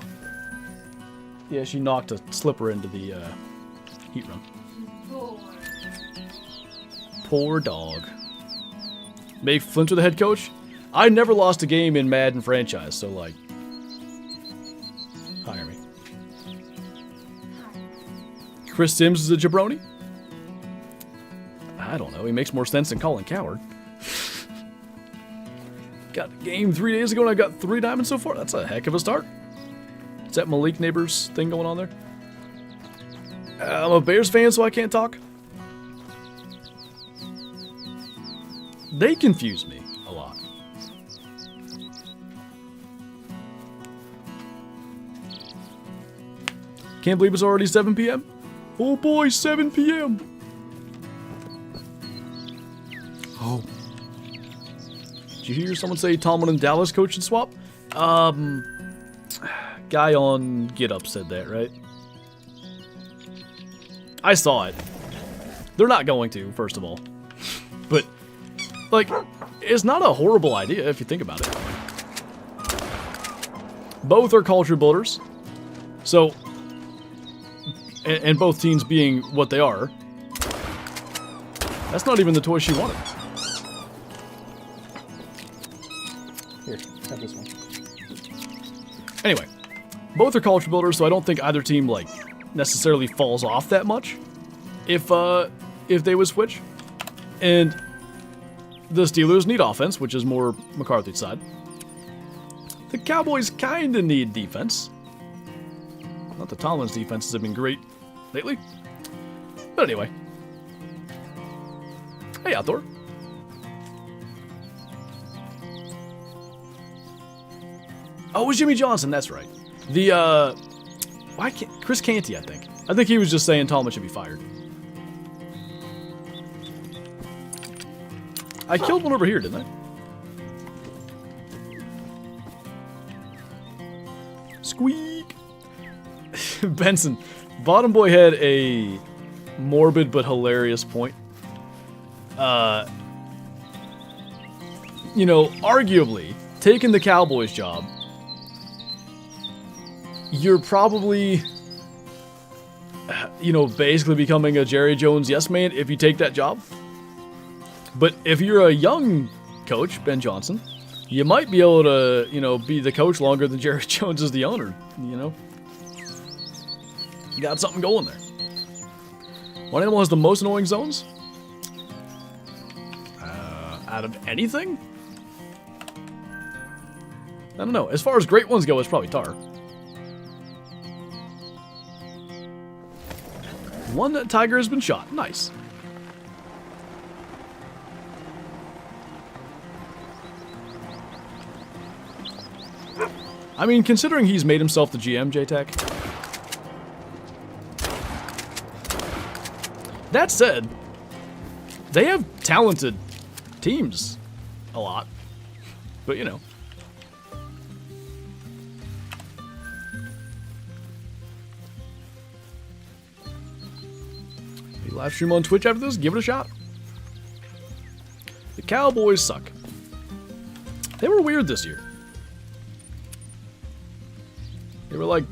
Speaker 1: Yeah, she knocked a slipper into the heat run. Poor dog. Make Flinter the head coach? I never lost a game in Madden franchise, so like, hire me. Chris Sims is a jabroni? I don't know. He makes more sense than Colin Coward. Got a game 3 days ago and I got 3 diamonds so far. That's a heck of a start. Is that Malek neighbors thing going on there? I'm a Bears fan, so I can't talk. They confuse me a lot. Can't believe it's already 7 p.m. Oh boy, 7 p.m. Oh. Did you hear someone say Tomlin and Dallas coach should swap? Guy on GitUp said that, right? I saw it. They're not going to, first of all. But, like, it's not a horrible idea if you think about it. Both are culture builders. So, and both teams being what they are. That's not even the toy she wanted. Here, have this one. Anyway, both are culture builders, so I don't think either team, like, necessarily falls off that much if they would switch. And the Steelers need offense, which is more McCarthy's side. The Cowboys kind of need defense. Not that Tomlin's defenses have been great lately. But anyway. Hey, Outdoor. Oh, it was Jimmy Johnson, that's right. The, why can't, Chris Canty, I think. I think he was just saying Tomlin should be fired. I killed one over here, didn't I? Squeak! Benson, Bottom Boy had a morbid but hilarious point. You know, arguably, taking the Cowboys job, you're probably, you know, basically becoming a Jerry Jones yes man if you take that job. But if you're a young coach, Ben Johnson, you might be able to, you know, be the coach longer than Jerry Jones is the owner, you know? You got something going there. What animal has the most annoying zones? Out of anything? I don't know. As far as great ones go, it's probably Tar. One tiger has been shot. Nice. I mean, considering he's made himself the GM, JTech. That said, they have talented teams a lot. But, you know. You live stream on Twitch after this? Give it a shot. The Cowboys suck. They were weird this year. They were like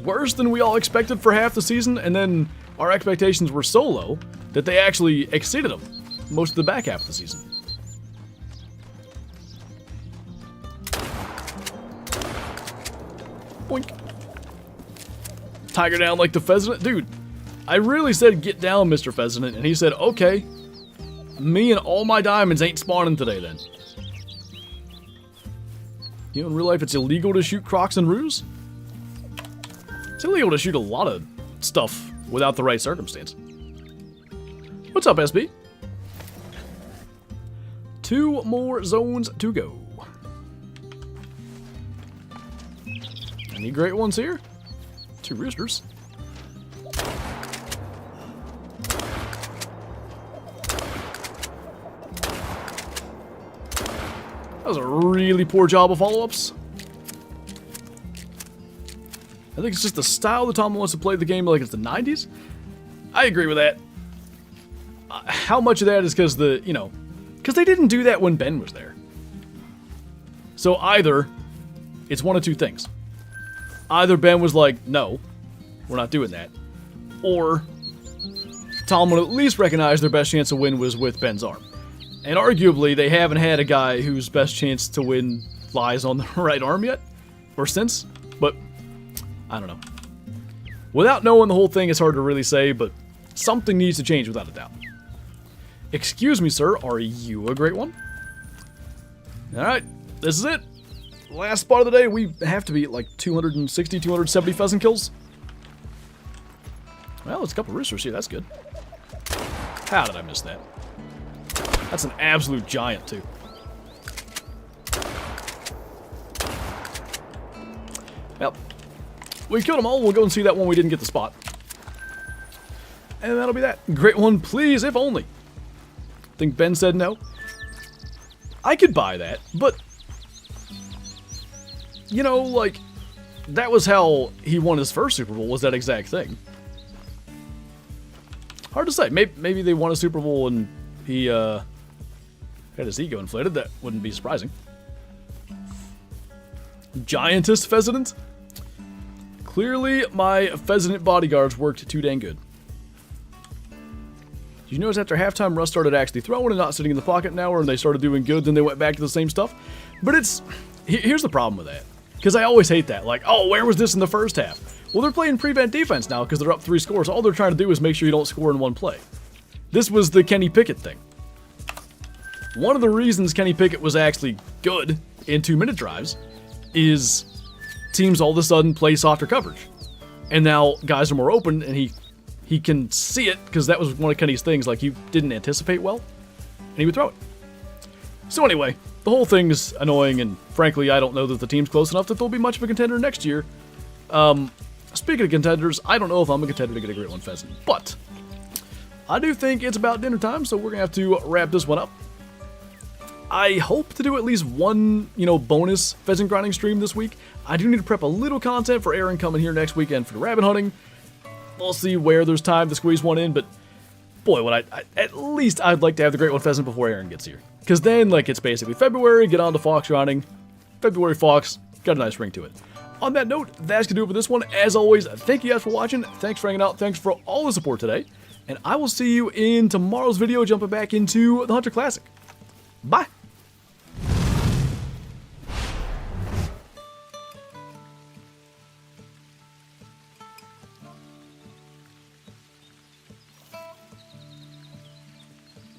Speaker 1: worse than we all expected for half the season, and then our expectations were so low that they actually exceeded them most of the back half of the season. Boink. Tiger down like the Pheasant. Dude, I really said get down, Mr. Pheasant, and he said, okay. Me and all my diamonds ain't spawning today then. You know, in real life, it's illegal to shoot crocs and roos. It's illegal to shoot a lot of stuff without the right circumstance. What's up, SB? 2 more zones to go. Any great ones here? 2 roosters. That was a really poor job of follow-ups. I think it's just the style that Tom wants to play the game like it's the 90s. I agree with that. How much of that is because because they didn't do that when Ben was there. So either it's one of two things. Either Ben was like, no, we're not doing that. Or Tom would at least recognize their best chance to win was with Ben's arm. And arguably, they haven't had a guy whose best chance to win lies on the right arm yet. Or since. But, I don't know. Without knowing the whole thing, it's hard to really say, but something needs to change without a doubt. Excuse me, sir, are you a great one? Alright, this is it. Last spot of the day, we have to be at like 260, 270 pheasant kills. Well, it's a couple roosters here, that's good. How did I miss that? That's an absolute giant, too. Yep. We killed them all, we'll go and see that one we didn't get the spot. And that'll be that. Great one, please, if only. Think Ben said no? I could buy that, but like, that was how he won his first Super Bowl, was that exact thing. Hard to say. Maybe they won a Super Bowl and he had his ego inflated. That wouldn't be surprising. Giantess Pheasant? Clearly, my Pheasant bodyguards worked too dang good. Did you notice after halftime, Russ started actually throwing and not sitting in the pocket now, and they started doing good, then they went back to the same stuff? But here's the problem with that. Because I always hate that. Like, oh, where was this in the first half? Well, they're playing prevent defense now because they're up 3 scores. All they're trying to do is make sure you don't score in one play. This was the Kenny Pickett thing. One of the reasons Kenny Pickett was actually good in 2-minute drives is teams all of a sudden play softer coverage. And now guys are more open, and he can see it, because that was one of Kenny's things. Like, he didn't anticipate well, and he would throw it. So anyway, the whole thing's annoying, and frankly, I don't know that the team's close enough that they'll be much of a contender next year. Speaking of contenders, I don't know if I'm a contender to get a great one pheasant, but I do think it's about dinner time, so we're going to have to wrap this one up. I hope to do at least one, bonus pheasant grinding stream this week. I do need to prep a little content for Aaron coming here next weekend for the rabbit hunting. We'll see where there's time to squeeze one in, but boy, at least I'd like to have the great one pheasant before Aaron gets here. Because then, it's basically February, get on to fox grinding. February fox, got a nice ring to it. On that note, that's going to do it for this one. As always, thank you guys for watching. Thanks for hanging out. Thanks for all the support today. And I will see you in tomorrow's video, jumping back into the Hunter Classic. Bye!